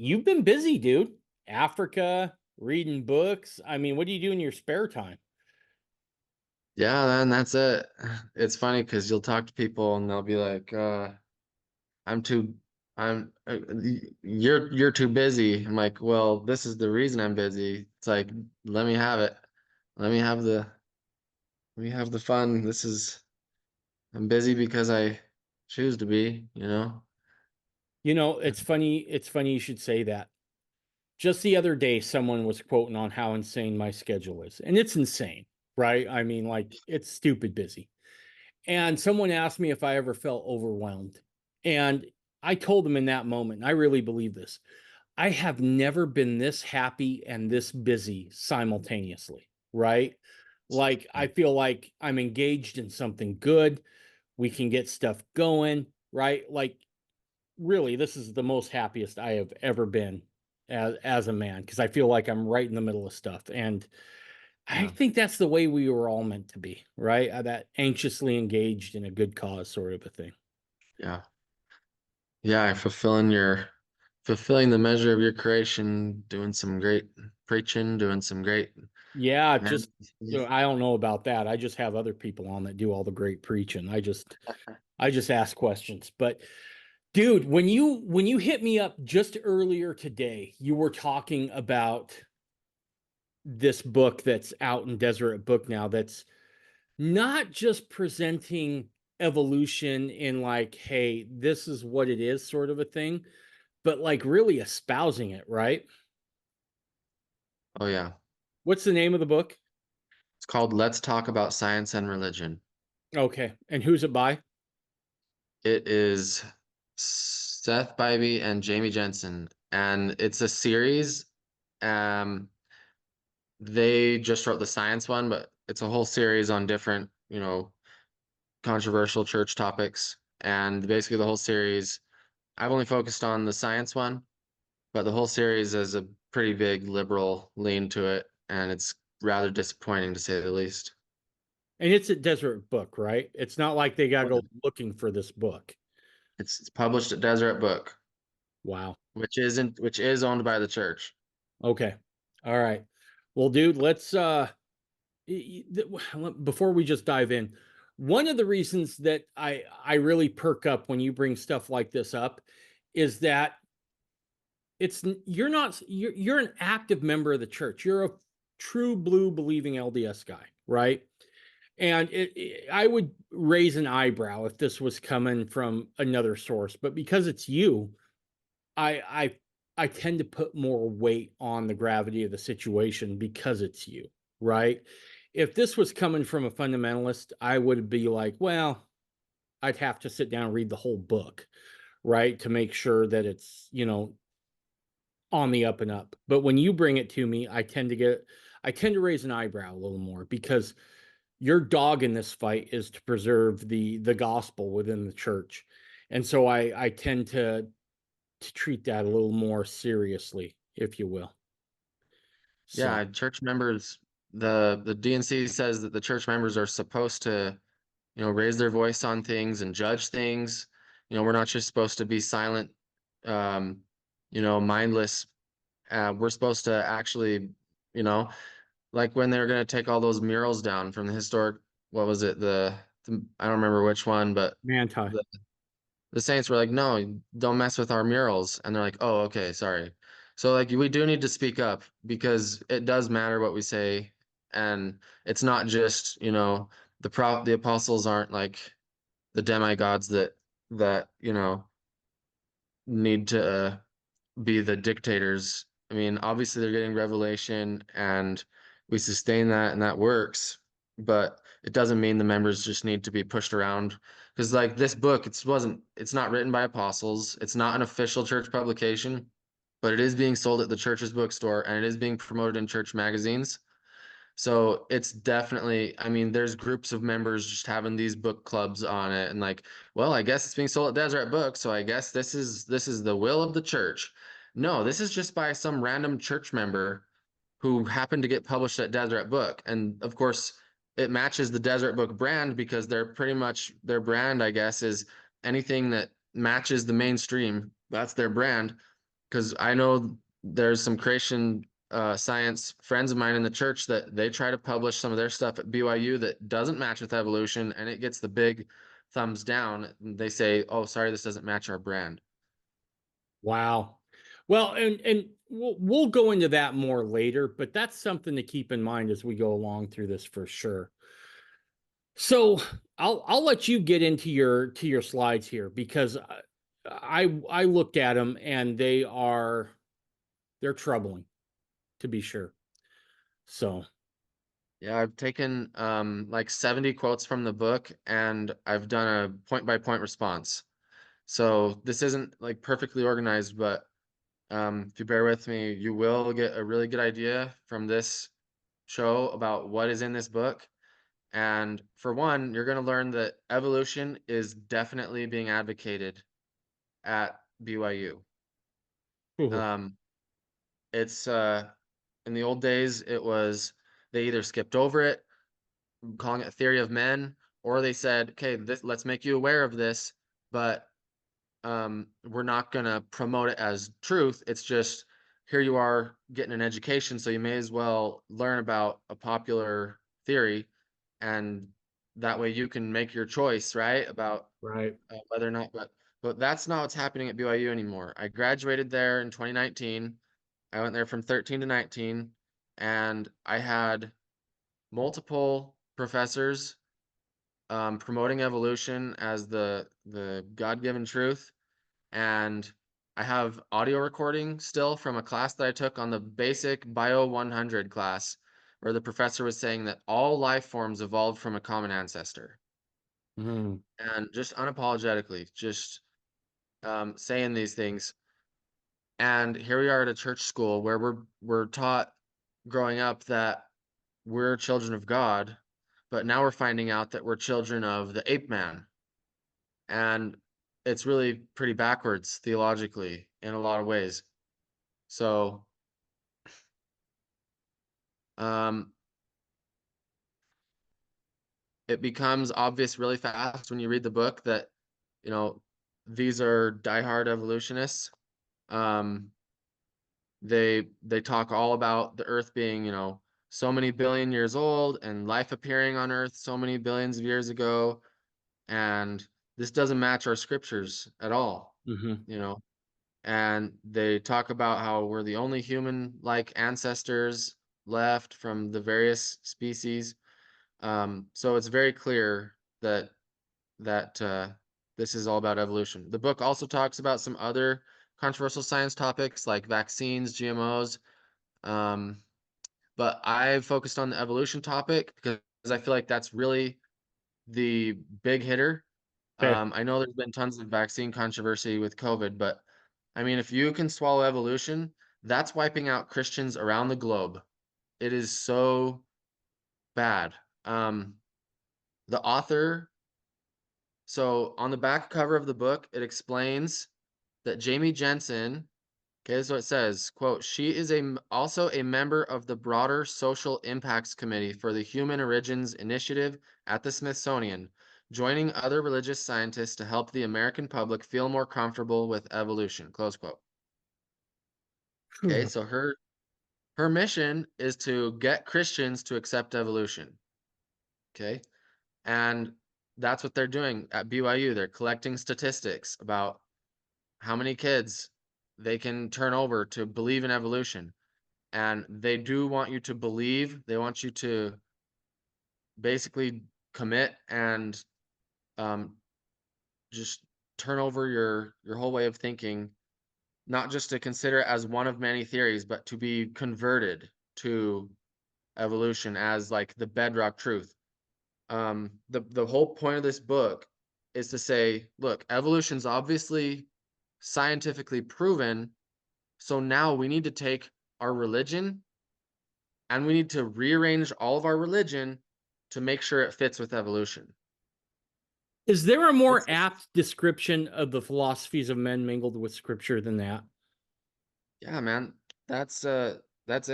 you've been busy, dude. Africa, reading books. I mean, what do you do in your spare time? Yeah, then that's it. It's funny because you'll talk to people and they'll be like, I'm too I'm you're too busy. I'm like, well, this is the reason I'm busy. It's like, let me have it. Let me have the let me have the fun. I'm busy because I choose to be, you know? It's funny you should say that. Just the other day, someone was quoting on how insane my schedule is. And it's insane, right? I mean, like, it's stupid busy. And someone asked me if I ever felt overwhelmed. And I told them in that moment, and I really believe this, I have never been this happy and this busy simultaneously, right? Like, I feel like I'm engaged in something good. We can get stuff going, right? Like, really, this is the most happiest I have ever been as a man because I feel like I'm right in the middle of stuff. And I Yeah. think that's the way we were all meant to be, right? That anxiously engaged in a good cause sort of a thing. Yeah. Yeah, fulfilling the measure of your creation, doing some great preaching, doing some great Yeah, man. just I don't know about that. I just have other people on that do all the great preaching. I just ask questions. But dude, when you hit me up just earlier today, you were talking about this book that's out in Deseret Book now that's not just presenting evolution in like, hey, this is what it is sort of a thing, but like really espousing it, right? Oh yeah. What's the name of the book? It's called Let's Talk About Science and Religion. Okay. And who's it by? It is Seth Bybee and Jamie Jensen, and it's a series. Um, they just wrote the science one, but it's a whole series on different, controversial church topics. And basically, the whole series, I've only focused on the science one, but the whole series has a pretty big liberal lean to it, and it's rather disappointing to say the least. And it's a Desert Book, right? It's not like they got to Oh, yeah. go looking for this book. It's published at Deseret Book, Wow. which is owned by the church. Okay. All right. Well, dude, let's before we just dive in, one of the reasons that I really perk up when you bring stuff like this up is that it's you're not you're an active member of the church. You're a true blue believing LDS guy, right? And I would raise an eyebrow if this was coming from another source, but because it's you, I I I tend to put more weight on the gravity of the situation because it's you, right? If this was coming from a fundamentalist, I would be like, well, I'd have to sit down and read the whole book, right, to make sure that it's, on the up and up. But when you bring it to me, I tend to raise an eyebrow a little more because your dog in this fight is to preserve the gospel within the church. And so I tend to treat that a little more seriously, if you will. So Yeah, church members, the DNC says that the church members are supposed to, raise their voice on things and judge things. We're not just supposed to be silent, um, mindless. We're supposed to actually, you know, like when they were going to take all those murals down from the historic, what was it? I don't remember which one, but Manti. the, the Saints were like, no, don't mess with our murals. And they're like, oh, okay, sorry. So like we do need to speak up because it does matter what we say. And it's not just, the apostles aren't like the demigods that, need to be the dictators. I mean, obviously they're getting revelation and we sustain that and that works, but it doesn't mean the members just need to be pushed around. Because like this book, it's not written by apostles, it's not an official church publication, but it is being sold at the church's bookstore and it is being promoted in church magazines. So it's definitely, I mean, there's groups of members just having these book clubs on it and like, well, I guess it's being sold at Deseret Book, so I guess this is the will of the church. No, this is just by some random church member who happened to get published at Deseret Book. And of course, it matches the Deseret Book brand because they're pretty much their brand, I guess, is anything that matches the mainstream. That's their brand. because I know there's some creation science friends of mine in the church that they try to publish some of their stuff at BYU that doesn't match with evolution, and it gets the big thumbs down. They say, "Oh, sorry, this doesn't match our brand." Wow. Well, and we'll go into that more later, but that's something to keep in mind as we go along through this for sure. So I'll let you get into your slides here because I looked at them and they're troubling to be sure. So Yeah, I've taken like 70 quotes from the book and I've done a point by point response. So this isn't like perfectly organized, but if you bear with me, you will get a really good idea from this show about what is in this book. And for one, you're going to learn that evolution is definitely being advocated at BYU. ooh, Um, it's in the old days, it was they either skipped over it, calling it theory of men, or they said, okay, let's make you aware of this, but we're not going to promote it as truth. It's just here you are getting an education, so you may as well learn about a popular theory, and that way you can make your choice, right, about right. whether or not. But that's not what's happening at BYU anymore. I graduated there in 2019. I went there from 13 to 19, and I had multiple professors promoting evolution as the God-given truth. And I have audio recording still from a class that I took on the basic Bio 100 class, where the professor was saying that all life forms evolved from a common ancestor. Mhm. And just unapologetically, just saying these things. And here we are at a church school where we're taught growing up that we're children of God, but now we're finding out that we're children of the ape man. And it's really pretty backwards theologically in a lot of ways. So um, it becomes obvious really fast when you read the book that, you know, these are diehard evolutionists. Um, they talk all about the Earth being, so many billion years old and life appearing on Earth so many billions of years ago, and this doesn't match our scriptures at all, Mhm. you know. And they talk about how we're the only human-like ancestors left from the various species. So it's very clear that this is all about evolution. The book also talks about some other controversial science topics like vaccines, GMOs, but I focused on the evolution topic because I feel like that's really the big hitter. Okay. I know there's been tons of vaccine controversy with COVID, but I mean, if you can swallow evolution, that's wiping out Christians around the globe. It is so bad. Um, the author, so on the back cover of the book, it explains that Jamie Jensen, okay, this is what it says, quote, she is also a member of the broader Social Impacts Committee for the Human Origins Initiative at the Smithsonian, joining other religious scientists to help the American public feel more comfortable with evolution, close quote. Okay, Phew. so her mission is to get Christians to accept evolution. Okay, and that's what they're doing at BYU. They're collecting statistics about how many kids they can turn over to believe in evolution. And they do want you to believe, they want you to basically commit and um, just turn over your whole way of thinking, not just to consider it as one of many theories, but to be converted to evolution as like the bedrock truth. The whole point of this book is to say, look, evolution's obviously scientifically proven, so now we need to take our religion and we need to rearrange all of our religion to make sure it fits with evolution. Is there a more It's apt description of the philosophies of men mingled with scripture than that? yeah, man. That's it. That's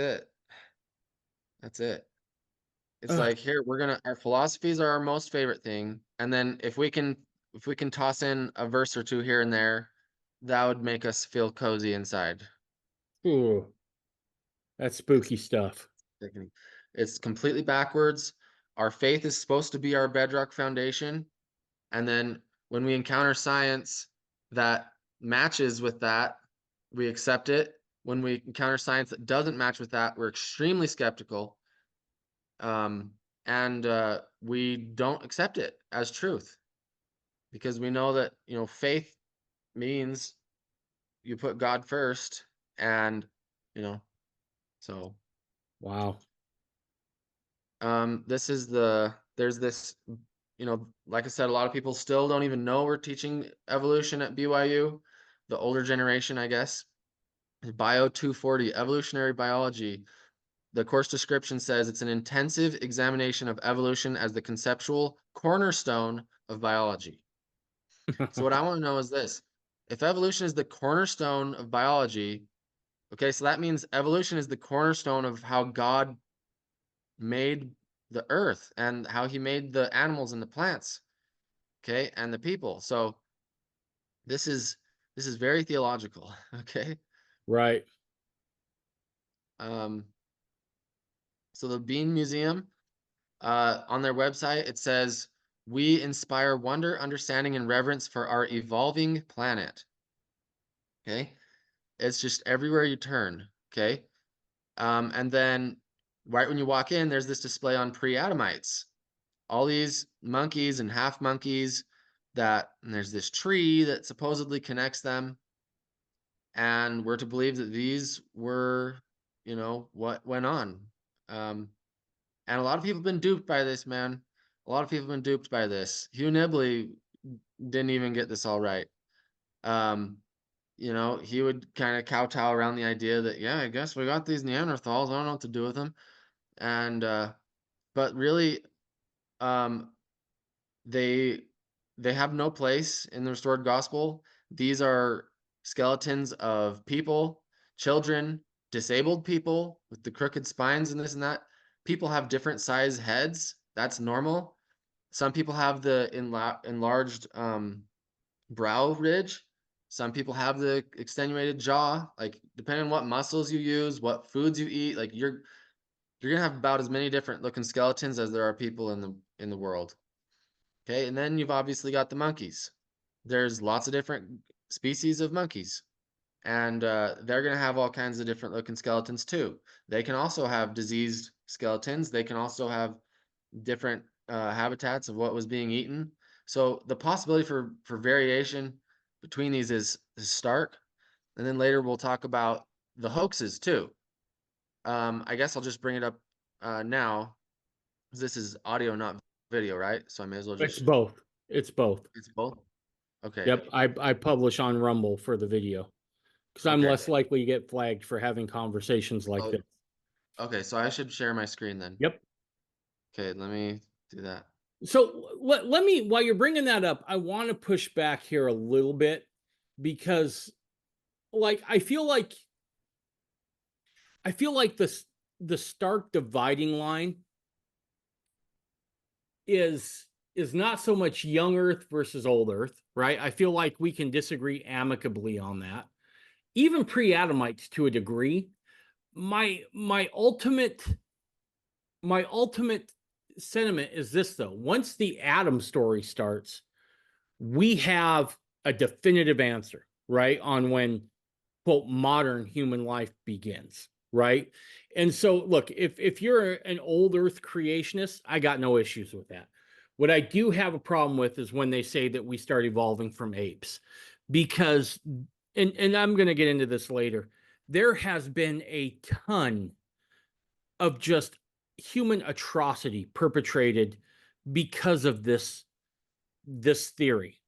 it. It's Ugh. like here our philosophies are our most favorite thing, and then if we can toss in a verse or two here and there, that would make us feel cozy inside. Ooh, that's spooky stuff. Sickening. It's completely backwards. Our faith is supposed to be our bedrock foundation. And then when we encounter science that matches with that, we accept it. When we encounter science that doesn't match with that, we're extremely skeptical. And we don't accept it as truth because we know that, faith means you put God first and, you know, so Wow. there's this, like I said, a lot of people still don't even know we're teaching evolution at BYU. The older generation, I guess. Bio 240, evolutionary biology. The course description says it's an intensive examination of evolution as the conceptual cornerstone of biology. So what I want to know is this. If evolution is the cornerstone of biology, okay, so that means evolution is the cornerstone of how God made the earth and how he made the animals and the plants, okay, and the people. So this is very theological, okay? Right. Um, so the Bean Museum, on their website, it says, "We inspire wonder, understanding, and reverence for our evolving planet." Okay, it's just everywhere you turn. Okay, and then right when you walk in, there's this display on pre-Adamites. All these monkeys and half monkeys and there's this tree that supposedly connects them. And we're to believe that these were, what went on. And a lot of people have been duped by this, man. A lot of people have been duped by this. Hugh Nibley didn't even get this all right. Um, he would kind of kowtow around the idea that, yeah, I guess we got these Neanderthals. I don't know what to do with them. And but really, um, they have no place in the restored gospel. These are skeletons of people, children, disabled people with the crooked spines and this and that. People have different size heads. That's normal. Some people have the enlarged brow ridge. Some people have the extenuated jaw. Like depending on what muscles you use, what foods you eat, like you're gonna have about as many different looking skeletons as there are people in the world. Okay, and then you've obviously got the monkeys. There's lots of different species of monkeys, and they're going to have all kinds of different looking skeletons too. They can also have diseased skeletons. They can also have different habitats of what was being eaten. So the possibility for variation between these is stark. And then later we'll talk about the hoaxes too. I guess I'll just bring it up now, because this is audio, not video, right? So I may as well It's just. both. It's both. It's both. Okay. Yep. I publish on Rumble for the video because I'm Okay. less likely to get flagged for having conversations like Oh, this. okay. So I should share my screen then. Yep. Okay, let me do that. So let me, while you're bringing that up, I want to push back here a little bit because, like, I feel like the stark dividing line is not so much young Earth versus old Earth, right? I feel like we can disagree amicably on that. Even pre-Adamites to a degree. My ultimate sentiment is this though. Once the Adam story starts, we have a definitive answer, right? On when quote modern human life begins, right? And so look, if you're an old earth creationist, I got no issues with that. What I do have a problem with is when they say that we start evolving from apes, because and I'm going to get into this later, there has been a ton of just human atrocity perpetrated because of this theory,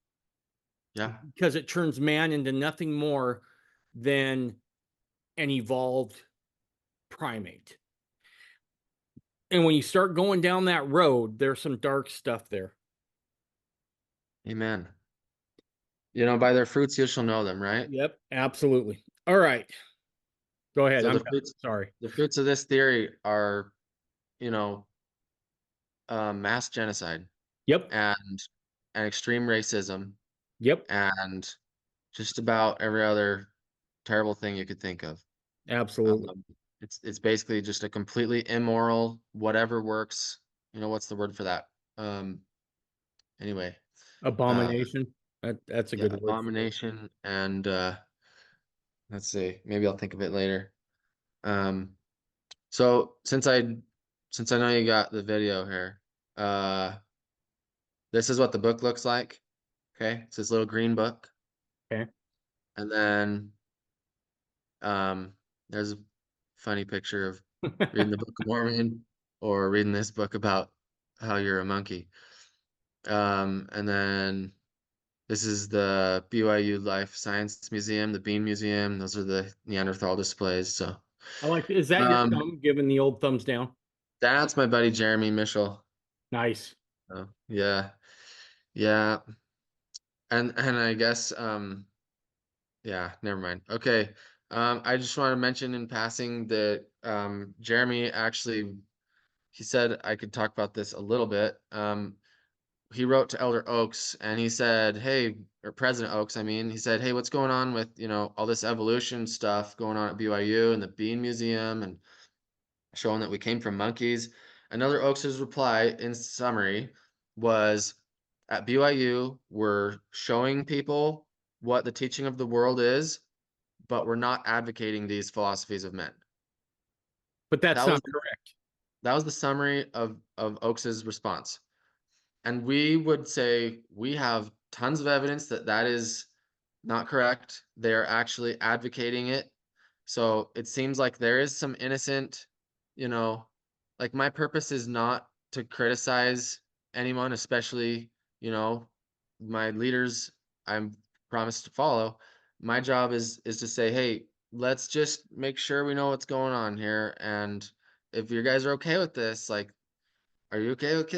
Yeah. because it turns man into nothing more than an evolved primate. And when you start going down that road, there's some dark stuff there. Amen. By their fruits you shall know them, right? Yep, absolutely. All right. Go ahead. So I'm done. Sorry. the fruits of this theory are, you know, mass genocide Yep. and extreme racism Yep. and just about every other terrible thing you could think of. Absolutely. Um, it's basically just a completely immoral, whatever works. You know, what's the word for that? Um, anyway, uh, Abomination. That's a yeah, good word for it. abomination, and let's see, maybe I'll think of it later. Um, so since I know you got the video here, uh, this is what the book looks like. Okay, it's this little green book, Okay. and then there's a funny picture of reading the Book of Mormon or reading this book about how you're a monkey. And then this is the BYU Life Science Museum, the Bean Museum. Those are the Neanderthal displays. So, I like, is that your um, thumb giving the old thumbs down? that's my buddy Jeremy Michel. Nice. Oh, yeah, yeah, and I guess yeah, never mind. Okay, I just want to mention in passing that Jeremy actually he said I could talk about this a little bit. He wrote to Elder Oaks and he said, "Hey," or President Oaks, I mean, he said, "Hey, what's going on with, all this evolution stuff going on at BYU and the Bean Museum and showing that we came from monkeys?" And Elder Oaks's reply in summary was, "At BYU, we're showing people what the teaching of the world is, but we're not advocating these philosophies of men." But That that's was not correct. that was the summary of Oaks's response. And we would say we have tons of evidence that that is not correct. They're actually advocating it. So it seems like there is some innocent, you know, like my purpose is not to criticize anyone, especially, you know, my leaders I'm promised to follow. My job is to say, hey, let's just make sure we know what's going on here. And if you guys are okay with this, like, are you okay with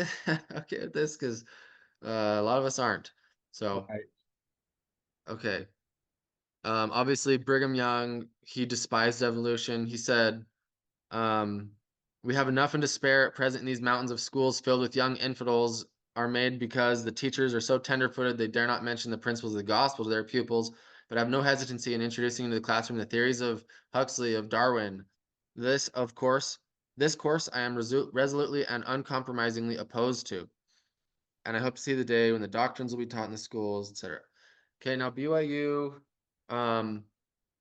okay with this? Because a lot of us aren't. So, Right. okay. Obviously, Brigham Young, he despised evolution. He said, um, "We have enough and to spare at present in these mountains of schools filled with young infidels are made because the teachers are so tender-footed they dare not mention the principles of the gospel to their pupils, but have no hesitancy in introducing into the classroom the theories of Huxley, of Darwin. This course I am resolutely and uncompromisingly opposed to. And I hope to see the day when the doctrines will be taught in the schools, etc." Okay, now BYU, um,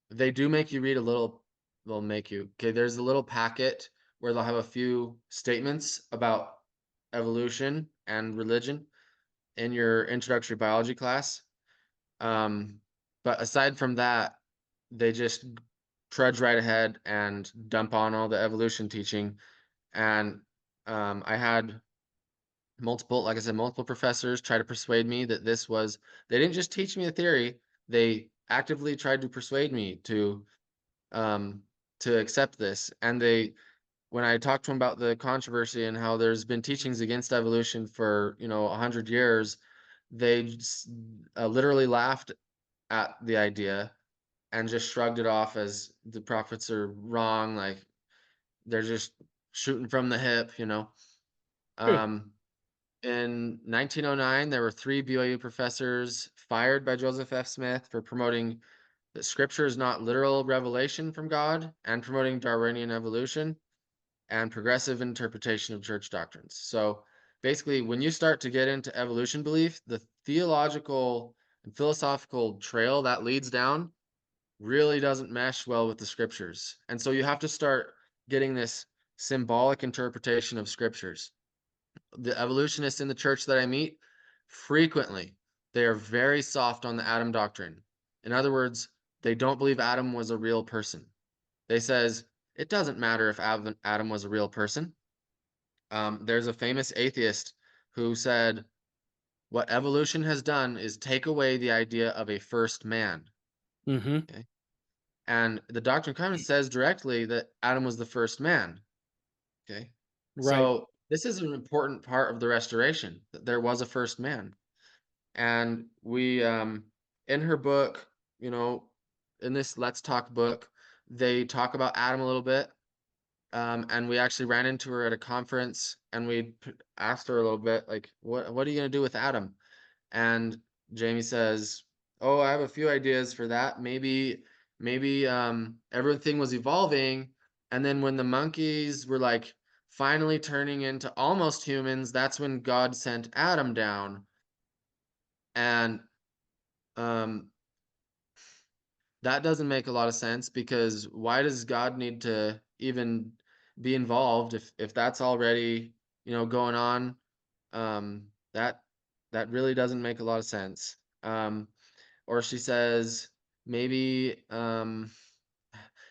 they do make you read a little, they'll make you. Okay, there's a little packet where they'll have a few statements about evolution and religion in your introductory biology class. But aside from that, they just trudge right ahead and dump on all the evolution teaching. And I had multiple, like I said, multiple professors try to persuade me that they didn't just teach me a theory, they actively tried to persuade me um, to accept this. And when I talked to them about the controversy and how there's been teachings against evolution for, 100 years, they just, literally laughed at the idea and just shrugged it off as the prophets are wrong. Like they're just shooting from the hip. Good. Um, In 1909, there were three BYU professors fired by Joseph F. Smith for promoting that scripture is not literal revelation from God and promoting Darwinian evolution and progressive interpretation of church doctrines. So basically, when you start to get into evolution belief, the theological and philosophical trail that leads down really doesn't mesh well with the scriptures. And so you have to start getting this symbolic interpretation of scriptures. The evolutionists in the church that I meet frequently, they are very soft on the Adam doctrine. In other words, they don't believe Adam was a real person. They says it doesn't matter if Adam was a real person. There's a famous atheist who said what evolution has done is take away the idea of a first man. Mm-hmm. Okay? And the Doctrine and Covenants says directly that Adam was the first man. Okay. Right. So this is an important part of the restoration, that there was a first man. And we in her book, you know, in this Let's Talk book, they talk about Adam a little bit. And we actually ran into her at a conference and we asked her a little bit like, what are you going to do with Adam? And Jamie says, oh, I have a few ideas for that. Maybe everything was evolving, and then when the monkeys were like finally turning into almost humans, that's when God sent Adam down. And um that doesn't make a lot of sense, because why does God need to even be involved if that's already, going on? That really doesn't make a lot of sense. Or she says maybe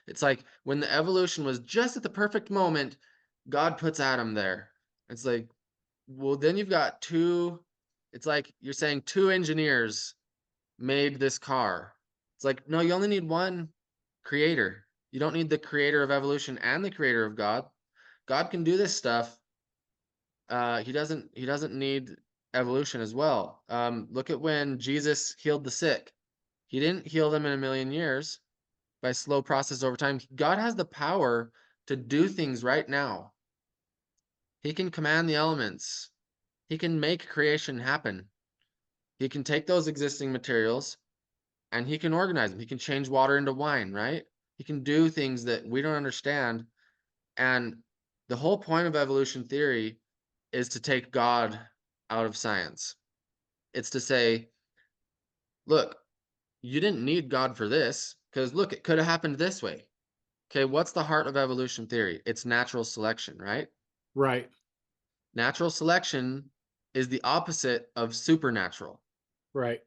it's like when the evolution was just at the perfect moment, God puts Adam there. It's like, well, then you've got two, it's like you're saying two engineers made this car. It's like, no, you only need one creator. You don't need the creator of evolution and the creator of God. God can do this stuff. He doesn't need evolution as well. Look at when Jesus healed the sick. He didn't heal them in a million years by slow process over time. God has the power to do things right now. He can command the elements. He can make creation happen. He can take those existing materials and he can organize them. He can change water into wine, right? He can do things that we don't understand. And the whole point of evolution theory is to take God out of science. It's to say, look, you didn't need God for this, because look, it could have happened this way. Okay, what's the heart of evolution theory? It's natural selection, right? Right. Natural selection is the opposite of supernatural. Right.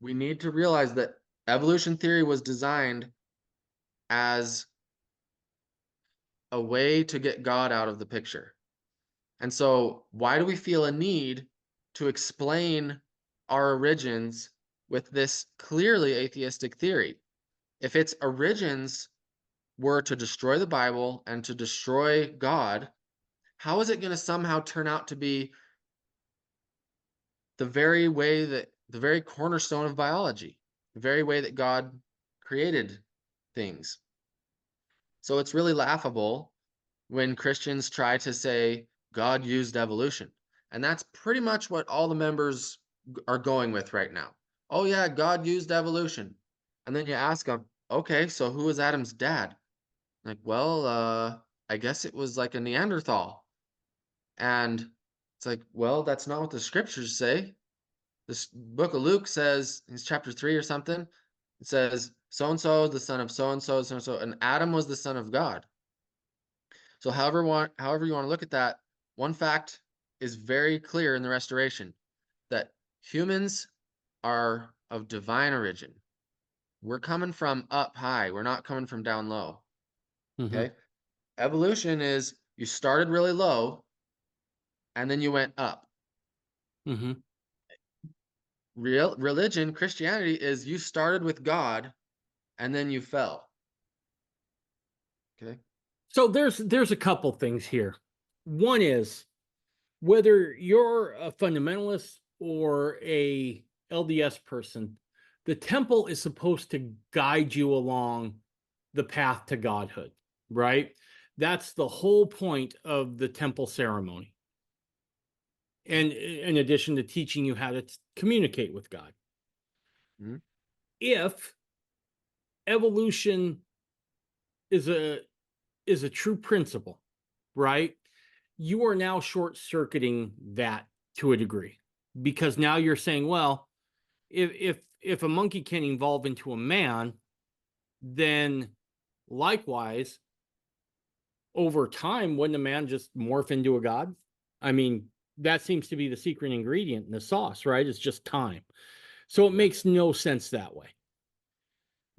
We need to realize that evolution theory was designed as a way to get God out of the picture. And so, why do we feel a need to explain our origins with this clearly atheistic theory? If its origins were to destroy the Bible and to destroy God, how is it going to somehow turn out to be the very cornerstone of biology, the very way that God created things? So it's really laughable when Christians try to say God used evolution. And that's pretty much what all the members are going with right now. Oh, yeah, God used evolution. And then you ask them, okay, so who was Adam's dad? Like, well, I guess it was like a Neanderthal. And it's like, well, that's not what the scriptures say. This book of Luke says, in chapter 3 or something, it says, so and so is the son of so and so, so and so, and Adam was the son of God. So however you want to look at that, one fact is very clear in the restoration, that humans are of divine origin. We're coming from up high. We're not coming from down low. Mm-hmm. Okay. Evolution is you started really low and then you went up. Mm-hmm. Real religion, Christianity, is you started with God and then you fell. Okay. So there's a couple things here. One is whether you're a fundamentalist or a LDS person, the temple is supposed to guide you along the path to godhood, right? That's the whole point of the temple ceremony. And in addition to teaching you how to communicate with God. Mm-hmm. If evolution is a true principle, right? You are now short-circuiting that to a degree, because now you're saying, well, if a monkey can evolve into a man, then likewise, over time, wouldn't a man just morph into a god? I mean, that seems to be the secret ingredient in the sauce, right? It's just time. So it makes no sense that way.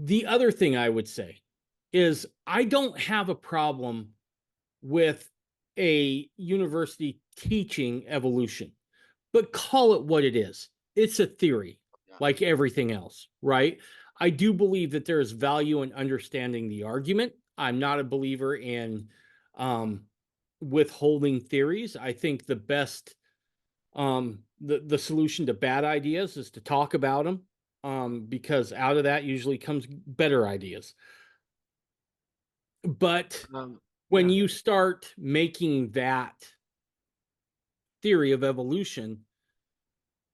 The other thing I would say is I don't have a problem with a university teaching evolution, but call it what it is. It's a theory, like everything else, right? I do believe that there is value in understanding the argument. I'm not a believer in withholding theories. I think the best the solution to bad ideas is to talk about them, because out of that usually comes better ideas. But when Yeah. you start making that theory of evolution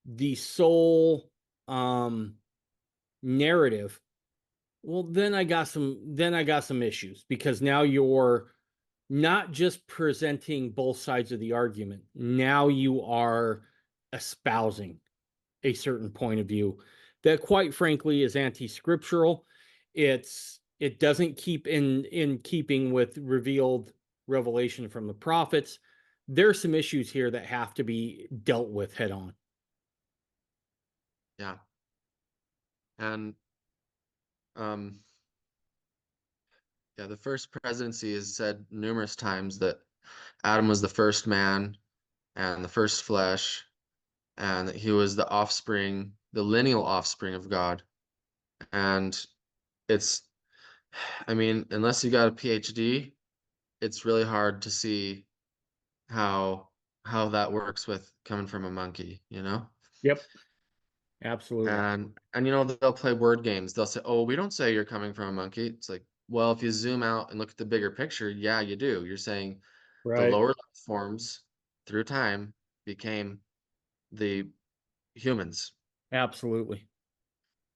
the sole narrative, well, then I got some issues, because now you're not just presenting both sides of the argument. Now you are espousing a certain point of view that, quite frankly, is anti-scriptural. It doesn't keep in keeping with revealed revelation from the prophets. There's some issues here that have to be dealt with head on. Yeah. And um yeah, the first presidency has said numerous times that Adam was the first man and the first flesh, and that he was the offspring, the lineal offspring of God. And it's, I mean, unless you got a PhD, it's really hard to see how that works with coming from a monkey, you know? Yep, absolutely. And you know, they'll play word games. They'll say, "Oh, we don't say you're coming from a monkey." It's like, well, if you zoom out and look at the bigger picture, yeah, you do. You're saying the Right. lower life forms through time became the humans. Absolutely.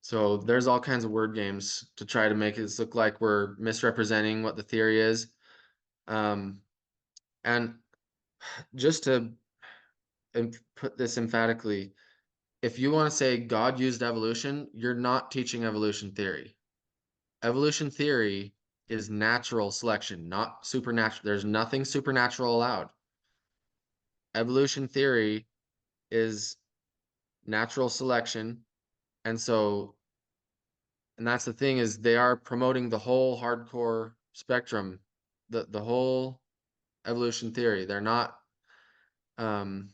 So there's all kinds of word games to try to make it look like we're misrepresenting what the theory is. Um, and just to put this emphatically, if you want to say God used evolution, you're not teaching evolution theory. Evolution theory is natural selection, not supernatural. There's nothing supernatural allowed. Evolution theory is natural selection. And so, and that's the thing, is they are promoting the whole hardcore spectrum, the whole evolution theory. They're not, um,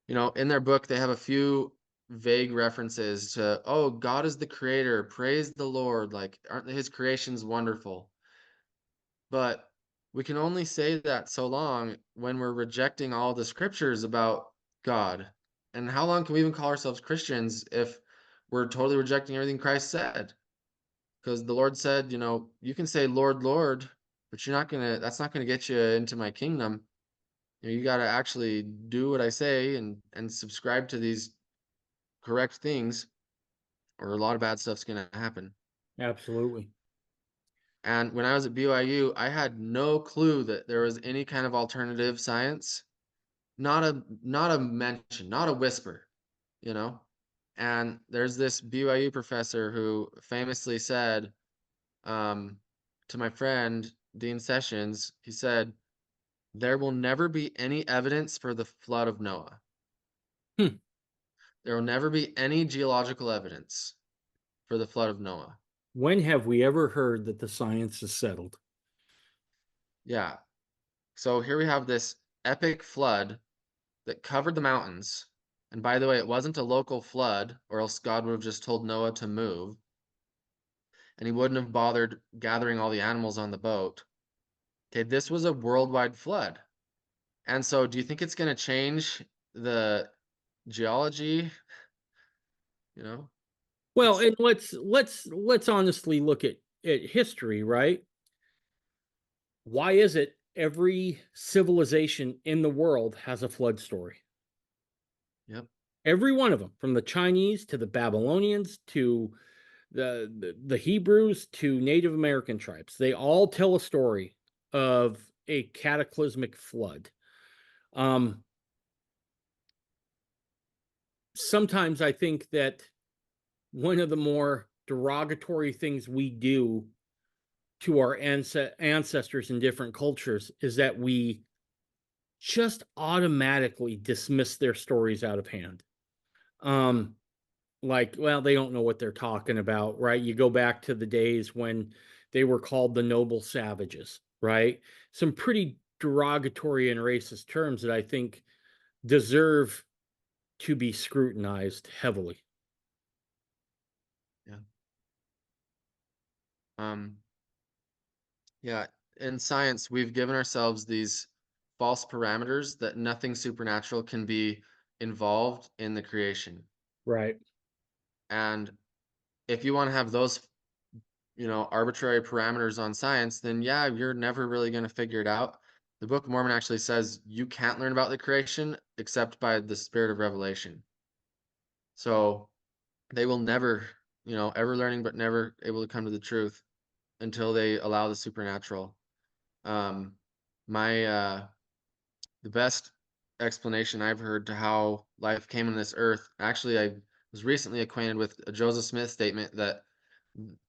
you know, in their book, they have a few vague references to, oh, God is the creator, praise the Lord, like, aren't his creations wonderful? But we can only say that so long when we're rejecting all the scriptures about God. And how long can we even call ourselves Christians if we're totally rejecting everything Christ said? Because the Lord said, you know, you can say, Lord, Lord, but that's not gonna get you into my kingdom. You know, you gotta actually do what I say and subscribe to these correct things, or a lot of bad stuff's gonna happen. Absolutely. And when I was at BYU, I had no clue that there was any kind of alternative science. Not a mention, not a whisper, you know? And there's this BYU professor who famously said, um, to my friend, Dean Sessions, he said, there will never be any evidence for the flood of Noah. Hmm. There will never be any geological evidence for the flood of Noah. When have we ever heard that the science is settled? Yeah. So here we have this epic flood that covered the mountains. And by the way, it wasn't a local flood, or else God would have just told Noah to move, and he wouldn't have bothered gathering all the animals on the boat. Okay, this was a worldwide flood. And so do you think it's going to change the geology? You know, Well, it's, and let's honestly look at history, right? Why is it every civilization in the world has a flood story? yep, Every one of them, from the Chinese to the Babylonians to the Hebrews to Native American tribes, they all tell a story of a cataclysmic flood. Um, Sometimes I think that one of the more derogatory things we do to our ancestors in different cultures is that we just automatically dismiss their stories out of hand. Um, like, well, they don't know what they're talking about, right? You go back to the days when they were called the noble savages, right? Some pretty derogatory and racist terms that I think deserve to be scrutinized heavily. yeah. Um, yeah, in science, we've given ourselves these false parameters that nothing supernatural can be involved in the creation. Right. And if you want to have those, you know, arbitrary parameters on science, then yeah, you're never really going to figure it out. The Book of Mormon actually says you can't learn about the creation except by the spirit of revelation. So they will never, ever learning, but never able to come to the truth until they allow the supernatural. Um, my the best explanation I've heard to how life came on this earth. Actually, I was recently acquainted with a Joseph Smith statement that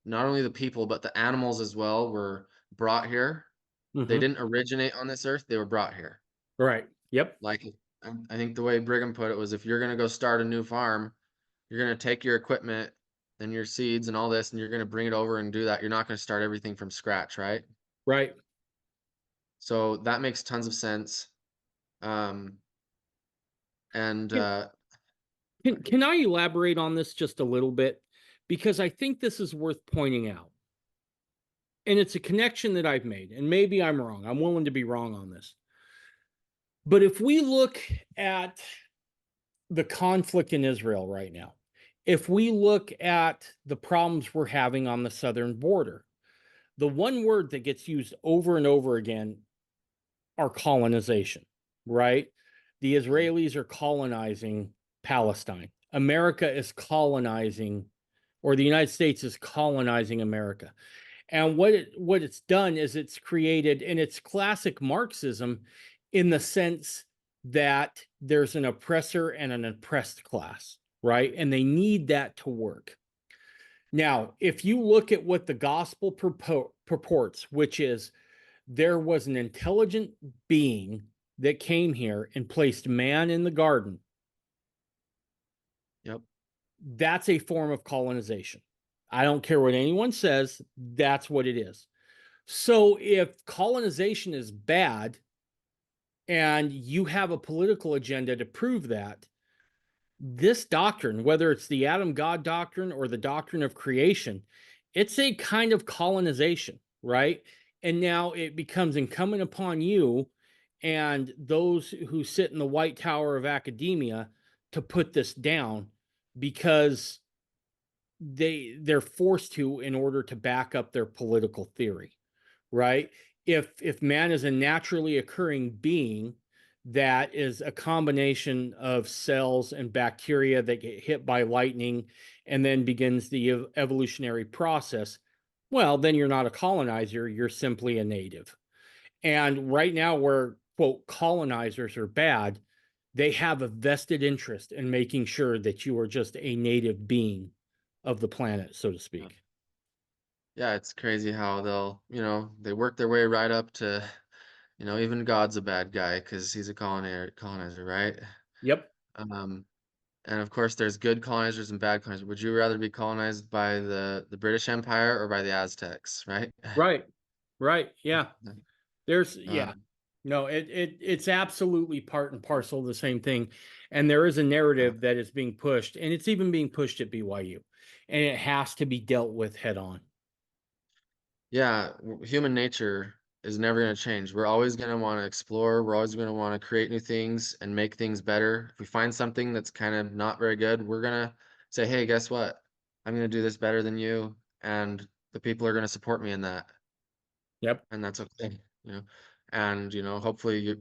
not only the people but the animals as well were brought here. They Hmm. didn't originate on this earth; they were brought here. Right. Yep. Like I think the way Brigham put it was, if you're going to go start a new farm, you're going to take your equipment and your seeds and all this, and you're going to bring it over and do that. You're not going to start everything from scratch, right? Right. So that makes tons of sense. Um, and Can, can I elaborate on this just a little bit? Because I think this is worth pointing out. And it's a connection that I've made. And maybe I'm wrong. I'm willing to be wrong on this. But if we look at the conflict in Israel right now, if we look at the problems we're having on the southern border, the one word that gets used over and over again are colonization, right? The Israelis are colonizing Palestine. America is colonizing, or the United States is colonizing America. And what it's done is it's created, and it's classic Marxism in the sense that there's an oppressor and an oppressed class, right? And they need that to work. Now, if you look at what the gospel purports, which is there was an intelligent being that came here and placed man in the garden, yep, that's a form of colonization. I don't care what anyone says, that's what it is. So if colonization is bad and you have a political agenda to prove that, this doctrine, whether it's the Adam God doctrine or the doctrine of creation, it's a kind of colonization, right? And now it becomes incumbent upon you and those who sit in the White Tower of academia to put this down because they're forced to in order to back up their political theory, right? If man is a naturally occurring being that is a combination of cells and bacteria that get hit by lightning and then begins the evolutionary process, well, then you're not a colonizer, you're simply a native. And right now, where quote colonizers are bad, they have a vested interest in making sure that you are just a native being of the planet, so to yeah, speak. yeah. It's crazy how they work their way right up to, even God's a bad guy because he's a colonizer, right? Yep. Um, and of course, there's good colonizers and bad colonizers. Would you rather be colonized by the British Empire or by the Aztecs, right? Right. Right. Yeah. There's yeah. Um, No, it's absolutely part and parcel of the same thing. And there is a yeah. narrative that is being pushed, and it's even being pushed at BYU. And it has to be dealt with head on. Yeah, human nature is never going to change. We're always going to want to explore. We're always going to want to create new things and make things better. If we find something that's kind of not very good, we're going to say, hey, guess what? I'm going to do this better than you. And the people are going to support me in that. Yep. And that's okay, And, hopefully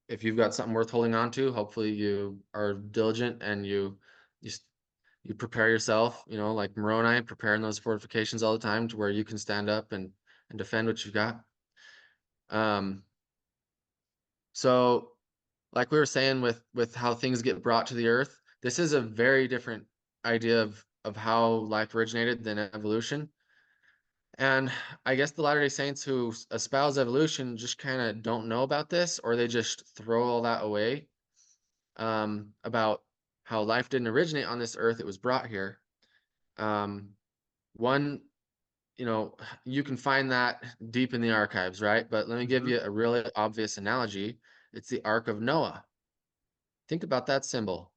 if you've got something worth holding on to, hopefully you are diligent and you, s- you prepare yourself, like Moroni, preparing those fortifications all the time to where you can stand up and defend what you've got. Um, so like we were saying with how things get brought to the earth, this is a very different idea of how life originated than evolution. And I guess the Latter-day Saints who espouse evolution just kind of don't know about this, or they just throw all that away, about how life didn't originate on this earth, it was brought here. Um, one, you can find that deep in the archives, right? But let me give Mhm. you a really obvious analogy. It's the Ark of Noah. Think about that symbol.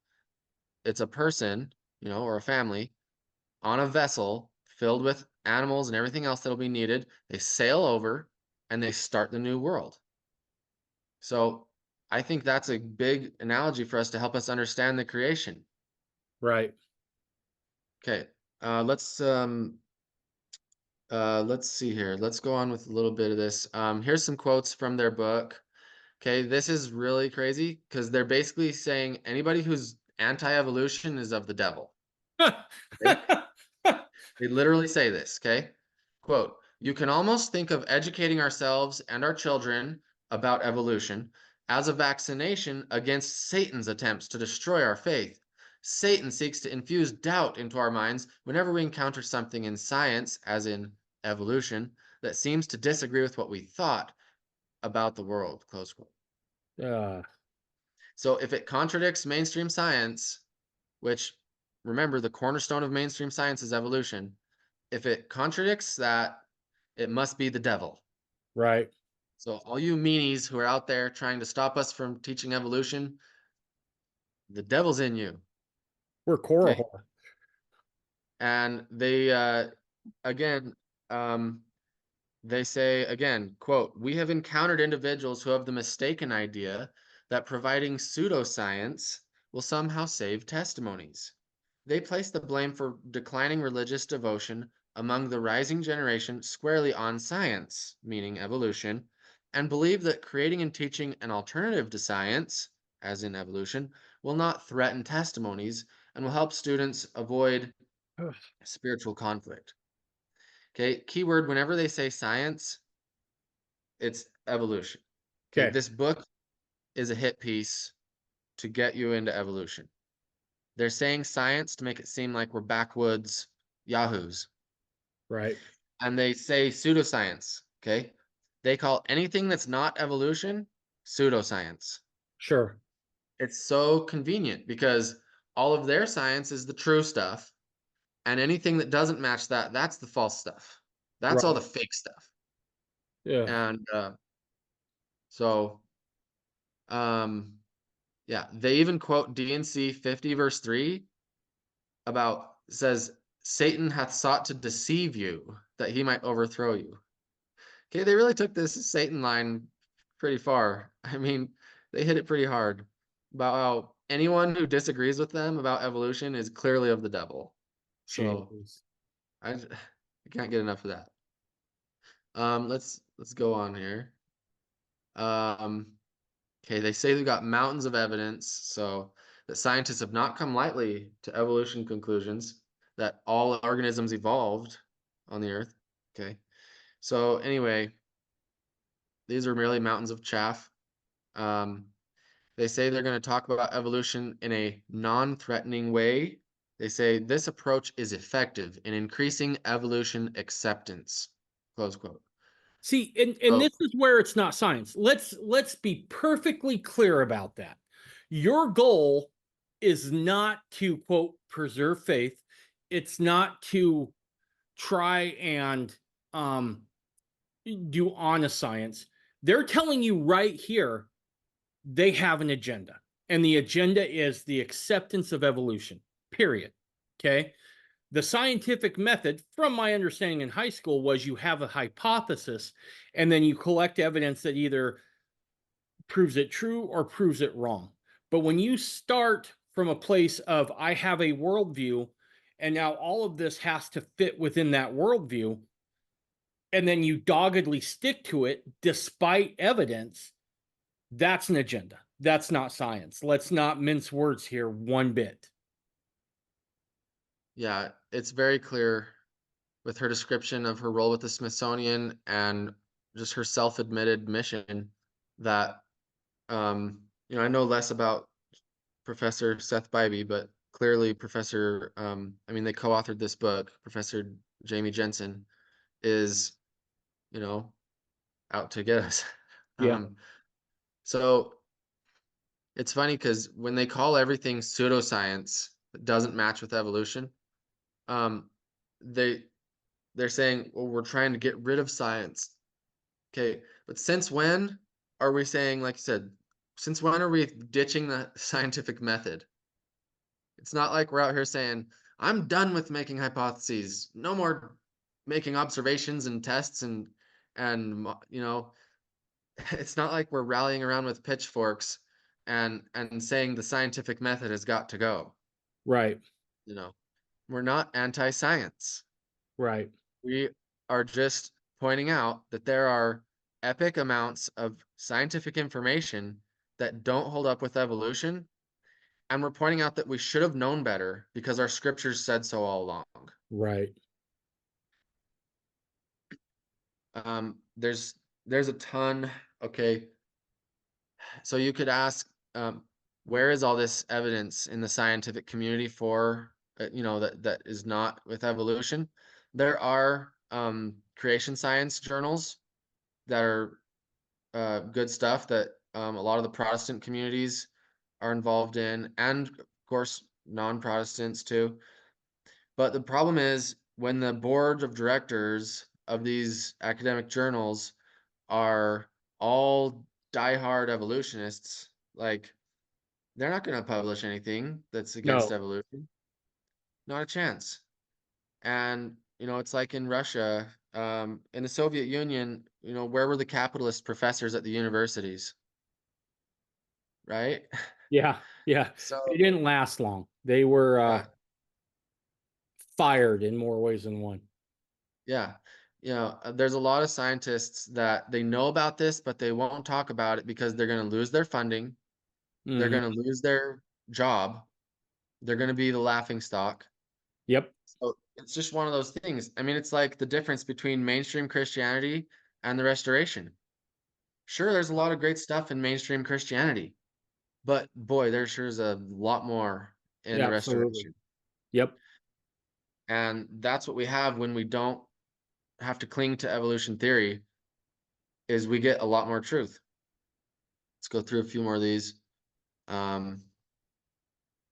It's a person, or a family on a vessel filled with animals and everything else that'll be needed. They sail over and they start the new world. So I think that's a big analogy for us to help us understand the creation. Right. Okay, let's see here. Let's go on with a little bit of this. Here's some quotes from their book. Okay, this is really crazy because they're basically saying anybody who's anti-evolution is of the devil. Okay? They literally say this, okay? Quote, you can almost think of educating ourselves and our children about evolution as a vaccination against Satan's attempts to destroy our faith. Satan seeks to infuse doubt into our minds whenever we encounter something in science, as in evolution, that seems to disagree with what we thought about the world, close quote. Uh, So if it contradicts mainstream science, which remember, the cornerstone of mainstream science is evolution. If it contradicts that, it must be the devil. right. So all you meanies who are out there trying to stop us from teaching evolution, the devil's in you. We're Okay. Korahor. And they again, they say again, quote, we have encountered individuals who have the mistaken idea that providing pseudoscience will somehow save testimonies. They place the blame for declining religious devotion among the rising generation squarely on science, meaning evolution, and believe that creating and teaching an alternative to science, as in evolution, will not threaten testimonies and will help students avoid Ugh. spiritual conflict. Okay, keyword whenever they say science, it's evolution. Okay, Okay. this book is a hit piece to get you into evolution. They're saying science to make it seem like we're backwoods yahoos. Right. And they say pseudoscience. Okay. They call anything that's not evolution pseudoscience. Sure. It's so convenient because all of their science is the true stuff. And anything that doesn't match that, that's the false stuff. That's all Right. the fake stuff. Yeah. And so, yeah, they even quote DNC 50 verse 3 about says Satan hath sought to deceive you that he might overthrow you. Okay, they really took this Satan line pretty far. I mean, they hit it pretty hard about how anyone who disagrees with them about evolution is clearly of the devil. So Jesus. I can't get enough of that. Let's go on here. Um, okay, they say they've got mountains of evidence, so that scientists have not come lightly to evolution conclusions that all organisms evolved on the earth. Okay. So anyway, these are merely mountains of chaff. Um, they say they're going to talk about evolution in a non-threatening way. They say this approach is effective in increasing evolution acceptance. Close quote. See, and So this is where it's not science. Let's be perfectly clear about that. Your goal is not to quote preserve faith. It's not to try and do honest science. They're telling you right here they have an agenda, and the agenda is the acceptance of evolution. Period. Okay. The scientific method, from my understanding in high school, was you have a hypothesis and then you collect evidence that either proves it true or proves it wrong. But when you start from a place of, I have a worldview, and now all of this has to fit within that worldview, and then you doggedly stick to it despite evidence, that's an agenda. That's not science. Let's not mince words here one bit. yeah, it's very clear with her description of her role with the Smithsonian and just her self-admitted mission that I know less about Professor Seth Bybee, but clearly Professor I mean they co-authored this book, Professor Jamie Jensen is, you know, out to get us. Yeah. So it's funny because when they call everything pseudoscience that doesn't match with evolution, um, they they're saying, well, we're trying to get rid of science. Okay, but since when are we saying, like you said, since when are we ditching the scientific method? It's not like we're out here saying, I'm done with making hypotheses. No more making observations and tests and it's not like we're rallying around with pitchforks and saying the scientific method has got to go. Right. You know, we're not anti-science. Right. We are just pointing out that there are epic amounts of scientific information that don't hold up with evolution, And we're pointing out that we should have known better because our scriptures said so all along. Right. There's a ton. Okay, so you could ask, where is all this evidence in the scientific community for, that is not with evolution? There are creation science journals that are good stuff that a lot of the Protestant communities are involved in, and of course non-Protestants too. But the problem is when the board of directors of these academic journals are all diehard evolutionists, like they're not going to publish anything that's against No. evolution. Not a chance. And it's like in Russia, in the Soviet Union, where were the capitalist professors at the universities, right? Yeah. Yeah. So They didn't last long. They were yeah, fired in more ways than one. yeah. There's a lot of scientists that they know about this, but they won't talk about it because they're going to lose their funding. They're Hmm. going to lose their job. They're going to be the laughing stock. Yep. So it's just one of those things. I mean, it's like the difference between mainstream Christianity and the Restoration. Sure, there's a lot of great stuff in mainstream Christianity, but boy, there sure is a lot more in Yeah, the absolutely. Restoration. Yep. And that's what we have when we don't have to cling to evolution theory, is we get a lot more truth. Let's go through a few more of these. Um,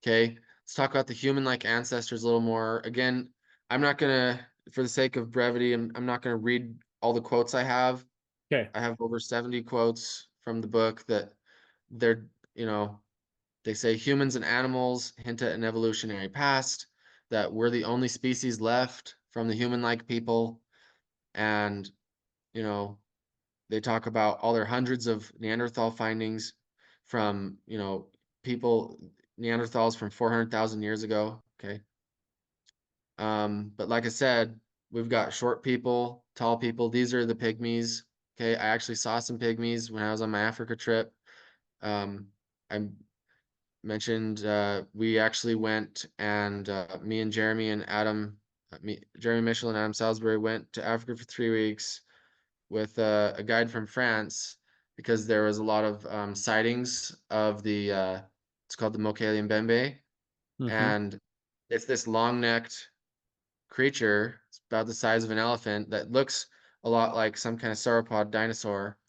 okay, let's talk about the human-like ancestors a little more. Again, I'm not gonna, for the sake of brevity, I'm not gonna read all the quotes I have. Okay. I have over 70 quotes from the book that they're, they say humans and animals hint at an evolutionary past, that we're the only species left from the human-like people. And, you know, they talk about all their hundreds of Neanderthal findings from, people, Neanderthals from 400,000 years ago. Okay. But like I said, we've got short people, tall people. These are the pygmies. Okay. I actually saw some pygmies when I was on my Africa trip. I mentioned we actually went, and me and Jeremy and Adam, Jeremy Mitchell and Adam Salisbury went to Africa for 3 weeks with a guide from France because there was a lot of sightings of it's called the Mokele Mbembe, Hmm. and it's this long-necked creature. It's about the size of an elephant that looks a lot like some kind of sauropod dinosaur.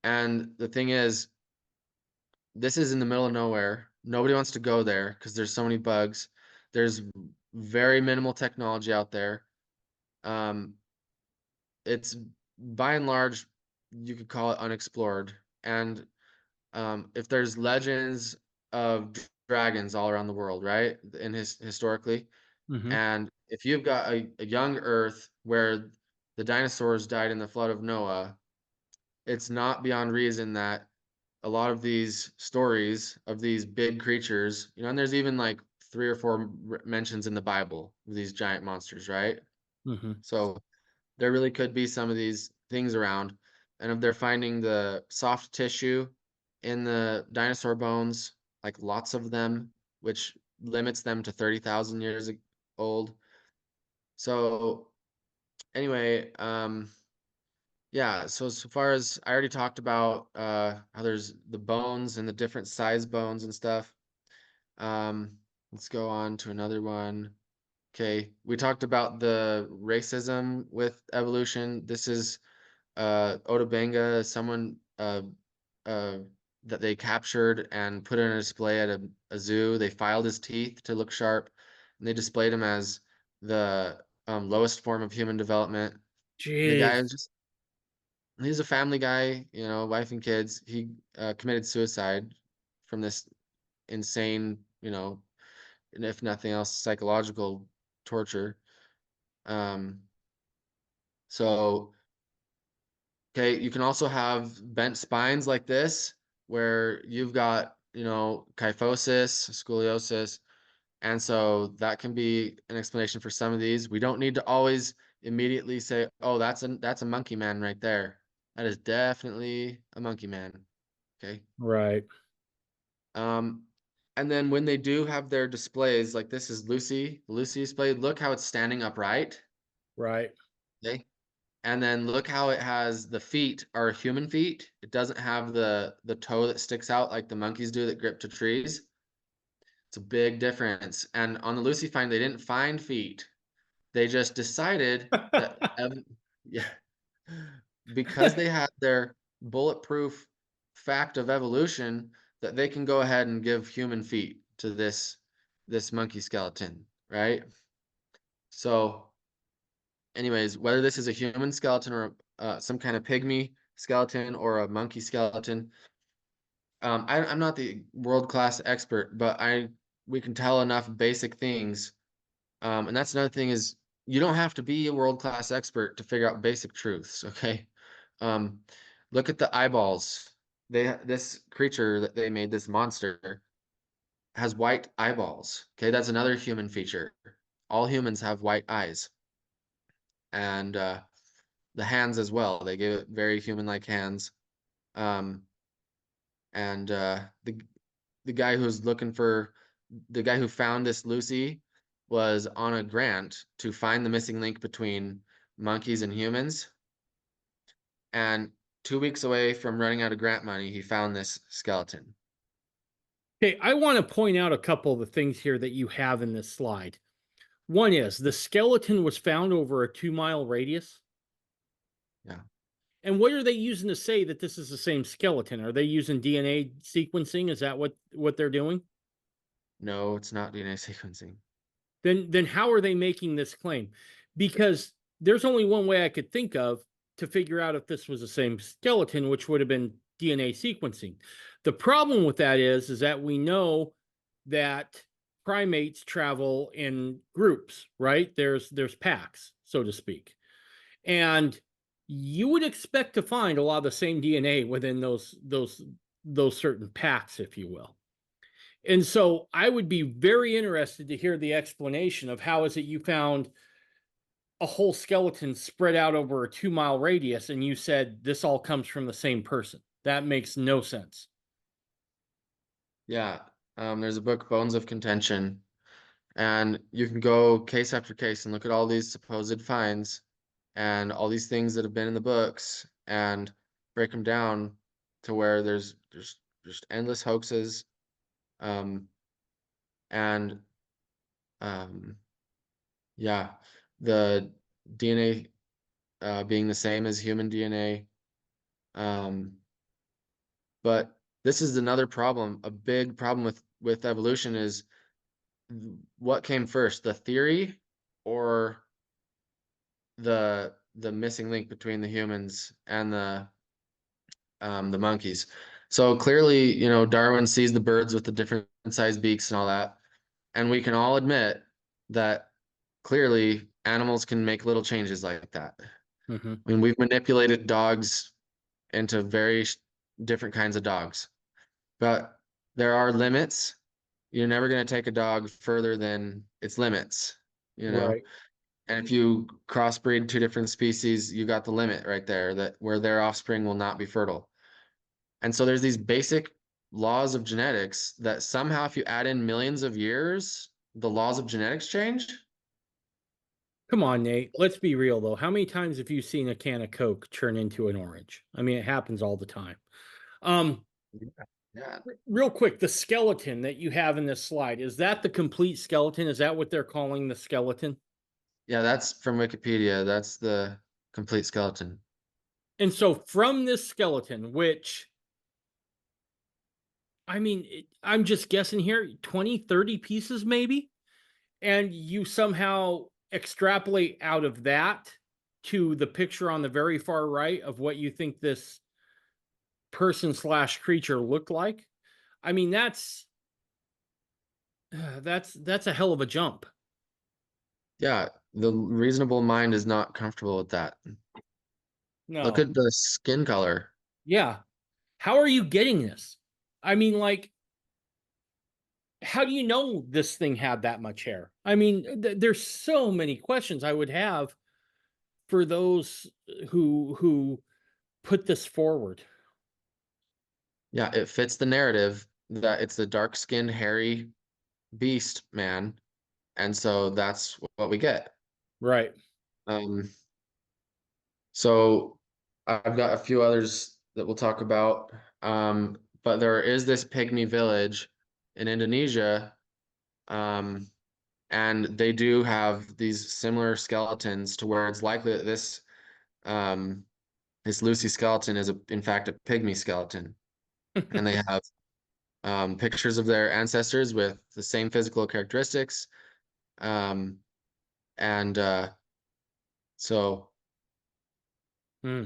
And the thing is, this is in the middle of nowhere. Nobody wants to go there because there's so many bugs. There's very minimal technology out there. Um, it's by and large, you could call it unexplored. And if there's legends of dragons all around the world, right? Historically, Hmm. and if you've got a young Earth where the dinosaurs died in the flood of Noah, it's not beyond reason that a lot of these stories of these big creatures, and there's even like 3 or 4 mentions in the Bible of these giant monsters, right? Hmm. So there really could be some of these things around. And if they're finding the soft tissue in the dinosaur bones, like lots of them, which limits them to 30,000 years old. So anyway, yeah, so far as I already talked about how there's the bones and the different size bones and stuff. Let's go on to another one. Okay, we talked about the racism with evolution. This is Oda Benga, someone uh, that they captured and put in a display at a zoo. They filed his teeth to look sharp, and they displayed him as the lowest form of human development. The guy is Jeez. just, he's a family guy, wife and kids. He committed suicide from this insane, and if nothing else, psychological torture. Um, so Okay, you can also have bent spines like this, where you've got, kyphosis, scoliosis, and so that can be an explanation for some of these. We don't need to always immediately say, "Oh, that's a monkey man right there." That is definitely a monkey man. Okay. Right. Um, And then when they do have their displays, like this is Lucy, the Lucy display, look how it's standing upright. Right. Okay. And then look how it has the feet are human feet. It doesn't have the toe that sticks out like the monkeys do that grip to trees. It's a big difference. And on the Lucy find, they didn't find feet. They just decided that yeah, because they had their bulletproof fact of evolution, that they can go ahead and give human feet to this monkey skeleton, right? So anyways, whether this is a human skeleton or some kind of pygmy skeleton or a monkey skeleton, I'm not the world-class expert, but we can tell enough basic things. And that's another thing is you don't have to be a world-class expert to figure out basic truths, okay? Um, look at the eyeballs. This creature that they made, this monster, has white eyeballs. Okay, that's another human feature. All humans have white eyes. And the hands as well. They give it very human-like hands. Um, and the guy the guy who found this Lucy was on a grant to find the missing link between monkeys and humans. And 2 weeks away from running out of grant money, he found this skeleton. Okay, I want to point out a couple of the things here that you have in this slide. One is the skeleton was found over a 2-mile radius. Yeah. And what are they using to say that this is the same skeleton? Are they using DNA sequencing? Is that what they're doing? No, it's not DNA sequencing. Then how are they making this claim? Because there's only one way I could think of to figure out if this was the same skeleton, which would have been DNA sequencing. The problem with that is that we know that primates travel in groups, right? There's packs, so to speak. And you would expect to find a lot of the same DNA within those certain packs, if you will. And so I would be very interested to hear the explanation of how is it you found a whole skeleton spread out over a 2-mile radius and you said this all comes from the same person. That makes no sense. Yeah. There's a book, Bones of Contention, and you can go case after case and look at all these supposed finds and all these things that have been in the books and break them down to where there's just endless hoaxes. And yeah, the DNA being the same as human DNA. But this is another problem. A big problem with evolution is what came first, the theory or the missing link between the humans and the monkeys. So clearly, Darwin sees the birds with the different sized beaks and all that, and we can all admit that clearly animals can make little changes like that. Mm-hmm. I mean, we've manipulated dogs into very different kinds of dogs, but there are limits. You're never going to take a dog further than its limits, you know. Right. And if you crossbreed two different species, you got the limit right there, that where their offspring will not be fertile. And so there's these basic laws of genetics that somehow, if you add in millions of years, the laws of genetics change. Come on, Nate. Let's be real though. How many times have you seen a can of Coke turn into an orange? I mean, it happens all the time. Yeah. Real quick, the skeleton that you have in this slide, is that the complete skeleton? Is that what they're calling the skeleton? Yeah, that's from Wikipedia. That's the complete skeleton. And so from this skeleton, which I mean, I'm just guessing here, 20, 30 pieces maybe, and you somehow extrapolate out of that to the picture on the very far right of what you think this person slash creature looked like. I mean, that's a hell of a jump. Yeah, the reasonable mind is not comfortable with that. Look No. at the skin color. Yeah. How are you getting this? I mean, like, how do you know this thing had that much hair? I mean, there's so many questions I would have for those who put this forward. Yeah, it fits the narrative. that it's the dark-skinned, hairy beast man, and so that's what we get. Right. Um, so I've got a few others that we'll talk about. But there is this pygmy village in Indonesia, and they do have these similar skeletons to where it's likely that um, this Lucy skeleton is in fact a pygmy skeleton, and they have pictures of their ancestors with the same physical characteristics. Um, and so Hmm.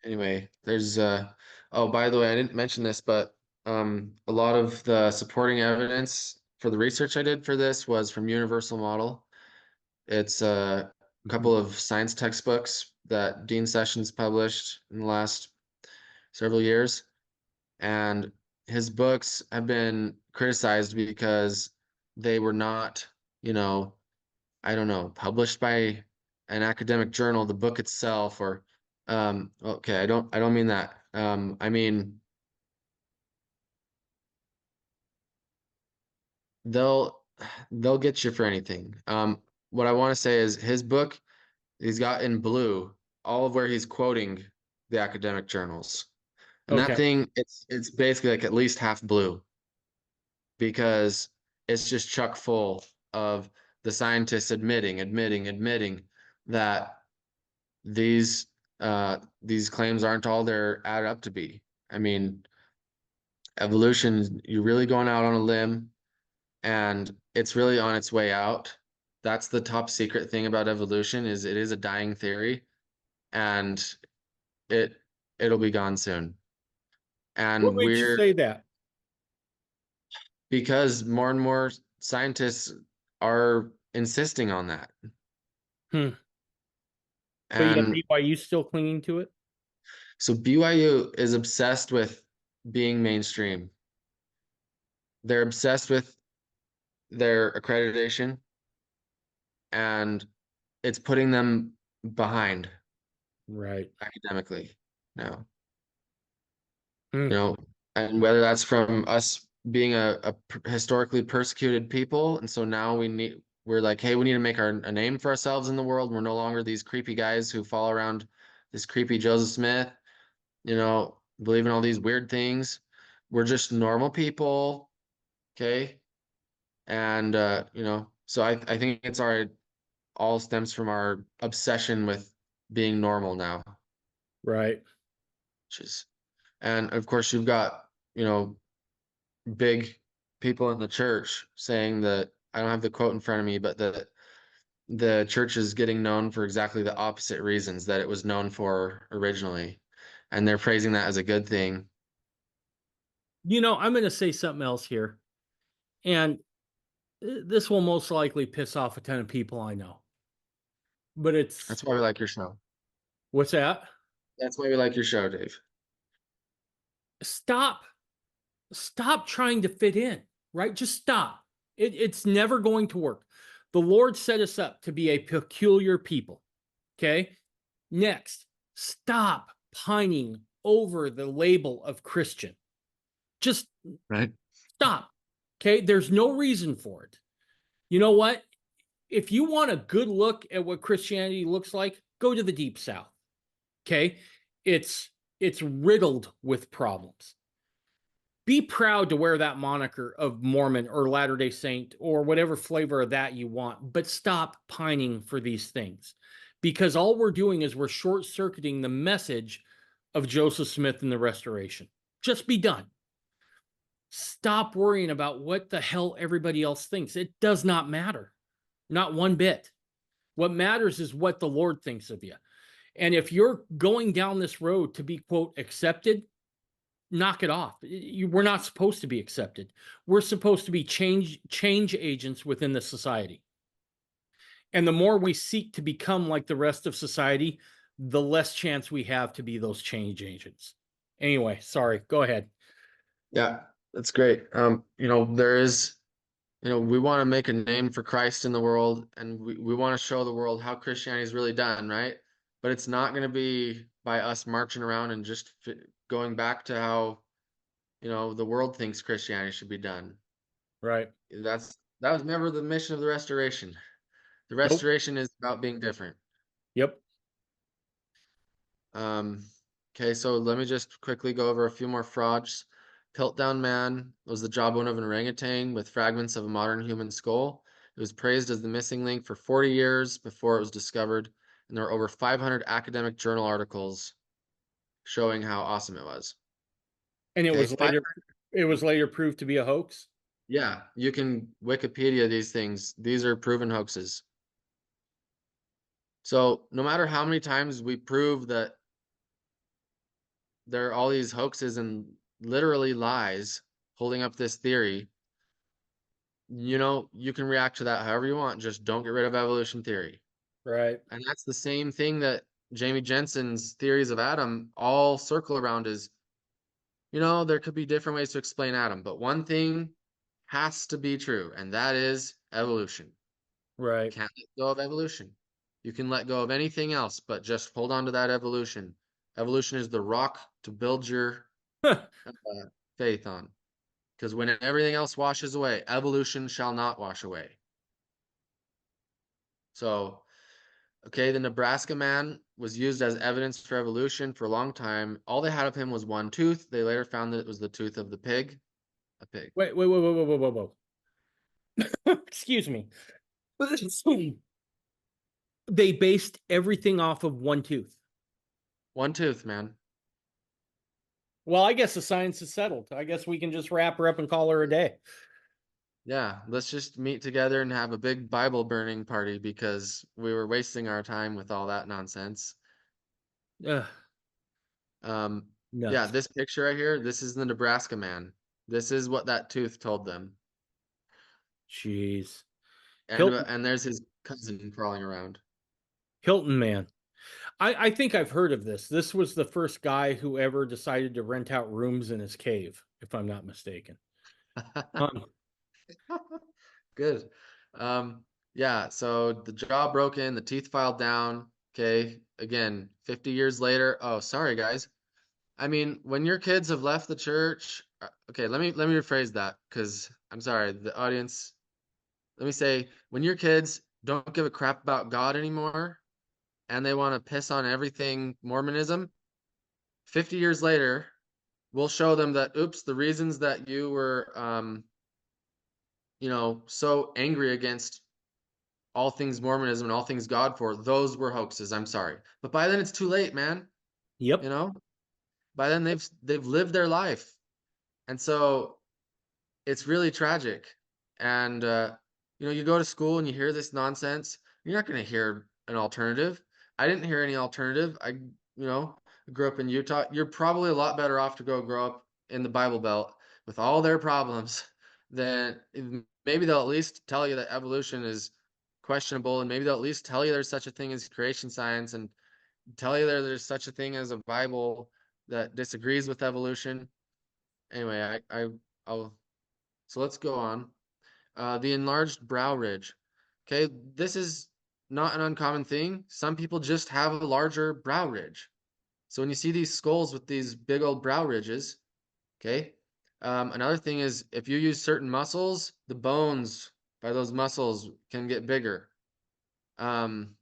anyway, there's oh, by the way, I didn't mention this, but a lot of the supporting evidence for the research I did for this was from Universal Model. It's a Mhm. couple of science textbooks that Dean Sessions published in the last several years. And his books have been criticized because they were not, you know, I don't know, published by an academic journal, the book itself, or okay, I don't mean that. I mean they'll they'll get you for anything. What I want to say is his book, he's got in blue all of where he's quoting the academic journals. And that Okay. thing, it's basically like at least half blue because it's just chock full of the scientists admitting that these these claims aren't all they're add up to be. I mean, evolution, you're really going out on a limb and it's really on its way out. That's the top secret thing about evolution is it is a dying theory and it it'll be gone soon. What And made you say that? because more and more scientists are insisting on that. Hmm. But yet And BYU still clinging to it? so BYU is obsessed with being mainstream. They're obsessed with their accreditation and it's putting them behind Right. academically now. Hmm. You know, and whether that's from us being a historically persecuted people, and so now we're like, hey, we need to make a name for ourselves in the world. We're no longer these creepy guys who follow around this creepy Joseph Smith, believe in all these weird things. We're just normal people, okay? And so I think it's our all stems from our obsession with being normal now, Right. which is, and of course you've got, you know, big people in the church saying that I don't have the quote in front of me, but the church is getting known for exactly the opposite reasons that it was known for originally. And they're praising that as a good thing. I'm going to say something else here. And this will most likely piss off a ton of people I know. But That's it's why we like your show. what's that? That's why we like your show, Dave. Stop. Stop trying to fit in, right? Just stop. It's never going to work. The Lord set us up to be a peculiar people. Okay. Next, stop pining over the label of Christian. Just Right. stop. Okay. There's no reason for it. You know what? If you want a good look at what Christianity looks like, go to the Deep South. Okay. It's it's riddled with problems. Be proud to wear that moniker of Mormon or Latter-day Saint or whatever flavor of that you want, but stop pining for these things because all we're doing is we're short-circuiting the message of Joseph Smith and the Restoration. Just be done. Stop worrying about what the hell everybody else thinks. It does not matter, not one bit. What matters is what the Lord thinks of you. And if you're going down this road to be, quote, accepted, knock it off. We're not supposed to be accepted. We're supposed to be change agents within the society. And the more we seek to become like the rest of society, the less chance we have to be those change agents. Anyway, sorry, go ahead. Yeah, that's great. There is, we want to make a name for Christ in the world and we want to show the world how Christianity is really done, right? But it's not going to be by us marching around and just going back to how the world thinks Christianity should be done. Right. That was never the mission of the restoration. The Nope. restoration is about being different. Yep. Um, okay, so let me just quickly go over a few more frauds. Piltdown Man was the jawbone of an orangutan with fragments of a modern human skull. It was praised as the missing link for 40 years before it was discovered, and there were over 500 academic journal articles showing how awesome it was. And Okay, it was later proved to be a hoax. yeah, you can Wikipedia these things. These are proven hoaxes. So no matter how many times we prove that there are all these hoaxes and literally lies holding up this theory, you can react to that however you want. Just don't get rid of evolution theory. Right. And that's the same thing that Jamie Jensen's theories of Adam all circle around is, there could be different ways to explain Adam, but one thing has to be true, and that is evolution. Right. Can't let go of evolution. You can let go of anything else, but just hold on to that evolution. Evolution is the rock to build your uh, faith on. Because when everything else washes away, evolution shall not wash away. So, okay, the Nebraska man was used as evidence for evolution for a long time. All they had of him was one tooth. They later found that it was the tooth of the pig, a pig. Wait. Excuse me. They based everything off of one tooth. One tooth, man. Well, I guess the science is settled. I guess we can just wrap her up and call her a day. Yeah, let's just meet together and have a big Bible burning party because we were wasting our time with all that nonsense. Ugh, Um, yeah, nuts. this picture right here, this is the Nebraska man. This is what that tooth told them. Jeez. And Hilton, and there's his cousin crawling around. Hilton man. I think I've heard of this. This was the first guy who ever decided to rent out rooms in his cave, if I'm not mistaken. Um, Good. Um, yeah, so the jaw broken, the teeth filed down. Okay, again, 50 years later. Oh, sorry guys. I mean, when your kids have left the church, okay, let me rephrase that because I'm sorry, the audience. Let me say, when your kids don't give a crap about God anymore and they want to piss on everything Mormonism, 50 years later, we'll show them that, oops, the reasons that you were, so angry against all things Mormonism and all things God for, those were hoaxes. I'm sorry. But by then it's too late, man. You yep. know, by then they've lived their life. And so it's really tragic. And you go to school and you hear this nonsense, you're not going to hear an alternative. I didn't hear any alternative. Grew up in Utah. You're probably a lot better off to go grow up in the Bible Belt with all their problems than maybe they'll at least tell you that evolution is questionable, and maybe they'll at least tell you there's such a thing as creation science, and tell you there's such a thing as a Bible that disagrees with evolution. Anyway, I'll so let's go on. The enlarged brow ridge. Okay, this is not an uncommon thing. Some people just have a larger brow ridge. So when you see these skulls with these big old brow ridges, okay, another thing is if you use certain muscles, the bones by those muscles can get bigger. Um,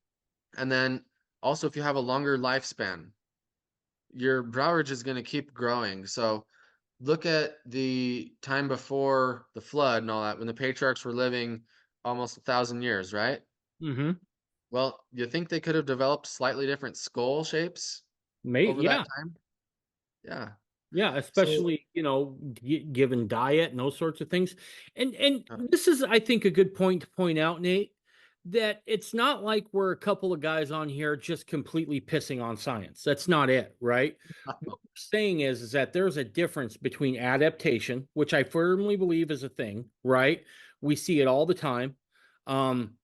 and then also if you have a longer lifespan, your brow ridge is going to keep growing. So look at the time before the flood and all that, when the patriarchs were living almost 1,000 years, right? Mm-hmm. Well, you think they could have developed slightly different skull shapes over that Yeah. time? Yeah. Yeah, So, especially, given diet and those sorts of things. And uh, this is, I think, a good point to point out, Nate, that it's not like we're a couple of guys on here just completely pissing on science. That's not it, right? What we're saying is that there's a difference between adaptation, which I firmly believe is a thing, right? We see it all the time, um,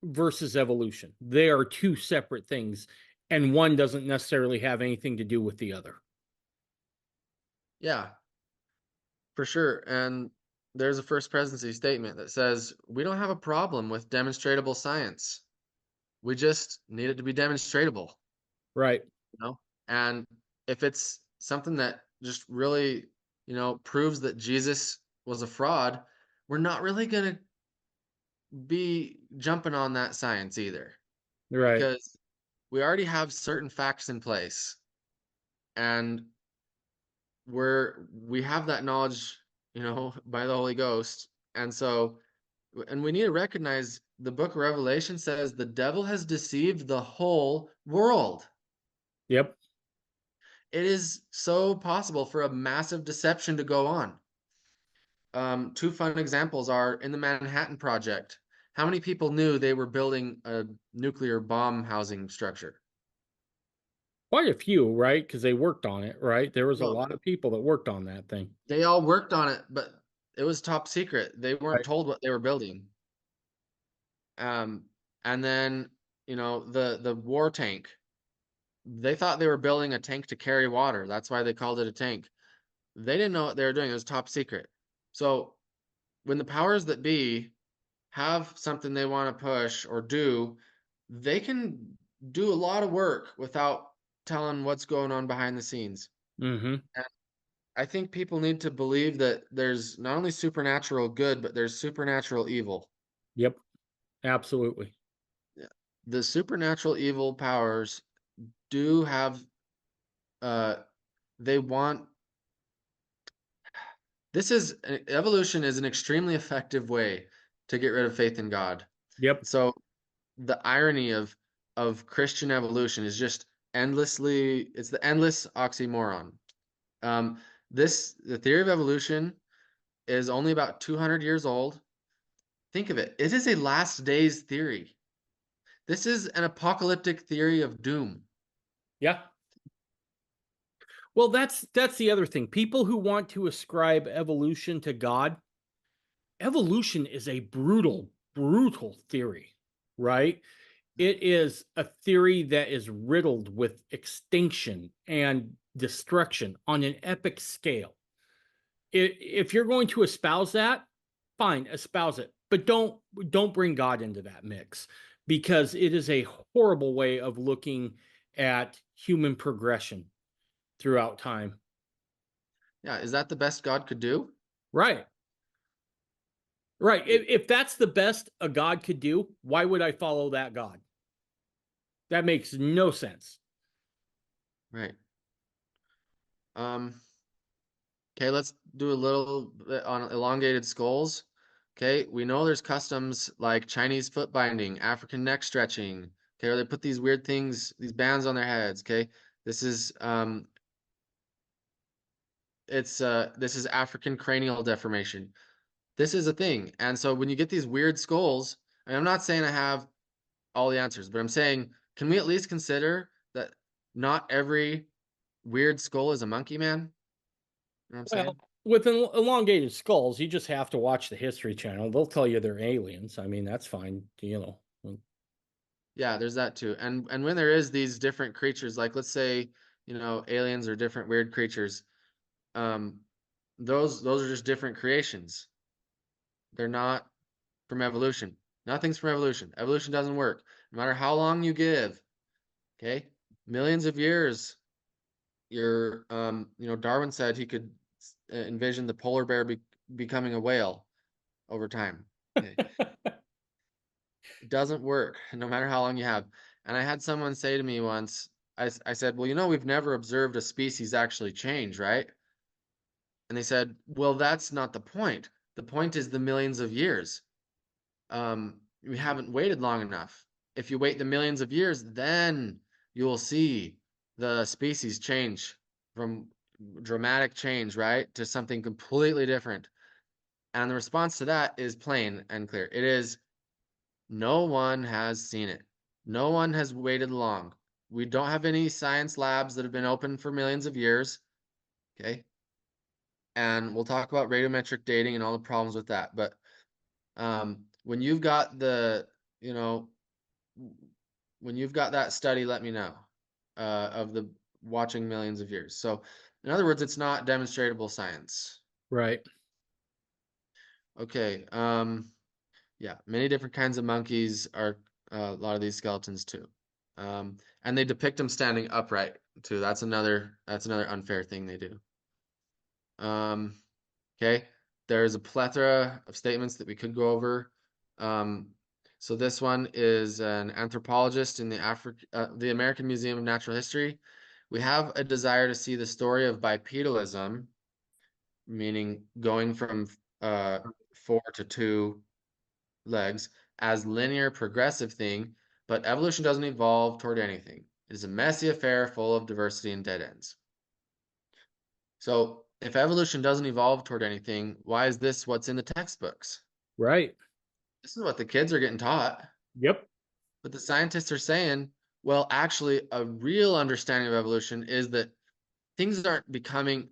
versus evolution. They are two separate things, and one doesn't necessarily have anything to do with the other. yeah, for sure. And there's a first presidency statement that says, we don't have a problem with demonstratable science. We just need it to be demonstratable. Right. you know? And if it's something that just really, proves that Jesus was a fraud, we're not really going to be jumping on that science either, Right. because we already have certain facts in place, and we have that knowledge, by the Holy Ghost. And so, and we need to recognize the book of Revelation says the devil has deceived the whole world. Yep. It is so possible for a massive deception to go on. Two fun examples are in the Manhattan Project. How many people knew they were building a nuclear bomb housing structure? Quite a few, right? Because they worked on it, right? There was a Well, lot of people that worked on that thing. they all worked on it, but it was top secret. They weren't Right. told what they were building. Um, and then, the war tank. They thought they were building a tank to carry water. That's why they called it a tank. They didn't know what they were doing. It was top secret. So when the powers that be have something they want to push or do, they can do a lot of work without telling what's going on behind the scenes. Mm-hmm. And I think people need to believe that there's not only supernatural good, but there's supernatural evil. Yep. Absolutely. Yeah. The supernatural evil powers do have uh they want this is evolution is an extremely effective way to get rid of faith in God. Yep. So the irony of Christian evolution is just it's the endless oxymoron. Um, the theory of evolution is only about 200 years old. Think of it. It is a last days theory. This is an apocalyptic theory of doom. Yeah. Well, that's the other thing. People who want to ascribe evolution to God, evolution is a brutal theory, right? It is a theory that is riddled with extinction and destruction on an epic scale. If you're going to espouse that, fine, espouse it, but don't bring God into that mix, because it is a horrible way of looking at human progression throughout time. Yeah, is that the best God could do? Right. Right. If that's the best a God could do, why would I follow that God? That makes no sense. Right. Um, okay, let's do a little bit on elongated skulls. Okay, we know there's customs like Chinese foot binding, African neck stretching. Okay, or they put these weird things, these bands on their heads. Okay, this is this is African cranial deformation. This is a thing. And so when you get these weird skulls, and I'm not saying I have all the answers, but I'm saying, can we at least consider that not every weird skull is a monkey man? You know what I'm Well, saying? with elongated skulls, you just have to watch the History Channel. They'll tell you they're aliens. I mean, that's fine, you know. Yeah, there's that too. And when there is these different creatures, like let's say, aliens or different weird creatures, um, those are just different creations. They're not from evolution. Nothing's from evolution. Evolution doesn't work. No matter how long you give, okay? Millions of years. Darwin said he could envision the polar bear becoming a whale over time. Okay. It doesn't work, no matter how long you have. And I had someone say to me once, I said, well, we've never observed a species actually change, right? And they said, well, that's not the point. The point is the millions of years. We haven't waited long enough. If you wait the millions of years, then you will see the species change from dramatic change, right, to something completely different. And the response to that is plain and clear. It is no one has seen it. No one has waited long. We don't have any science labs that have been open for millions of years. Okay. And we'll talk about radiometric dating and all the problems with that. But when you've got you know, when you've got that study, let me know of the watching millions of years. So, in other words, it's not demonstratable science. Right. Okay. Yeah, many different kinds of monkeys are a lot of these skeletons too. And they depict them standing upright too. That's another unfair thing they do. Okay, there's a plethora of statements that we could go over. So this one is an anthropologist in the American Museum of Natural History. We have a desire to see the story of bipedalism, meaning going from 4 to 2 legs, as linear progressive thing, but evolution doesn't evolve toward anything. It is a messy affair full of diversity and dead ends. So if evolution doesn't evolve toward anything, why is this what's in the textbooks? Right. This is what the kids are getting taught. Yep. But the scientists are saying, well, actually, a real understanding of evolution is that things aren't becoming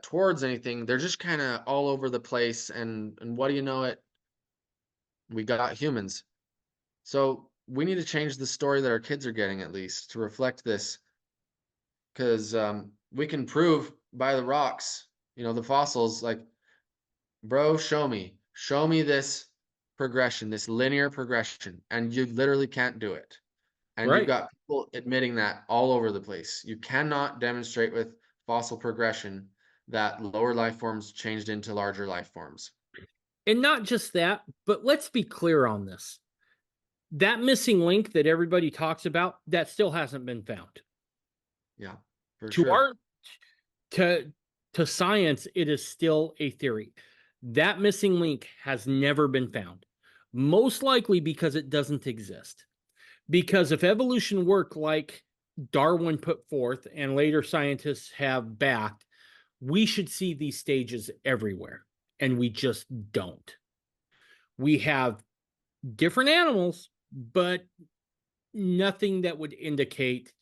towards anything. They're just kind of all over the place. And what do you know it? We got humans. So we need to change the story that our kids are getting, at least, to reflect this. Because we can prove by the rocks, the fossils, like, bro, show me this progression, this linear progression, and you literally can't do it. And you've Right. got people admitting that all over the place. You cannot demonstrate with fossil progression that lower life forms changed into larger life forms. And not just that, but let's be clear on this. That missing link that everybody talks about, that still hasn't been found. Yeah, for To sure. our to to science, it is still a theory. That missing link has never been found. Most likely because it doesn't exist. Because if evolution worked like Darwin put forth and later scientists have backed, we should see these stages everywhere. And we just don't. We have different animals, but nothing that would indicate,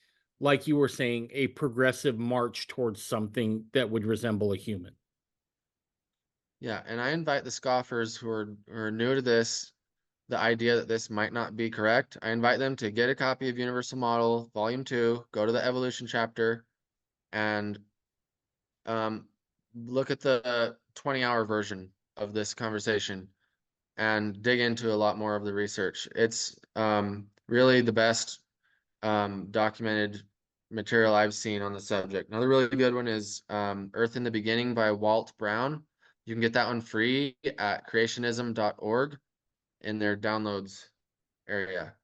like you were saying, a progressive march towards something that would resemble a human. Yeah, and I invite the scoffers who are new to this, the idea that this might not be correct. I invite them to get a copy of Universal Model, Volume 2, go to the evolution chapter, and look at the 20-hour version of this conversation and dig into a lot more of the research. It's really the best documented material I've seen on the subject. Another really good one is Earth in the Beginning by Walt Brown. You can get that one free at creationism.org in their downloads area.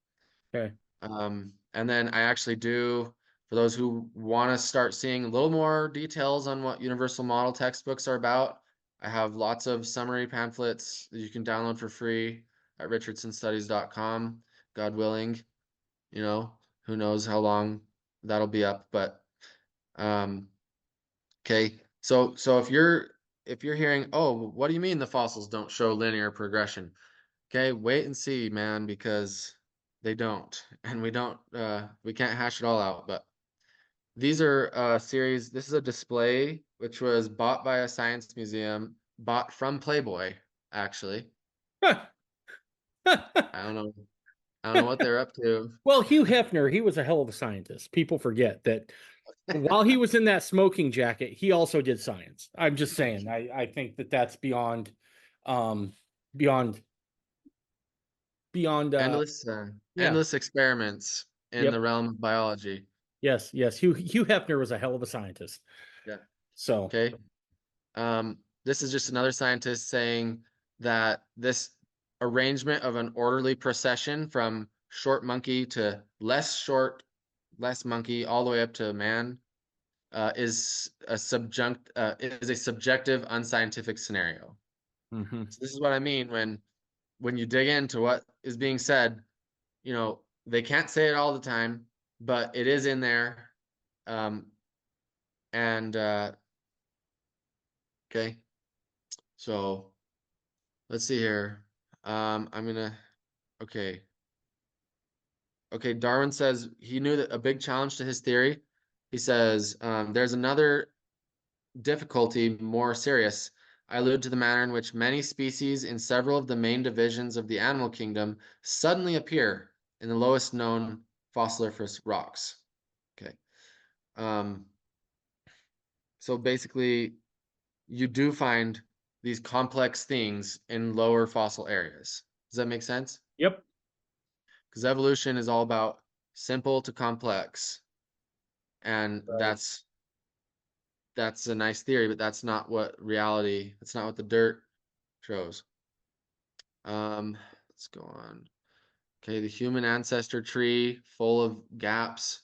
Okay. And then I actually do, for those who want to start seeing a little more details on what universal model textbooks are about, I have lots of summary pamphlets that you can download for free at richardsonstudies.com. God willing, who knows how long that'll be up, but okay. So if you're hearing, oh, what do you mean the fossils don't show linear progression? Okay, wait and see, man, because they don't, and we can't hash it all out. But these are a series. This is a display which was bought by a science museum, bought from Playboy, actually. I don't know. I don't know what they're up to. Well, Hugh Hefner, he was a hell of a scientist. People forget that while he was in that smoking jacket, he also did science. I'm just saying. I think that that's beyond, um, beyond, beyond. Endless, Yeah. endless experiments in the Yep. realm of biology. Yes. Yes. Hugh Hefner was a hell of a scientist. Yeah. So. Okay. This is just another scientist saying that this arrangement of an orderly procession from short monkey to less short, less monkey, all the way up to man, is a subjective, unscientific scenario. Mhm. So this is what I mean when you dig into what is being said. They can't say it all the time, but it is in there. And okay, so let's see here. I'm gonna. Okay. Okay. Darwin says he knew that a big challenge to his theory. He says there's another difficulty more serious. I allude to the manner in which many species in several of the main divisions of the animal kingdom suddenly appear in the lowest known fossiliferous rocks. Okay. Um, so basically, you do find these complex things in lower fossil areas. Does that make sense? Yep. Because evolution is all about simple to complex, and Right. that's a nice theory, but that's not what reality, that's not what the dirt shows. Let's go on. Okay, the human ancestor tree full of gaps.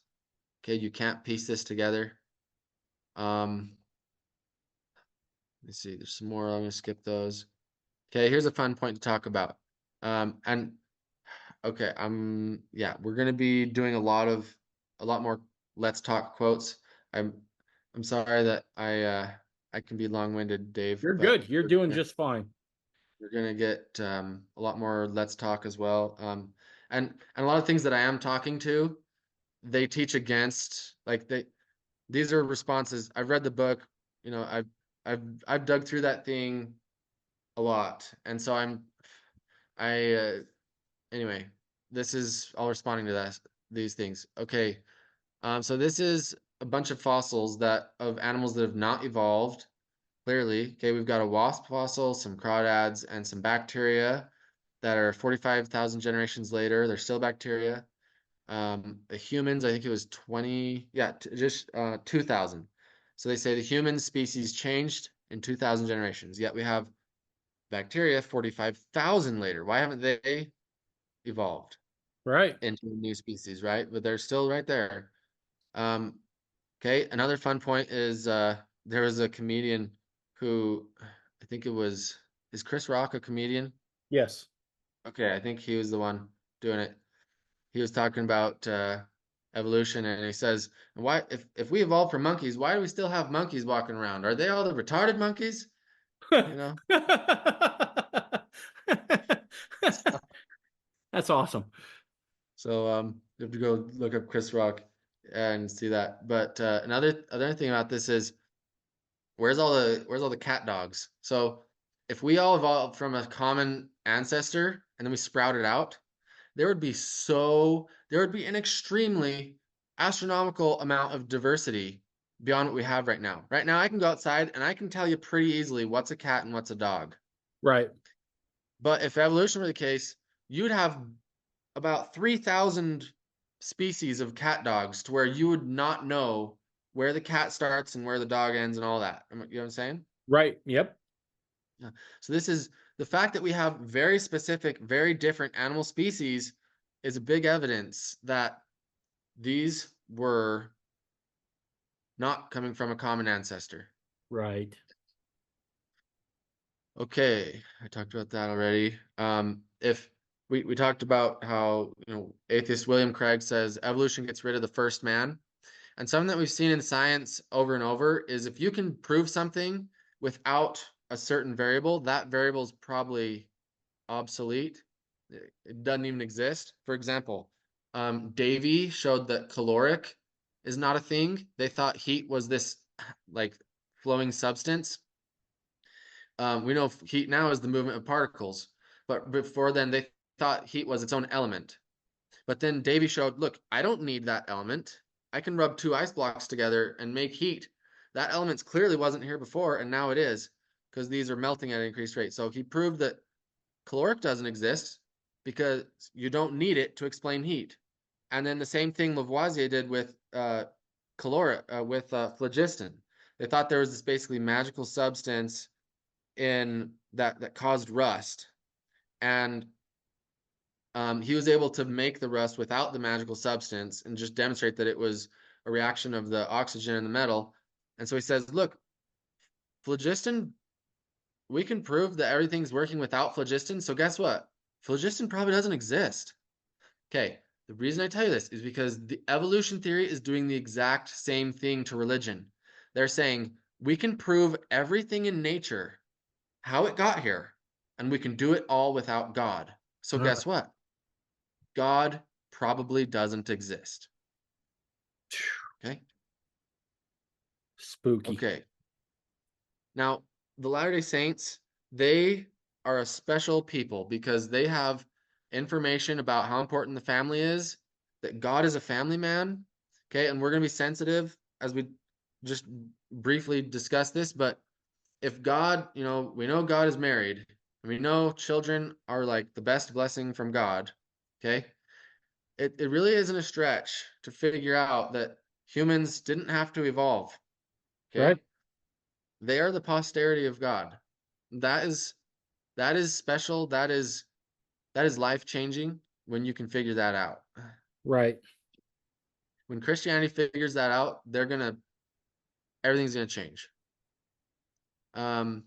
Okay, you can't piece this together. Let's see, there's some more. I'm gonna skip those. Okay, here's a fun point to talk about. And okay, yeah, we're gonna be doing a lot more let's talk quotes. I'm I'm sorry that I can be long-winded, Dave, You're but good. You're doing just fine. we're gonna get a lot more let's talk as well. And a lot of things that I am talking to, they teach against, like these are responses. I've read the book, you know, I've dug through that thing a lot, and so I anyway, this is all responding to these things. Okay, so this is a bunch of fossils that of animals that have not evolved clearly. Okay, we've got a wasp fossil, some crawdads, and some bacteria that are 45,000 generations later. They're still bacteria. The humans, I think it was 20, yeah, just 2,000. So they say the human species changed in 2,000 generations, yet we have bacteria 45,000 later. Why haven't they evolved Right. into a new species, right? But they're still right there. Um, okay, another fun point is there was a comedian who, I think it was, is Chris Rock a comedian? Yes. Okay, I think he was the one doing it. He was talking about evolution, and he says, "Why, if we evolved from monkeys, why do we still have monkeys walking around? Are they all the retarded monkeys? You know?" That's awesome. So you have to go look up Chris Rock and see that. But another thing about this is where's all the cat dogs? So if we all evolved from a common ancestor and then we sprouted out, there would be an extremely astronomical amount of diversity beyond what we have right now. Right now, I can go outside and I can tell you pretty easily what's a cat and what's a dog. Right. But if evolution were the case, you'd have about 3,000 species of cat dogs to where you would not know where the cat starts and where the dog ends and all that. You know what I'm saying? Right. Yep. Yeah. So this is the fact that we have very specific, very different animal species is a big evidence that these were not coming from a common ancestor. Right. Okay, I talked about that already. If we talked about how, atheist William Craig says evolution gets rid of the first man. And something that we've seen in science over and over is if you can prove something without a certain variable, that variable is probably obsolete. It doesn't even exist. For example, Davy showed that caloric is not a thing. They thought heat was this like flowing substance. We know heat now is the movement of particles, but before then they thought heat was its own element. But then Davy showed, look, I don't need that element. I can rub two ice blocks together and make heat. That element clearly wasn't here before, and now it is because these are melting at an increased rate. So he proved that caloric doesn't exist because you don't need it to explain heat. And then the same thing Lavoisier did with caloric, with phlogiston. They thought there was this basically magical substance in that caused rust, and he was able to make the rust without the magical substance and just demonstrate that it was a reaction of the oxygen in the metal. And so he says, look, phlogiston, we can prove that everything's working without phlogiston. So guess what? Phlogiston probably doesn't exist. Okay, the reason I tell you this is because the evolution theory is doing the exact same thing to religion. They're saying we can prove everything in nature, how it got here, and we can do it all without God. So All right. guess what? God probably doesn't exist. Okay. Spooky. Okay. Now, the Latter-day Saints, they are a special people because they have information about how important the family is, that God is a family man. Okay. And we're going to be sensitive as we just briefly discuss this. But if God, we know God is married, and we know children are like the best blessing from God. Okay. It really isn't a stretch to figure out that humans didn't have to evolve. Right. Okay. They are the posterity of God. That is special. That is life-changing when you can figure that out. Right. When Christianity figures that out, everything's gonna change. Um,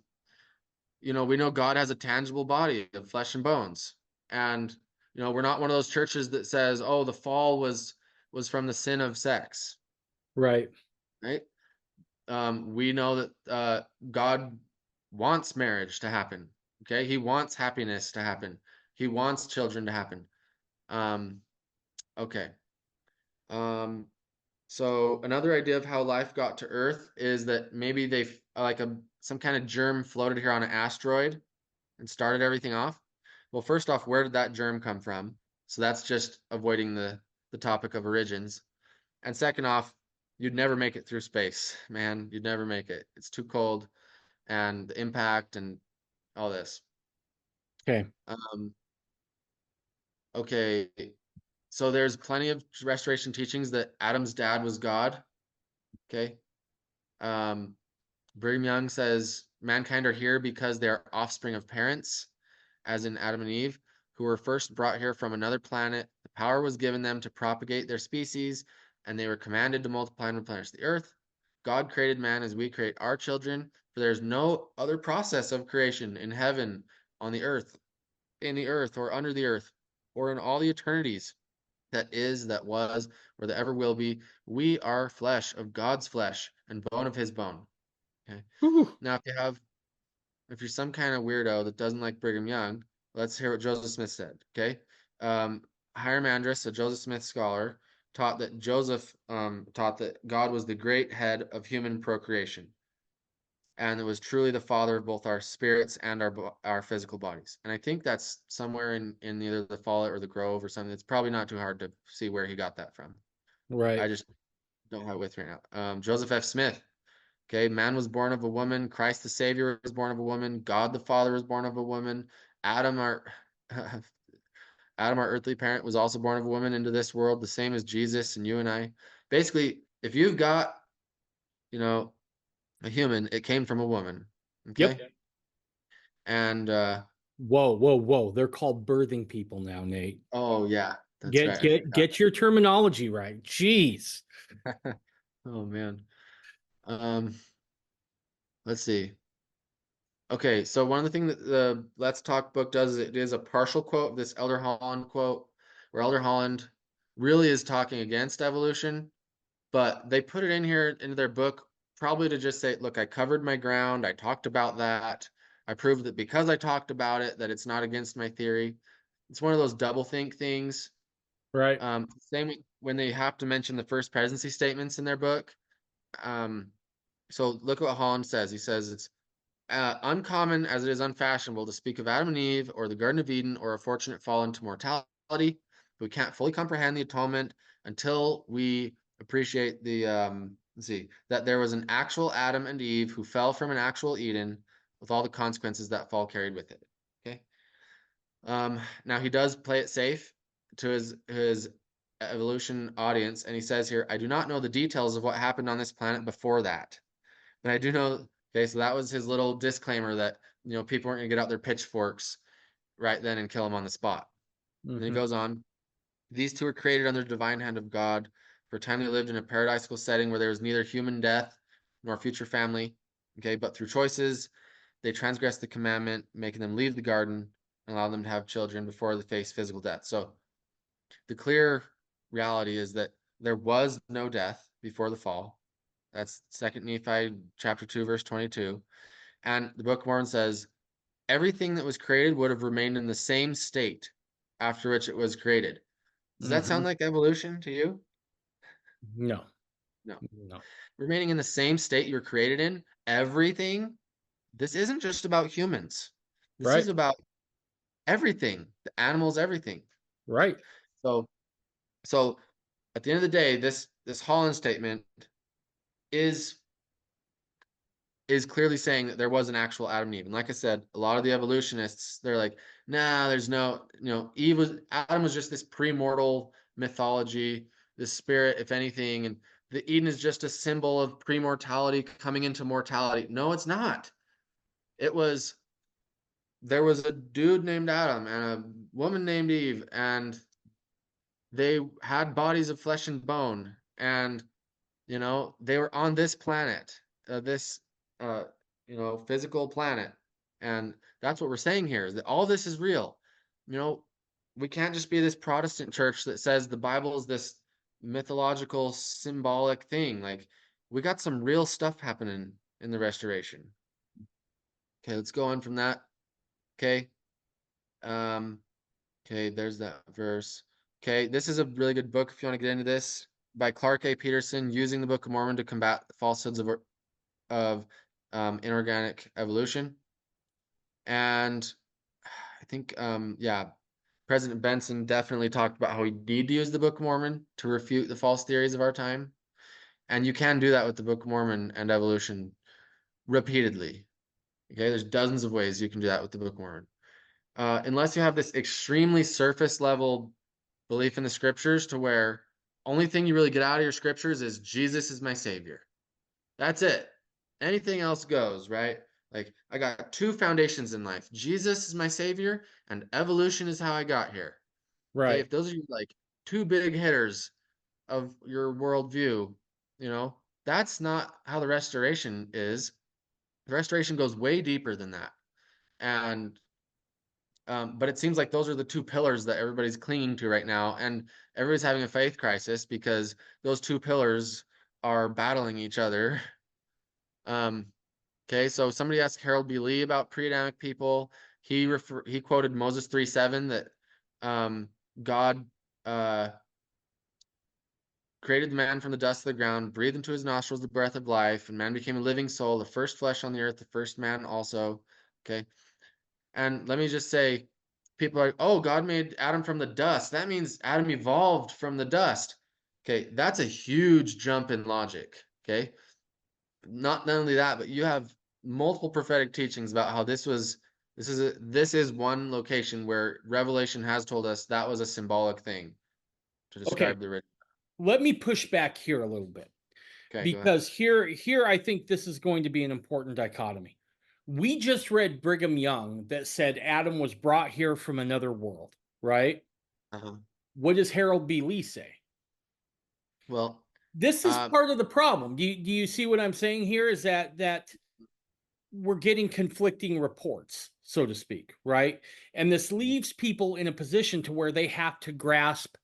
we know God has a tangible body of flesh and bones. And we're not one of those churches that says, oh, the fall was from the sin of sex, Right. right? We know that God wants marriage to happen. Okay, He wants happiness to happen. He wants children to happen. Um, okay. So another idea of how life got to Earth is that maybe they like some kind of germ floated here on an asteroid and started everything off. Well, first off, where did that germ come from? So that's just avoiding the topic of origins. And second off, you'd never make it through space, man. You'd never make it. It's too cold, and the impact and all this. Okay. Um, okay, so there's plenty of restoration teachings that Adam's dad was God. Okay. Um, Brigham Young says mankind are here because they are offspring of parents, as in Adam and Eve, who were first brought here from another planet. The power was given them to propagate their species, and they were commanded to multiply and replenish the earth. God created man as we create our children, for there is no other process of creation in heaven, on the earth, in the earth, or under the earth, or in all the eternities that is, that was, or that ever will be. We are flesh of God's flesh and bone of his bone. Okay. Whew. Now, if you're some kind of weirdo that doesn't like Brigham Young, let's hear what Joseph Smith said. Okay. Um, Hiram Andrus, a Joseph Smith scholar, taught that God was the great head of human procreation, and it was truly the father of both our spirits and our physical bodies. And I think that's somewhere in either the Follett or the Grove or something. It's probably not too hard to see where he got that from. I Right. just don't have it with me right now. Joseph F. Smith. Okay, man was born of a woman. Christ the Savior was born of a woman. God the Father was born of a woman. Adam, our Adam, our earthly parent, was also born of a woman into this world, the same as Jesus and you and I. Basically, if you've got, you know, a human, it came from a woman. Yep. Okay, and Whoa, whoa, whoa. They're called birthing people now, Nate. oh yeah, that's Get right. I get forgot. get your terminology right. Jeez. Oh man. Um, let's see. Okay, so one of the things that the Let's Talk book does is it is a partial quote, this Elder Holland quote, where Elder Holland really is talking against evolution, but they put it in here into their book probably to just say, look, I covered my ground, I talked about that, I proved that because I talked about it, that it's not against my theory. It's one of those double think things. Right. Same when they have to mention the first presidency statements in their book. Um, so look what Holland says. He says it's uncommon as it is unfashionable to speak of Adam and Eve or the Garden of Eden or a fortunate fall into mortality. We can't fully comprehend the atonement until we appreciate let's see, that there was an actual Adam and Eve who fell from an actual Eden with all the consequences that fall carried with it. Okay. Now he does play it safe to his evolution audience, and he says here, I do not know the details of what happened on this planet before that. But I do know, okay, so that was his little disclaimer that, people weren't going to get out their pitchforks right then and kill him on the spot. And then he Mm-hmm. goes on, these two were created under the divine hand of God. For a time they lived in a paradisical setting where there was neither human death nor future family. Okay, but through choices, they transgressed the commandment, making them leave the garden and allow them to have children before they face physical death. So the clear reality is that there was no death before the fall. That's 2nd Nephi chapter 2, verse 22. And the Book of Mormon says everything that was created would have remained in the same state after which it was created. Does that Mm-hmm. sound like evolution to you? No. No. No. Remaining in the same state you were created in, everything. This isn't just about humans. This is Right. about everything, the animals, everything. Right. So, so at the end of the day, this Holland statement is is clearly saying that there was an actual Adam and Eve. And like I said, a lot of the evolutionists, they're like, nah, there's no, Adam was just this premortal mythology, this spirit, if anything. And the Eden is just a symbol of pre-mortality coming into mortality. No, it's not. It was, there was a dude named Adam and a woman named Eve, and they had bodies of flesh and bone, and they were on this planet, this uh, physical planet, and that's what we're saying here, is that all this is real. You know, we can't just be this Protestant church that says the Bible is this mythological, symbolic thing. Like, we got some real stuff happening in the restoration. Okay, let's go on from that. Okay. Um, okay, there's that verse. Okay, this is a really good book if you want to get into this, by Clark A. Peterson, Using the Book of Mormon to Combat the Falsehoods of Inorganic Evolution. And I think, yeah, President Benson definitely talked about how we need to use the Book of Mormon to refute the false theories of our time. And you can do that with the Book of Mormon and evolution repeatedly. Okay, there's dozens of ways you can do that with the Book of Mormon. Unless you have this extremely surface level belief in the scriptures to where only thing you really get out of your scriptures is Jesus is my savior. That's it. Anything else goes, right? Like, I got two foundations in life. Jesus is my savior, and evolution is how I got here. Okay, Right. if those are like two big hitters of your worldview, that's not how the restoration is. The restoration goes way deeper than that. And but it seems like those are the two pillars that everybody's clinging to right now, and everybody's having a faith crisis because those two pillars are battling each other. Um, okay, so somebody asked Harold B. Lee about pre-Adamic people. He quoted Moses 3:7 that God created the man from the dust of the ground, breathed into his nostrils the breath of life, and man became a living soul, the first flesh on the earth, the first man also. Okay, and let me just say, people are like, oh, God made Adam from the dust. That means Adam evolved from the dust. Okay, that's a huge jump in logic. Okay, not only that, but you have multiple prophetic teachings about how this is one location where Revelation has told us that was a symbolic thing to Okay. describe the original. Let me push back here a little bit, Okay, go ahead. because here I think this is going to be an important dichotomy. We just read Brigham Young that said Adam was brought here from another world, right? Uh-huh. What does Harold B. Lee say? Well, This is uh, part of the problem. Do you see what I'm saying here? Is that we're getting conflicting reports, so to speak, right? And this leaves people in a position to where they have to grasp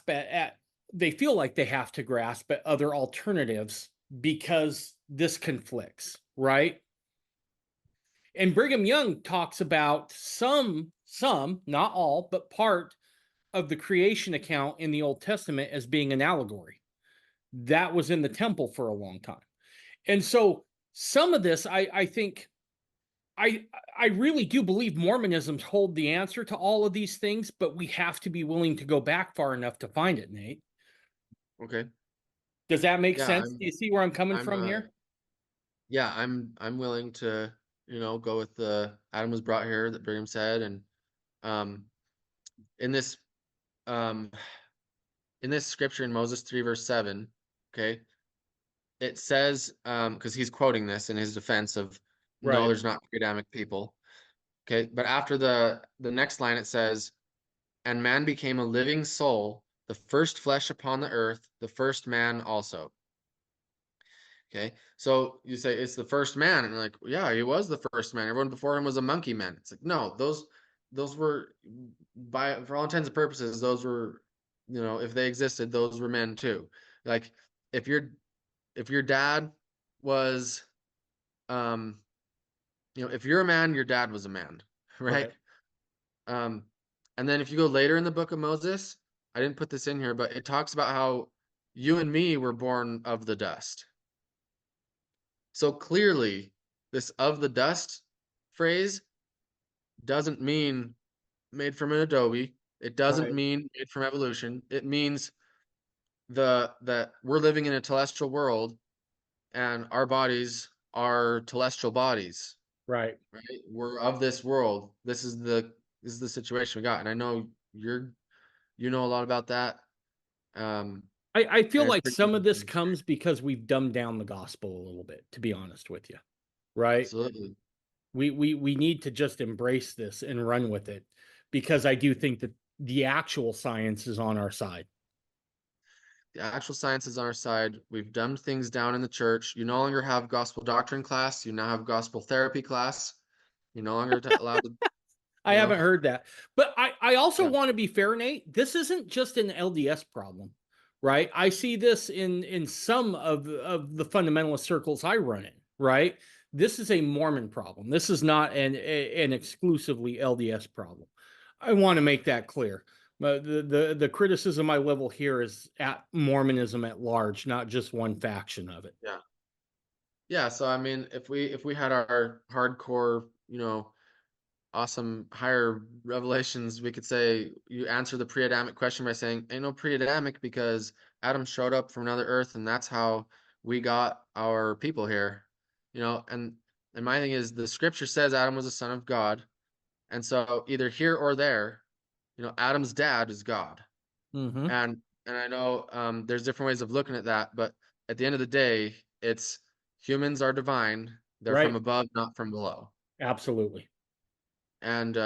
at they feel like they have to grasp at other alternatives because this conflicts, right? And Brigham Young talks about some, not all, but part of the creation account in the Old Testament as being an allegory. That was in the temple for a long time. And so some of this, I think, I really do believe Mormonism hold the answer to all of these things, but we have to be willing to go back far enough to find it, Nate. okay. Does that make Yeah, sense? Do you see where I'm coming I'm from here? yeah, I'm willing to, go with the Adam was brought here that Brigham said, and um in this um in this scripture in Moses 3 verse 7, okay, it says, because he's quoting this in his defense of no, Right. there's not pre-Adamic people. Okay, but after the next line it says, and man became a living soul, the first flesh upon the earth, the first man also. Okay, so you say it's the first man, and like, yeah, he was the first man. Everyone before him was a monkey man. It's like, no, those were, for all intents and purposes, those were, if they existed, those were men too. Like, if your dad was, um, if you're a man, your dad was a man, right? Right. Um, and then if you go later in the book of Moses, I didn't put this in here, but it talks about how you and me were born of the dust. So clearly, this of the dust phrase doesn't mean made from an adobe. It doesn't Right. mean made from evolution. It means that we're living in a telestial world and our bodies are telestial bodies, Right. right? We're of this world. This is the situation we got. And I know you know a lot about that. I feel and it's like pretty some of this interesting. comes because we've dumbed down the gospel a little bit, to be honest with you. Right? Absolutely. We need to just embrace this and run with it, because I do think that the actual science is on our side. The actual science is on our side. We've dumbed things down in the church. You no longer have gospel doctrine class. You now have gospel therapy class. You're no longer allowed to, I you know, haven't heard that. But I also yeah, want to be fair, Nate. This isn't just an LDS problem, right? I see this in some of the fundamentalist circles I run in, right? This is a Mormon problem. This is not an exclusively LDS problem. I want to make that clear. But the criticism I level here is at Mormonism at large, not just one faction of it. yeah, yeah. So I mean, if we had our hardcore, awesome higher revelations, we could say you answer the pre-Adamic question by saying, ain't no pre-Adamic because Adam showed up from another earth, and that's how we got our people here. And my thing is the scripture says Adam was a son of God. And so either here or there, Adam's dad is God. Mm-hmm. And I know there's different ways of looking at that, but at the end of the day, it's humans are divine. They're from Right. above, not from below. Absolutely. And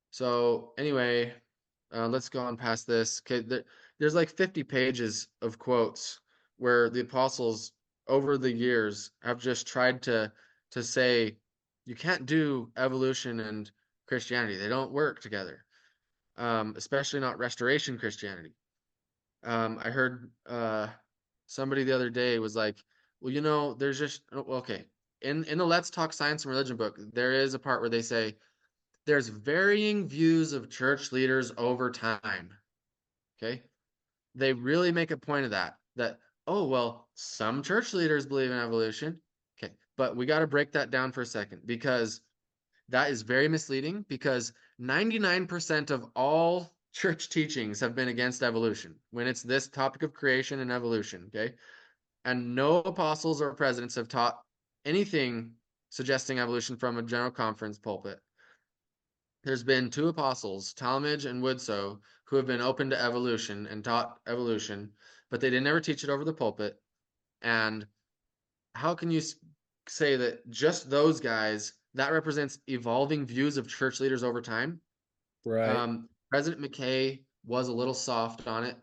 so anyway, let's go on past this. Okay, there's like 50 pages of quotes where the apostles over the years have just tried to say you can't do evolution and Christianity. They don't work together. Especially not restoration Christianity. I heard somebody the other day was like, well, there's just okay. In the Let's Talk Science and Religion book, there is a part where they say there's varying views of church leaders over time. Okay. They really make a point of that, oh, well, some church leaders believe in evolution. Okay. But we got to break that down for a second because that is very misleading because 99% of all church teachings have been against evolution when it's this topic of creation and evolution. Okay. And no apostles or presidents have taught anything suggesting evolution from a general conference pulpit. There's been two apostles, Talmage and Woodsoe, who have been open to evolution and taught evolution, but they didn't ever teach it over the pulpit. And how can you say that just those guys, that represents evolving views of church leaders over time? Right. President McKay was a little soft on it.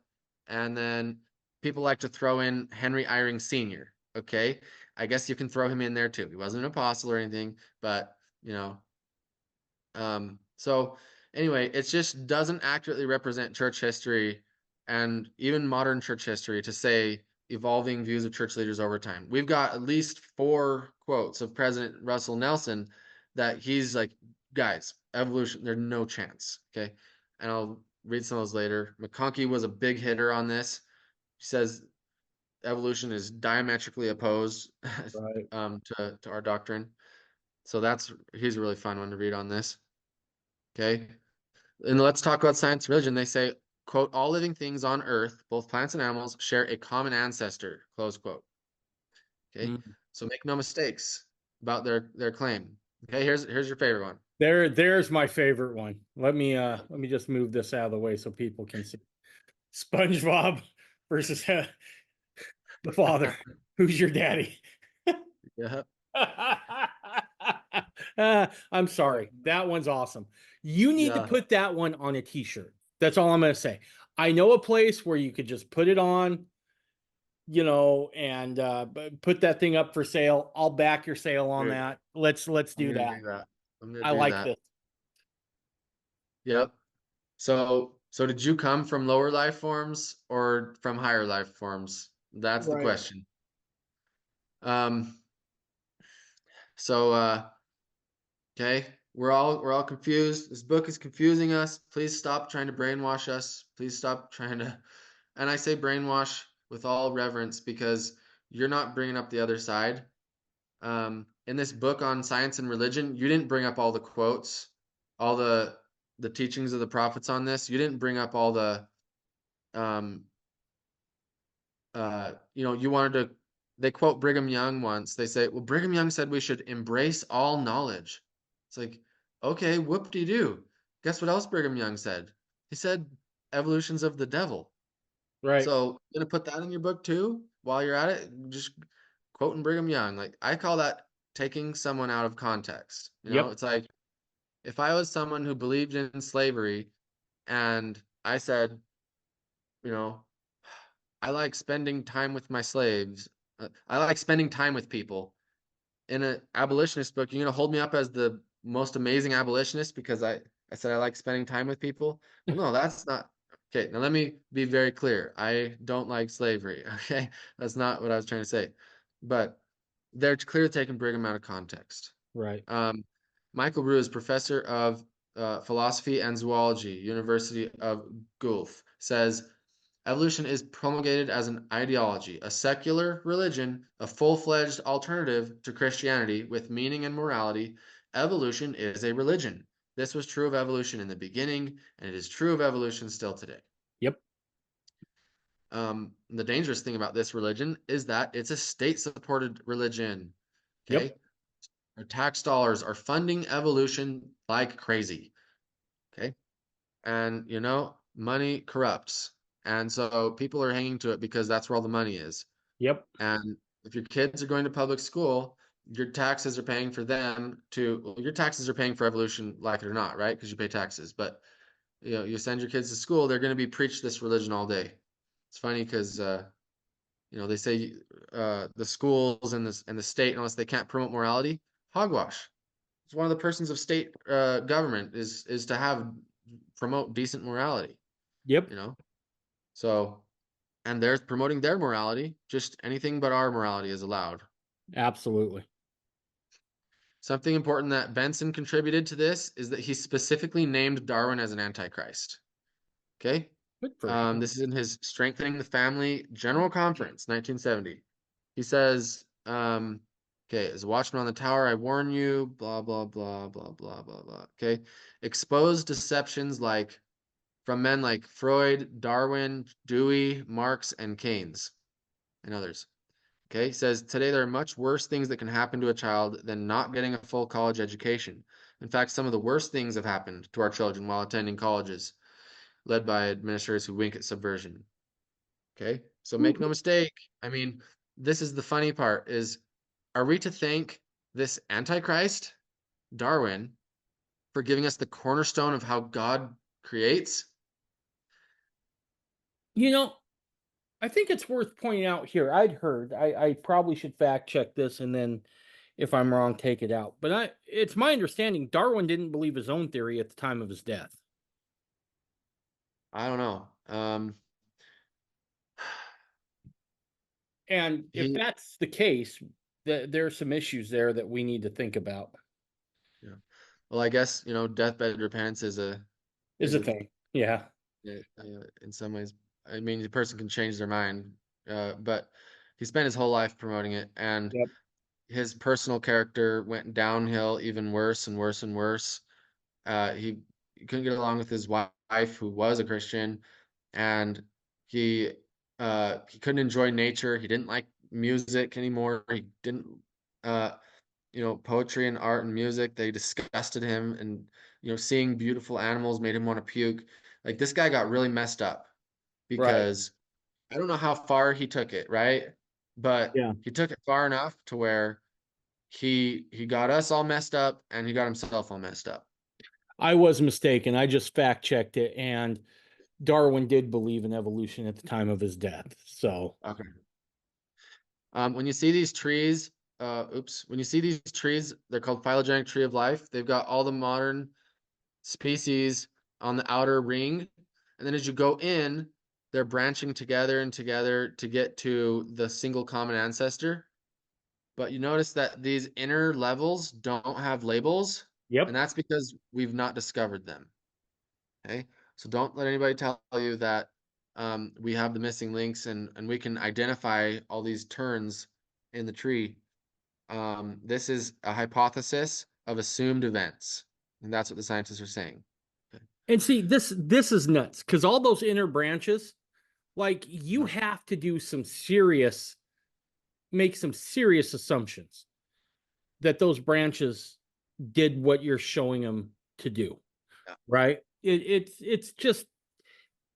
And then people like to throw in Henry Eyring Sr. Okay. I guess you can throw him in there too. He wasn't an apostle or anything, but so anyway, it just doesn't accurately represent church history and even modern church history to say evolving views of church leaders over time. We've got at least 4 quotes of President Russell Nelson that he's like, guys, evolution, there's no chance. Okay. And I'll read some of those later. McConkie was a big hitter on this. He says evolution is diametrically opposed Right. to our doctrine. So he's a really fun one to read on this. Okay. And let's talk about science and religion. They say, quote, all living things on earth, both plants and animals, share a common ancestor, close quote. Okay. Mm. So make no mistakes about their claim. Okay, here's your favorite one. There's my favorite one. Let me just move this out of the way so people can see. SpongeBob versus the father. Who's your daddy? Yeah. I'm sorry. That one's awesome. You need to Yeah. put that one on a t-shirt. That's all I'm going to say. I know a place where you could just put it on, and put that thing up for sale. I'll back your sale on Dude, that. Let's I'm do gonna that. do that. I'm gonna I do like that. this. Yep. So did you come from lower life forms or from higher life forms? That's the Right. question. Um, so okay, we're all confused. This book is confusing us. Please stop trying to brainwash us. Please stop trying to, and I say brainwash with all reverence because you're not bringing up the other side. In this book on science and religion, you didn't bring up all the quotes, all the teachings of the prophets on this. You didn't bring up all the um you wanted to, they quote Brigham Young once. They say, well, Brigham Young said we should embrace all knowledge. It's like, okay, whoop-de-doo. Guess what else Brigham Young said? He said evolution's of the devil. Right. So you're gonna put that in your book too while you're at it. Just quoting Brigham Young. Like I call that taking someone out of context. Yep. It's like if I was someone who believed in slavery and I said, you know, I like spending time with my slaves. I like spending time with people. In an abolitionist book, you're gonna hold me up as the most amazing abolitionist because I said I like spending time with people. Well, no, that's not okay. Now let me be very clear. I don't like slavery. Okay, that's not what I was trying to say. But they're clearly taking Brigham out of context. Right. Um, Michael Brew is professor of philosophy and zoology, University of Guelph, says evolution is promulgated as an ideology, a secular religion, a full-fledged alternative to Christianity with meaning and morality. Evolution is a religion. This was true of evolution in the beginning, and it is true of evolution still today. Yep. The dangerous thing about this religion is that it's a state-supported religion. Yep. Okay, our tax dollars are funding evolution like crazy. Okay, and money corrupts, and so people are hanging to it because that's where all the money is. Yep. And if your kids are going to public school, your taxes are paying for them to, well, your taxes are paying for evolution, like it or not, right? Because you pay taxes. But you send your kids to school, they're going to be preached this religion all day. It's funny because they say the schools and the state, unless they can't promote morality, hogwash. It's one of the persons of state government is to have promote decent morality. Yep. You know, so and they're promoting their morality. Just anything but our morality is allowed. Absolutely. Something important that Benson contributed to this is that he specifically named Darwin as an antichrist. Okay. Good for him. This is in his Strengthening the Family General Conference, 1970. He says, okay, as a watchman on the tower, I warn you, blah, blah, blah, blah, blah, blah, blah. Okay. Expose deceptions from men like Freud, Darwin, Dewey, Marx, and Keynes, and others. Okay, he says today there are much worse things that can happen to a child than not getting a full college education. In fact, some of the worst things have happened to our children while attending colleges, led by administrators who wink at subversion. Okay, so make no mistake. I mean, this is the funny part: is are we to thank this Antichrist, Darwin, for giving us the cornerstone of how God creates? You know, I think it's worth pointing out here. I'd heard, I probably should fact check this and then if I'm wrong, take it out. But it's my understanding Darwin didn't believe his own theory at the time of his death. I don't know. And if He, that's the case, there are some issues there that we need to think about. yeah. Well, I guess deathbed repentance Is is a a thing. Yeah. in some ways. I mean, the person can change their mind, but he spent his whole life promoting it, and Yep. his personal character went downhill even worse and worse and worse. He couldn't get along with his wife, who was a Christian, and he he couldn't enjoy nature. He didn't like music anymore. He didn't, uh, poetry and art and music. They disgusted him, and seeing beautiful animals made him want to puke. Like this guy got really messed up Right. because I don't know how far he took it, right? But Yeah. he took it far enough to where he got us all messed up and he got himself all messed up. I was mistaken. I just fact checked it, and Darwin did believe in evolution at the time of his death. So, Okay. When you see these trees, when you see these trees, they're called phylogenetic tree of life. They've got all the modern species on the outer ring. And then as you go in, they're branching together and together to get to the single common ancestor. But you notice that these inner levels don't have labels, and yep. that's because we've not discovered them. Okay, so don't let anybody tell you that we have the missing links and we can identify all these turns in the tree. This is a hypothesis of assumed events, and that's what the scientists are saying. Okay. And see, this is nuts because all those inner branches, like you Yeah. have to do make some serious assumptions that those branches did what you're showing them to do, Yeah. right? It's just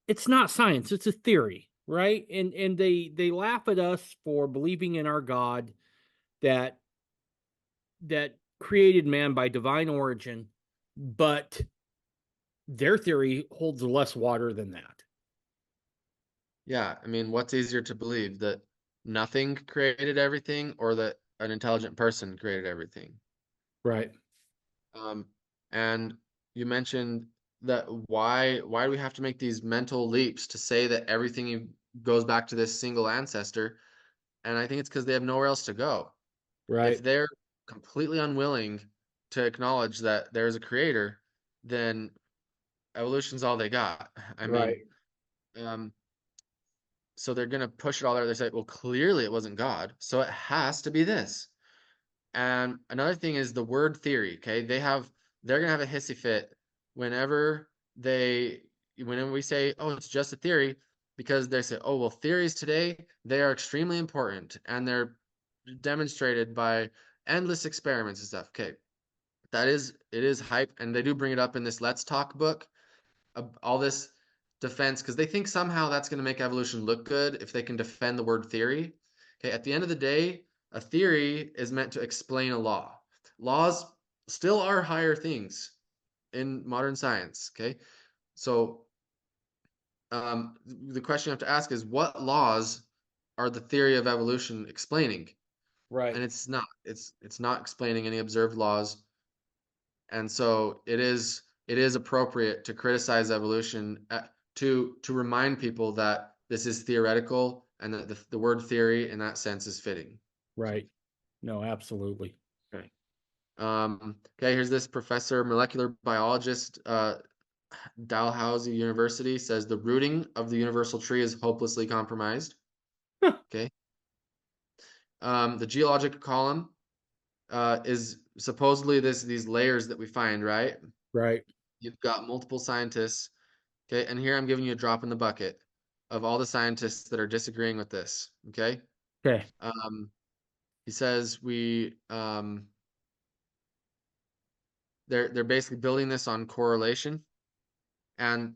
it's not science, it's a theory. right? And they laugh at us for believing in our God that created man by divine origin, but their theory holds less water than that. Yeah, I mean, what's easier to believe, that nothing created everything or that an intelligent person created everything? Right. Um, and you mentioned that why do we have to make these mental leaps to say that everything goes back to this single ancestor? And I think it's because they have nowhere else to go. If Right. they're completely unwilling to acknowledge that there's a creator, then evolution's all they got. I mean, Right. um, so they're gonna push it all there. They say, well, clearly it wasn't God, so it has to be this. And another thing is the word theory. Okay, they're gonna have a hissy fit whenever whenever we say, oh, it's just a theory, because they say, oh, well, theories today, they are extremely important and they're demonstrated by endless experiments and stuff. Okay, it is hype, and they do bring it up in this Let's Talk book, all this defense, because they think somehow that's going to make evolution look good if they can defend the word theory. Okay, at the end of the day, a theory is meant to explain a law. Laws still are higher things in modern science. Okay, so the question you have to ask is, what laws are the theory of evolution explaining? And Right. it's not explaining any observed laws. And so it is appropriate to criticize evolution, to remind people that this is theoretical and that the word theory in that sense is fitting. So, Right. No, absolutely. okay. Okay, here's this professor, molecular biologist, Dalhousie University, says the rooting of the universal tree is hopelessly compromised. Okay. The geologic column is supposedly these layers that we find, right? Right. You've got multiple scientists. Okay, and here I'm giving you a drop in the bucket of all the scientists that are disagreeing with this. Okay, Okay. um, he says they're basically building this on correlation, and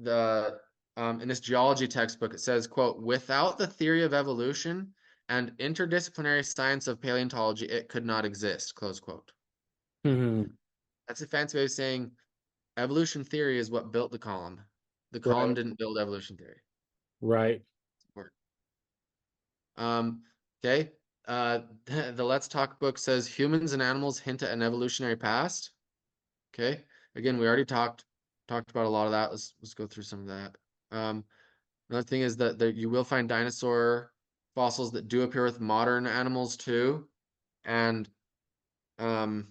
the in this geology textbook it says, quote, without the theory of evolution and interdisciplinary science of paleontology, it could not exist, close quote. Mhm. That's a fancy way of saying evolution theory is what built the column. The column Right. didn't build evolution theory. Right. Um, okay. The Let's Talk book says humans and animals hint at an evolutionary past. Okay. Again, we already talked about a lot of that. Let's go through some of that. Another thing is that you will find dinosaur fossils that do appear with modern animals too, and um,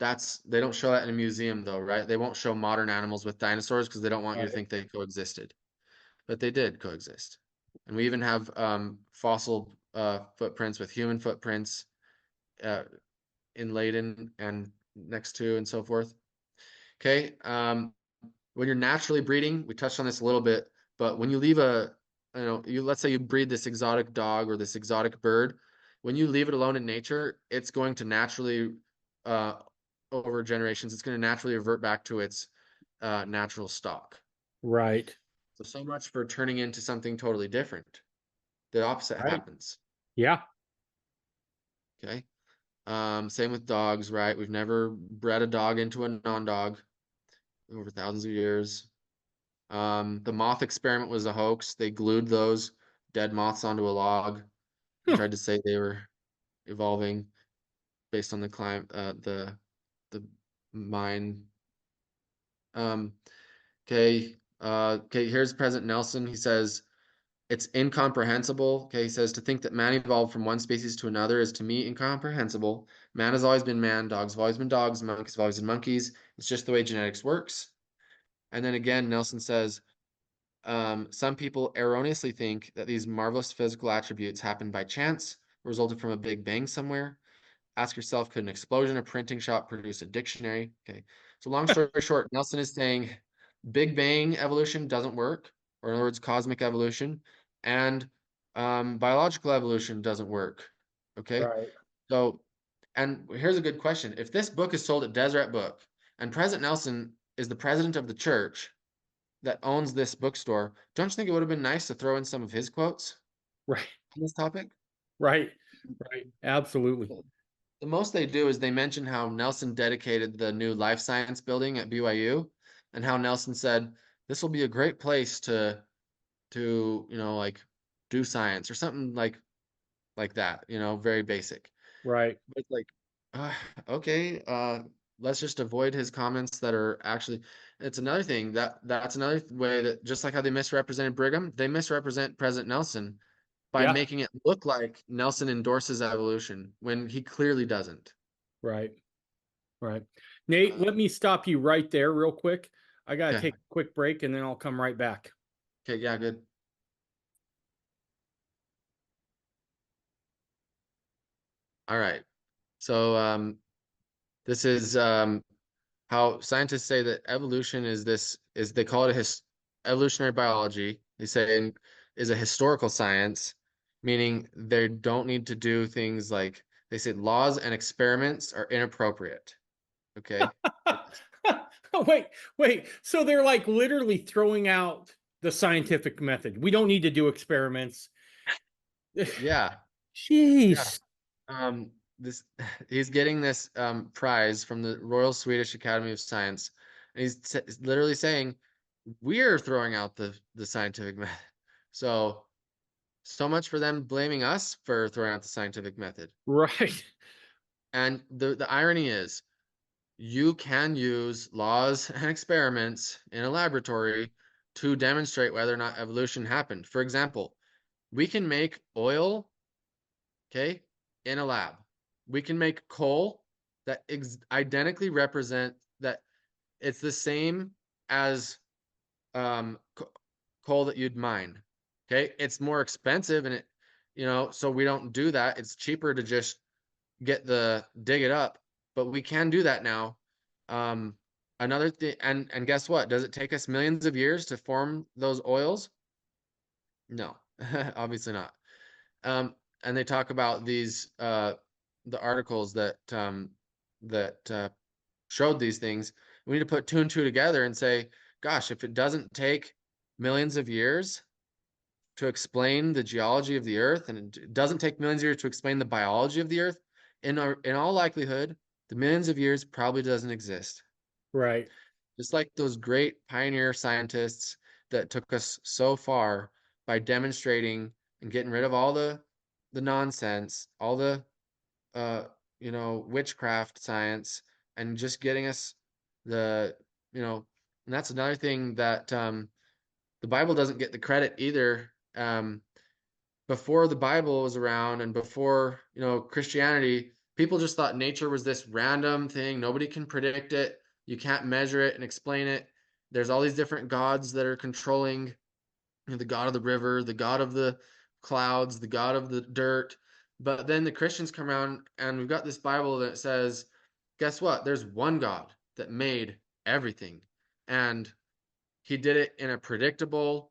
they don't show that in a museum though, right? They won't show modern animals with dinosaurs because they don't want you to Right. think they coexisted, but they did coexist. And we even have fossil footprints with human footprints uh, inlaid in and next to and so forth. Okay. When you're naturally breeding, we touched on this a little bit, but when you leave let's say you breed this exotic dog or this exotic bird, when you leave it alone in nature, it's going to naturally, uh, over generations, it's going to naturally revert back to its natural stock. Right. So much for turning into something totally different. The opposite Right. happens. Yeah. Okay. Same with dogs, right? We've never bred a dog into a non-dog over thousands of years. The moth experiment was a hoax. They glued those dead moths onto a log and Huh. tried to say they were evolving based on the climate, the mine. Um, okay, here's President Nelson. He says, it's incomprehensible. Okay, he says, to think that man evolved from one species to another is to me incomprehensible. Man has always been man, dogs have always been dogs, monkeys have always been monkeys. It's just the way genetics works. And then again, Nelson says, some people erroneously think that these marvelous physical attributes happened by chance, resulted from a big bang somewhere. Ask yourself, could an explosion, a printing shop produce a dictionary? Okay, so long story short, Nelson is saying Big Bang evolution doesn't work, or in other words, cosmic evolution, and biological evolution doesn't work. Okay, Right. so, and here's a good question. If this book is sold at Deseret Book and President Nelson is the president of the church, that owns this bookstore, don't you think it would have been nice to throw in some of his quotes Right. on this topic? Right. Right. Absolutely. The most they do is they mention how Nelson dedicated the new life science building at BYU, and how Nelson said this will be a great place to like do science or something like that, very basic. Right. But it's like, uh, okay, let's just avoid his comments that are actually. It's another thing that's another way that, just like how they misrepresented Brigham, they misrepresent President Nelson by Yeah. making it look like Nelson endorses evolution when he clearly doesn't. Right. Right. Nate, let me stop you right there real quick. I got to Okay. take a quick break and then I'll come right back. Okay. Yeah. Good. All right. So this is how scientists say that evolution is they call it evolutionary biology. They say is a historical science, meaning they don't need to do things like they say laws and experiments are inappropriate. Okay. Oh, wait. So they're like literally throwing out the scientific method. We don't need to do experiments. Yeah. Yeah. Jeez. This he's getting this prize from the Royal Swedish Academy of Science, and he's literally saying we're throwing out the scientific method. So much for them blaming us for throwing out the scientific method. Right. And the irony is, you can use laws and experiments in a laboratory to demonstrate whether or not evolution happened. For example, we can make oil, okay, in a lab. We can make coal that identically represent that it's the same as um, coal that you'd mine. Okay, it's more expensive, and so we don't do that. It's cheaper to just dig it up, but we can do that now. Um, Another thing, and guess what? Does it take us millions of years to form those oils? No, obviously not. Um, and they talk about the articles that showed these things. We need to put two and two together and say, gosh, if it doesn't take millions of years to explain the geology of the earth, and it doesn't take millions of years to explain the biology of the earth, in all likelihood, the millions of years probably doesn't exist. Right. Just like those great pioneer scientists that took us so far by demonstrating and getting rid of all the nonsense, all the witchcraft science, and just getting us the, and that's another thing that the Bible doesn't get the credit either. Before the Bible was around and before, Christianity, people just thought nature was this random thing. Nobody can predict it. You can't measure it and explain it. There's all these different gods that are controlling, the god of the river, the god of the clouds, the god of the dirt. But then the Christians come around and we've got this Bible that says, guess what? There's one God that made everything. And he did it in a predictable,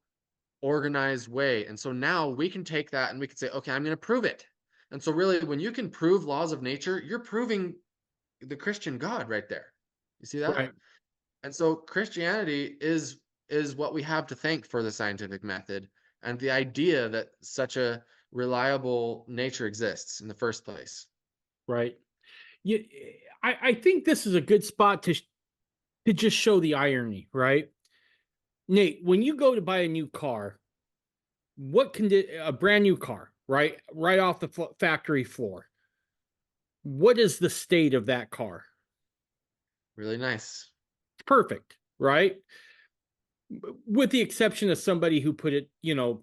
organized way. And so now we can take that and we can say, okay, I'm going to prove it. And so really, when you can prove laws of nature, you're proving the Christian God right there. You see that? Right. And so Christianity is what we have to thank for the scientific method and the idea that such a reliable nature exists in the first place. Right. You, I think this is a good spot to just show the irony, right? Nate, when you go to buy a new car, a brand new car, right off the factory floor, what is the state of that car? Really nice. Perfect, right? With the exception of somebody who put it,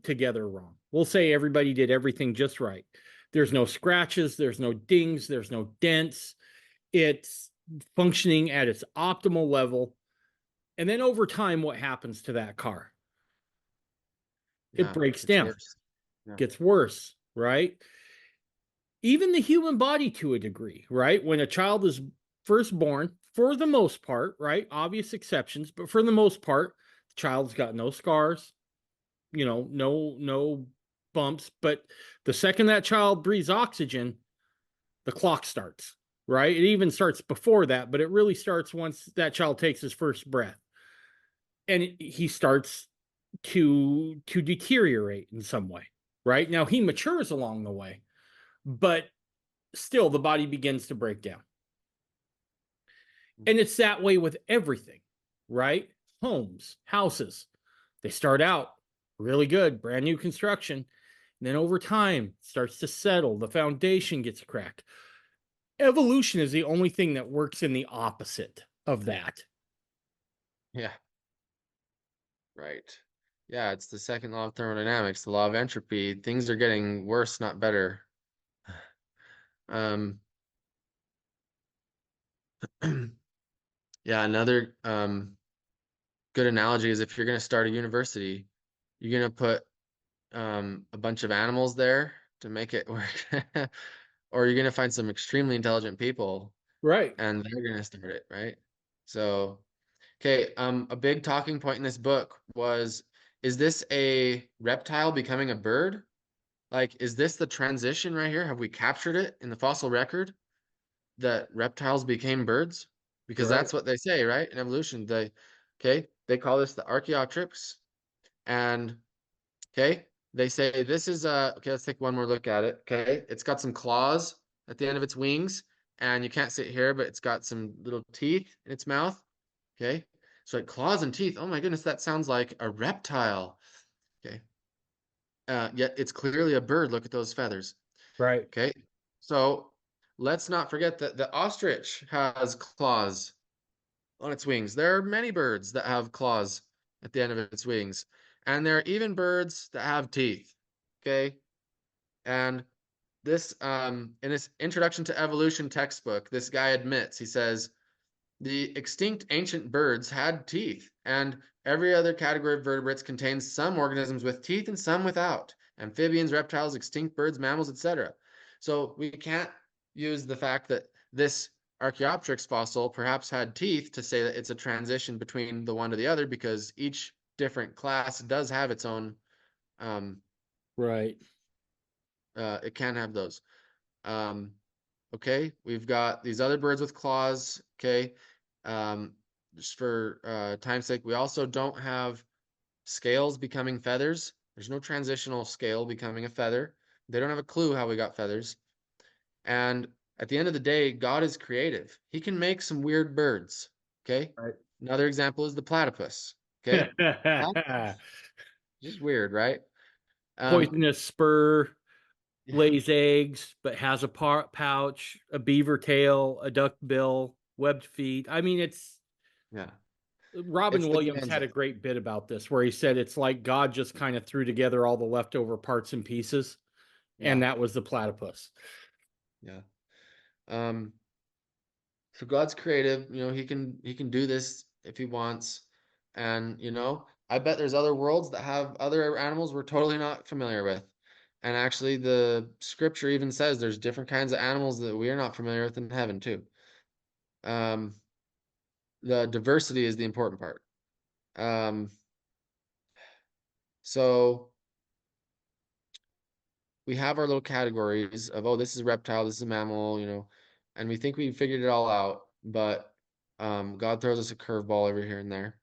together wrong. We'll say everybody did everything just right. There's no scratches, there's no dings, there's no dents. It's functioning at its optimal level. And then over time, what happens to that car? It Yeah, breaks it's down, worse. Yeah. gets worse, right? Even the human body to a degree, right? When a child is first born, for the most part, right? Obvious exceptions, but for the most part, the child's got no scars, no bumps. But the second that child breathes oxygen, the clock starts, right? It even starts before that, but it really starts once that child takes his first breath. and he starts to deteriorate in some way, right? Now he matures along the way, but still the body begins to break down. And it's that way with everything, right? Homes, houses, they start out really good, brand new construction. And then over time, it starts to settle, the foundation gets cracked. Evolution is the only thing that works in the opposite of that. Yeah. Right. Yeah, it's the second law of thermodynamics, the law of entropy. Things are getting worse, not better. Um, yeah, another good analogy is if you're going to start a university, you're going to put a bunch of animals there to make it work, or you're going to find some extremely intelligent people Right. and they're going to start it, right? So, okay, a big talking point in this book was, is this a reptile becoming a bird? Like, is this the transition right here? Have we captured it in the fossil record that reptiles became birds? Because Right. that's what they say, right? In evolution, they call this the Archaeopteryx, and okay, they say this is okay, let's take one more look at it. Okay, it's got some claws at the end of its wings, and you can't see it here, but it's got some little teeth in its mouth. Okay, so like claws and teeth. Oh my goodness, that sounds like a reptile. Okay, yet it's clearly a bird. Look at those feathers. Right. Okay, so let's not forget that the ostrich has claws on its wings. There are many birds that have claws at the end of its wings, and there are even birds that have teeth. Okay, and this in this Introduction to Evolution textbook, this guy admits, he says the extinct ancient birds had teeth, and every other category of vertebrates contains some organisms with teeth and some without. Amphibians, reptiles, extinct birds, mammals, etc. So we can't use the fact that this Archaeopteryx fossil perhaps had teeth to say that it's a transition between the one to the other, because each different class does have its own, um, Right. it can have those. Um, okay, we've got these other birds with claws. Okay, just for time's sake, we also don't have scales becoming feathers. There's no transitional scale becoming a feather. They don't have a clue how we got feathers. And at the end of the day, God is creative. He can make some weird birds. Okay, Right. another example is the platypus. Okay, just weird, right? Um, Poisonous spur yeah, lays eggs, but has a pouch, a beaver tail, a duck bill, webbed feet. I mean, it's yeah, Robin it's the Williams bonanza. had a great bit about this where he said it's like God just kind of threw together all the leftover parts and pieces, and Yeah, that was the platypus. yeah. Um, so God's creative, he can do this if he wants. And I bet there's other worlds that have other animals we're totally not familiar with. And actually the scripture even says there's different kinds of animals that we are not familiar with in heaven too. Um, the diversity is the important part. Um, so we have our little categories of, oh, this is a reptile, this is a mammal, and we think we figured it all out, but God throws us a curveball every here and there.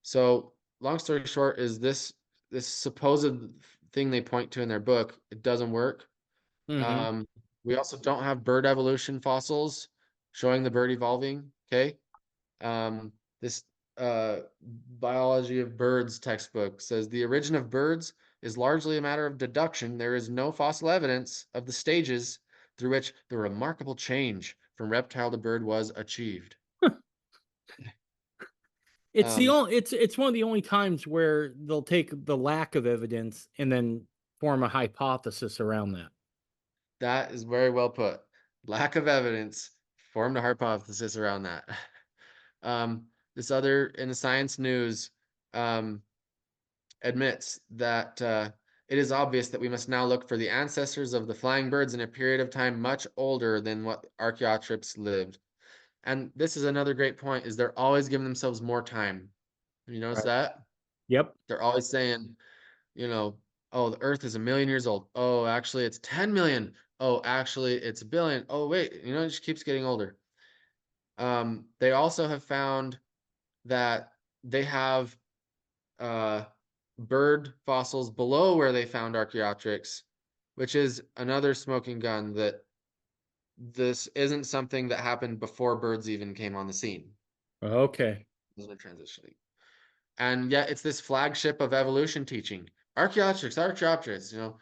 So long story short is this supposed thing they point to in their book, it doesn't work. Mm-hmm. Um, we also don't have bird evolution fossils showing the bird evolving. Okay. This biology of birds textbook says the origin of birds is largely a matter of deduction. There is no fossil evidence of the stages through which the remarkable change from reptile to bird was achieved. It's the Um, only it's one of the only times where they'll take the lack of evidence and then form a hypothesis around that. That is very well put. Lack of evidence formed a hypothesis around that. This other in the science news admits that it is obvious that we must now look for the ancestors of the flying birds in a period of time much older than what Archaeopteryx lived. And this is another great point, is they're always giving themselves more time. Have you noticed Right. that? Yep. They're always saying, you know, oh, the Earth is 1 million years old. Oh, actually, it's 10 million. Oh, actually, it's a billion. Oh, wait, it just keeps getting older. They also have found that they have bird fossils below where they found Archaeopteryx, which is another smoking gun that this isn't something that happened before birds even came on the scene. Okay. It was a transition. And yet it's this flagship of evolution teaching. Archaeopteryx, Archaeopteryx, you know.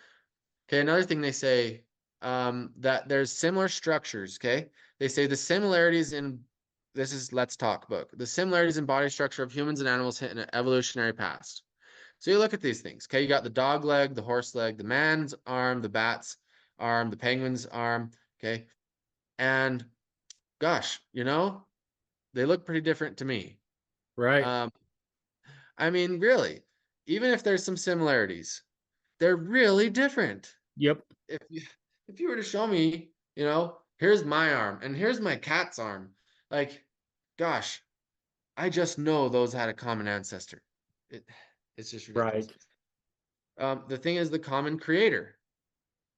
Okay, another thing they say, that there's similar structures, okay? They say the similarities in, this is Let's Talk book, the similarities in body structure of humans and animals hit in an evolutionary past. So you look at these things, okay? You got the dog leg, the horse leg, the man's arm, the bat's arm, the penguin's arm, okay? And gosh, you know, they look pretty different to me. Right. Um, I mean, really, even if there's some similarities, they're really different. Yep. If you if you were to show me, you know, here's my arm and here's my cat's arm, like, gosh, I just know those had a common ancestor. It, it's just ridiculous. Right. The thing is the common creator.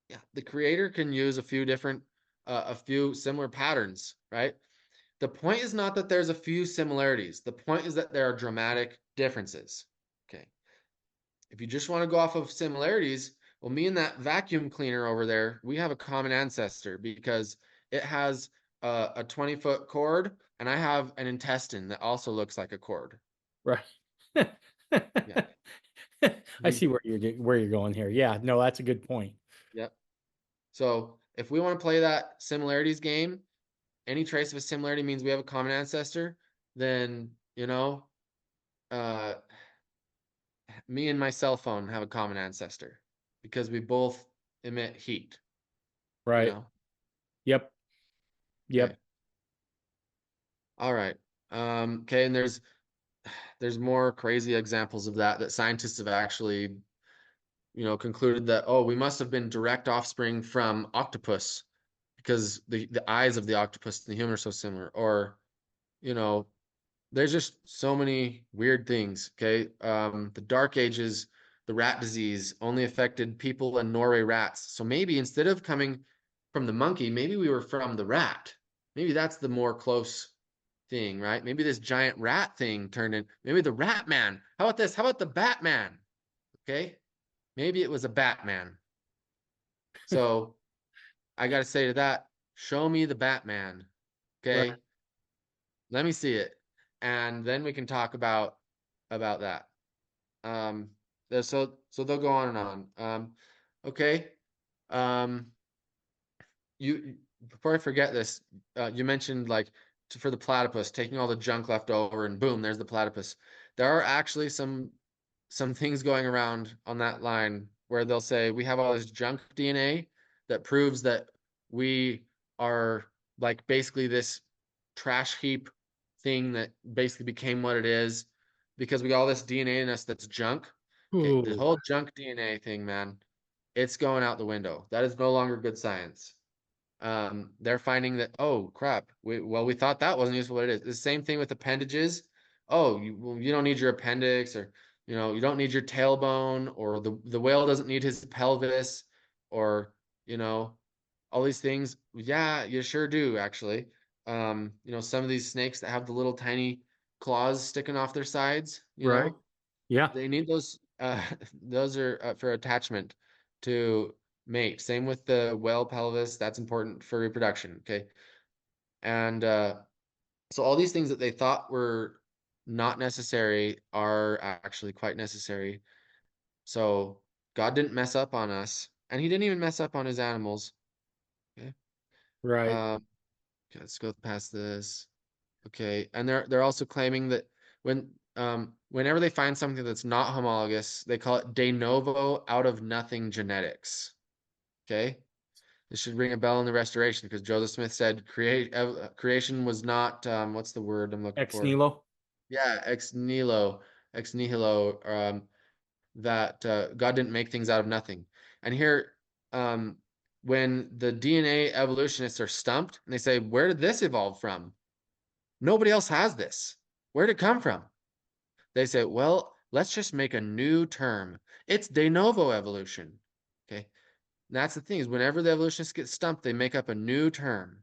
Yeah, the creator can use a few similar patterns, right? The point is not that there's a few similarities. The point is that there are dramatic differences. Okay. If you just want to go off of similarities, well, me and that vacuum cleaner over there, we have a common ancestor because it has a 20-foot cord, and I have an intestine that also looks like a cord. Right. Yeah. I We, see where you're going here. Yeah, no, that's a good point. yep. So if we want to play that similarities game, any trace of a similarity means we have a common ancestor, then, you know, uh, me and my cell phone have a common ancestor because we both emit heat, you Right. know? Yep. Okay. Yep. All right. Okay, and there's more crazy examples of that scientists have actually, you know, concluded that, oh, we must have been direct offspring from octopus because the eyes of the octopus and the human are so similar. Or, you know, there's just so many weird things. Okay. The Dark Ages, the rat disease only affected people and Norway rats. So maybe instead of coming from the monkey, maybe we were from the rat. Maybe that's the more close thing, right? Maybe this giant rat thing turned in, maybe the rat man. How about this? How about the Batman? Okay. Maybe it was a Batman. So I got to say to that, show me the Batman. Right. Okay. Let me see it. And then we can talk about that. Um, so they'll go on and on. Okay. Um, you before I forget this, you mentioned like for the platypus, taking all the junk left over, and boom, there's the platypus. There are actually some things going around on that line where they'll say we have all this junk DNA that proves that we are like basically this trash heap thing that basically became what it is because we got all this DNA in us that's junk. Okay, the Ooh. whole junk DNA thing, man, it's going out the window. That is no longer good science. They're finding that, oh crap, we thought that wasn't useful, what it is. The same thing with appendages. Oh, you don't need your appendix, or you know, you don't need your tailbone, or the whale doesn't need his pelvis, or you know, all these things. Yeah, you sure do actually. You know, some of these snakes that have the little tiny claws sticking off their sides, you Right. know, Yeah. they need those. Those are for attachment to mate. Same with the whale pelvis. That's important for reproduction. Okay. And so all these things that they thought were not necessary are actually quite necessary. So God didn't mess up on us, and He didn't even mess up on His animals. Okay. Right. Um, okay, let's go past this. Okay, and they're also claiming that whenever they find something that's not homologous, they call it de novo out of nothing genetics. Okay, this should ring a bell in the Restoration because Joseph Smith said creation was not what's the word I'm looking Ex for? nihilo. Yeah, ex nihilo. That God didn't make things out of nothing. And here, um, when the DNA evolutionists are stumped and they say, "Where did this evolve from? Nobody else has this. Where did it come from?" They say, well, let's just make a new term. It's de novo evolution. Okay. And that's the thing is whenever the evolutionists get stumped, they make up a new term.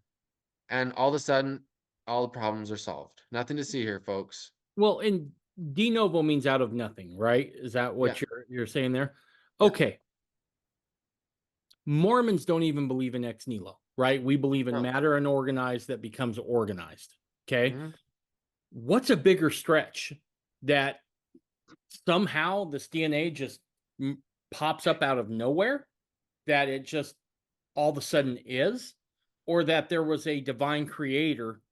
And all of a sudden, all the problems are solved. Nothing to see here, folks. Well, and de novo means out of nothing, right? Is that Yeah, what you're saying there? yeah. Okay. Mormons don't even believe in ex nihilo, right? We believe in No. matter unorganized that becomes organized. Okay. Mhm. What's a bigger stretch that somehow this DNA just pops up out of nowhere, that it just all of a sudden is, or that there was a divine creator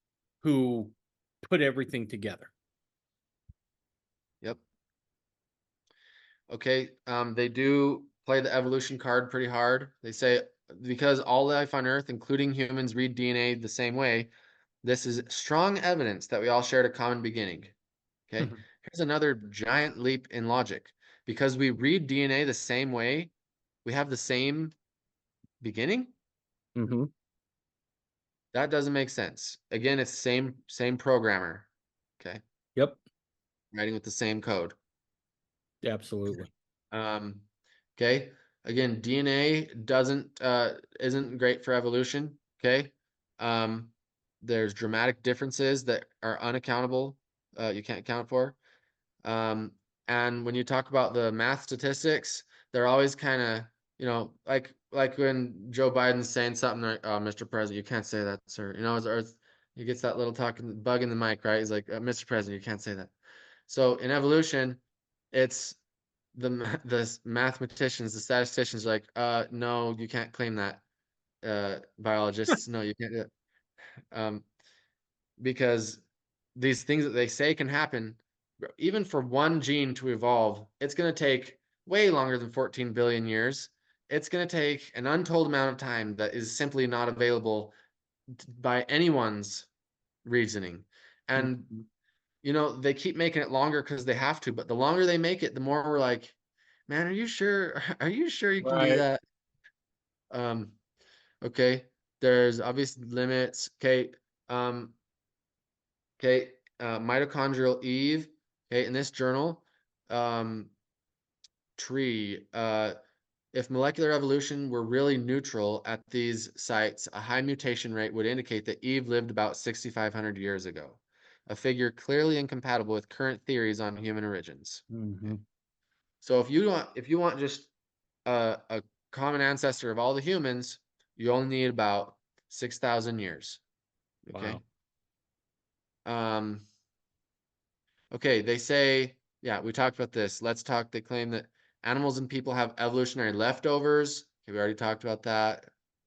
who put everything together? Yep. Okay. They do play the evolution card pretty hard. They say because all life on Earth, including humans, read DNA the same way, this is strong evidence that we all shared a common beginning. Okay. Mhm. Here's another giant leap in logic. Because we read DNA the same way, we have the same beginning. Mhm. That doesn't make sense. Again, it's same programmer. Okay. Yep. Writing with the same code. Absolutely. Um, okay. Again, DNA doesn't isn't great for evolution. Okay. Um, there's dramatic differences that are unaccountable. You can't account for. Um, and when you talk about the math statistics, they're always kind of, like when Joe Biden's saying something like, "Oh, Mr. President, you can't say that, sir." Or he gets that little talking bug in the mic, right? He's like, "Mr. President, you can't say that." So in evolution, it's the mathematicians, the statisticians are like, no, you can't claim that. Biologists, no, you can't do it. Um, because these things that they say can happen, even for one gene to evolve, it's going to take way longer than 14 billion years. It's going to take an untold amount of time that is simply not available by anyone's reasoning. And Mhm. they keep making it longer because they have to, but the longer they make it, the more we're like, man, are you sure? Are you sure you can do Right. that? Um, okay. There's obvious limits. Okay. Um, okay. Mitochondrial Eve. Okay. In this journal, um, tree. If molecular evolution were really neutral at these sites, a high mutation rate would indicate that Eve lived about 6,500 years ago, a figure clearly incompatible with current theories on human origins. Okay. Mhm. So if you want just a common ancestor of all the humans, you only need about 6,000 years. Okay. Wow. Um, okay, they say, yeah, we talked about this. Let's talk. They claim that animals and people have evolutionary leftovers. Okay, we already talked about that.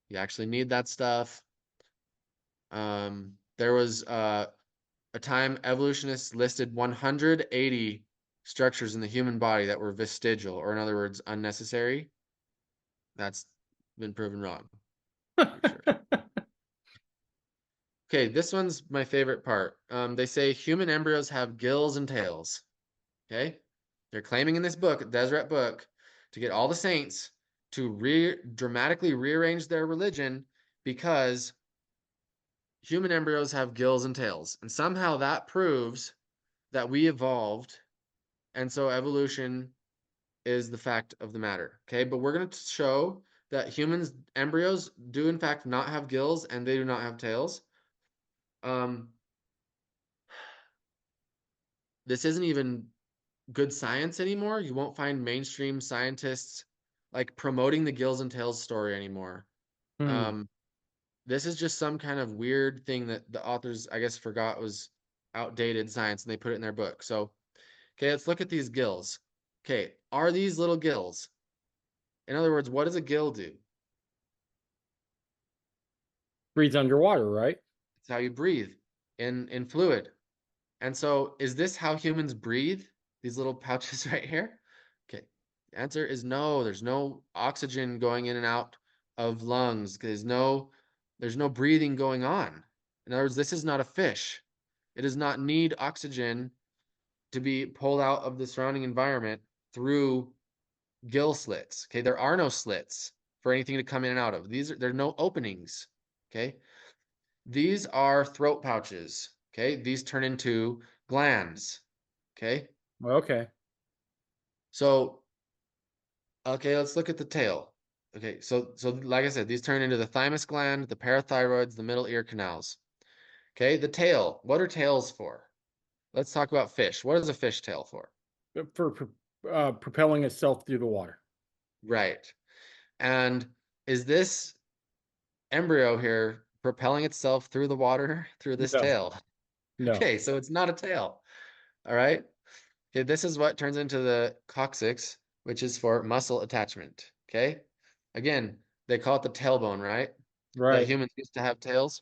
You actually need that stuff. There was a time evolutionists listed 180 structures in the human body that were vestigial, or in other words, unnecessary. That's been proven wrong. Pretty sure. Okay, this one's my favorite part. They say human embryos have gills and tails. Okay, they're claiming in this book, Deseret Book, to get all the saints to dramatically rearrange their religion because human embryos have gills and tails, and somehow that proves that we evolved, and so evolution is the fact of the matter. Okay, but we're going to show that humans embryos do in fact not have gills and they do not have tails. Um, this isn't even good science anymore. You won't find mainstream scientists like promoting the gills and tails story anymore. Hmm. Um, this is just some kind of weird thing that the authors, I guess, forgot was outdated science and they put it in their book. So, okay, let's look at these gills. Okay, are these little gills? In other words, what does a gill do? Breathes underwater, right? It's how you breathe in fluid. And so, is this how humans breathe? These little pouches right here? Okay. The answer is no. There's no oxygen going in and out of lungs. There's no breathing going on. In other words, this is not a fish. It does not need oxygen to be pulled out of the surrounding environment through gill slits. Okay, there are no slits for anything to come in and out of. There are no openings. Okay, these are throat pouches. Okay, these turn into glands. Okay, Okay. so okay, let's look at the tail. Okay, so like I said, these turn into the thymus gland, the parathyroids, the middle ear canals. Okay, the tail. What are tails for? let's talk about fish. What is a fish tail for? For propelling itself through the water. Right. And is this embryo here propelling itself through the water through this No, tail? no. Okay, so it's not a tail. All right. Okay, this is what turns into the coccyx, which is for muscle attachment. Okay. Again, they call it the tailbone, right? That Right. humans used to have tails.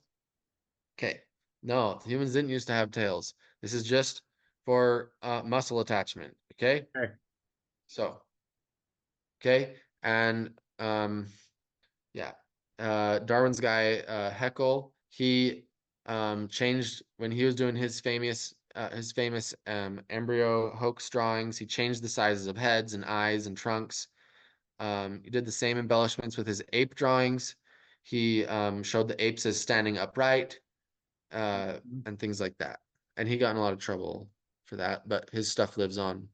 Okay. No, humans didn't used to have tails. This is just for muscle attachment. Okay. Okay. So, okay. And yeah. Darwin's guy, Haeckel, he changed when he was doing his famous embryo hoax drawings. He changed the sizes of heads and eyes and trunks. He did the same embellishments with his ape drawings. He showed the apes as standing upright, Mhm. and things like that. And he got in a lot of trouble for that, but his stuff lives on.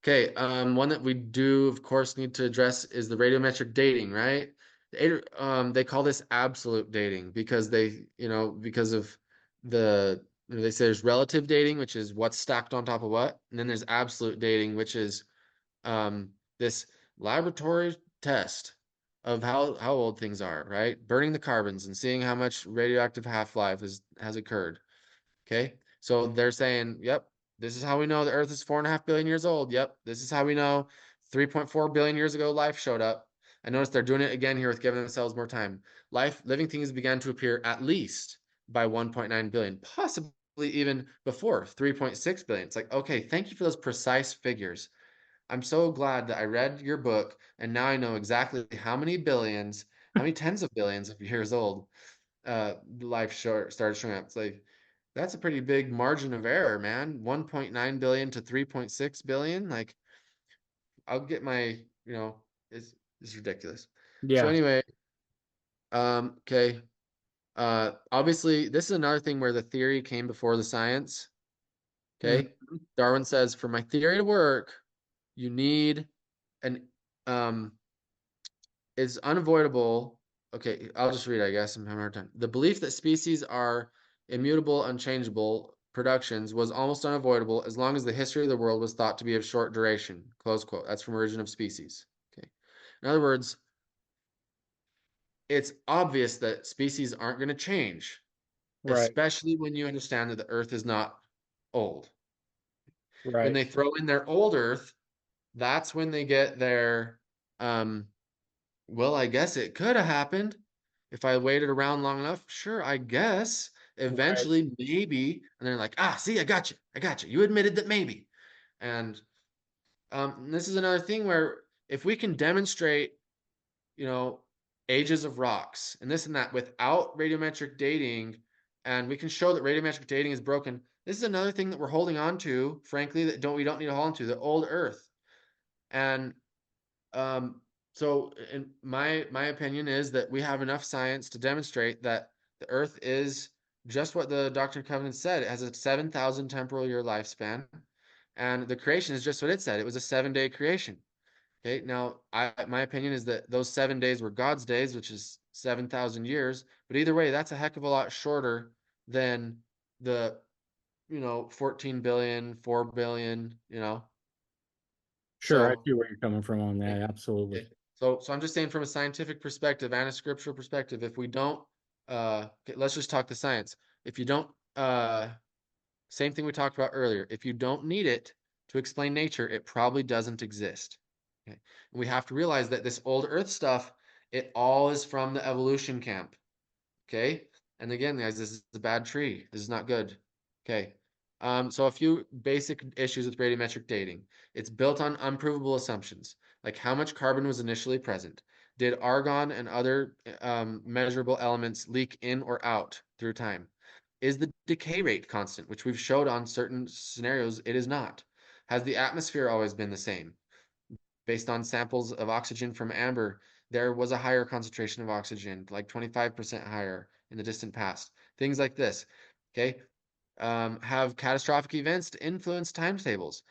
Okay, one that we do, of course, need to address is the radiometric dating, right? They call this absolute dating because because of they say there's relative dating, which is what's stacked on top of what, and then there's absolute dating, which is this laboratory test of how old things are, right? Burning the carbons and seeing how much radioactive half-life has occurred. Okay. So they're saying, yep, this is how we know the Earth is 4.5 billion years old. Yep. This is how we know 3.4 billion years ago life showed up. I notice they're doing it again here with giving themselves more time. Living things began to appear at least by 1.9 billion, possibly even before 3.6 billion. It's like, okay, thank you for those precise figures. I'm so glad that I read your book and now I know exactly how many billions, how many tens of billions of years old started showing up. It's like that's a pretty big margin of error, man. 1.9 billion to 3.6 billion. Like I'll get my, it's ridiculous. So Yeah. anyway, okay. Obviously, this is another thing where the theory came before the science. Mhm. Okay. Darwin says, for my theory to work, you need an um it's unavoidable. Okay, I'll just read, I guess. I'm having a hard time. The belief that species are immutable, unchangeable productions was almost unavoidable as long as the history of the world was thought to be of short duration. Close quote. That's from Origin of Species. Okay. In other words, it's obvious that species aren't going to change, Right. especially when you understand that the Earth is not old. When Right. they throw in their old Earth, that's when they get their um, well, I guess it could have happened if I waited around long enough. Sure, I guess. Right. Eventually, maybe. And they're like, ah, see, I got you. I got you. You admitted that maybe. And this is another thing where if we can demonstrate, you know, ages of rocks and this and that without radiometric dating, and we can show that radiometric dating is broken, this is another thing that we're holding on to, frankly, that we don't need to hold on to, the old Earth. And um, so, in my opinion is that we have enough science to demonstrate that the Earth is just what the Doctrine and Covenants said. It has a 7,000 temporal year lifespan, and the creation is just what it said. It was a 7-day creation. Okay, now my opinion is that those 7 days were God's days, which is 7,000 years. But either way, that's a heck of a lot shorter than the 14 billion, 4 billion. Sure. I So. see where you're coming from on that. Absolutely. Okay. So I'm just saying from a scientific perspective and a scriptural perspective, if we don't, okay, let's just talk the science. If you don't, same thing we talked about earlier. If you don't need it to explain nature, it probably doesn't exist. Okay. And we have to realize that this old Earth stuff, it all is from the evolution camp. Okay. And again, guys, this is a bad tree. This is not good. Okay. So a few basic issues with radiometric dating. It's built on unprovable assumptions, like how much carbon was initially present. Did argon and other measurable elements leak in or out through time? Is the decay rate constant, which we've showed on certain scenarios, it is not. Has the atmosphere always been the same? Based on samples of oxygen from amber, there was a higher concentration of oxygen, like 25% higher in the distant past. Things like this. Okay. Have catastrophic events to influence timetables.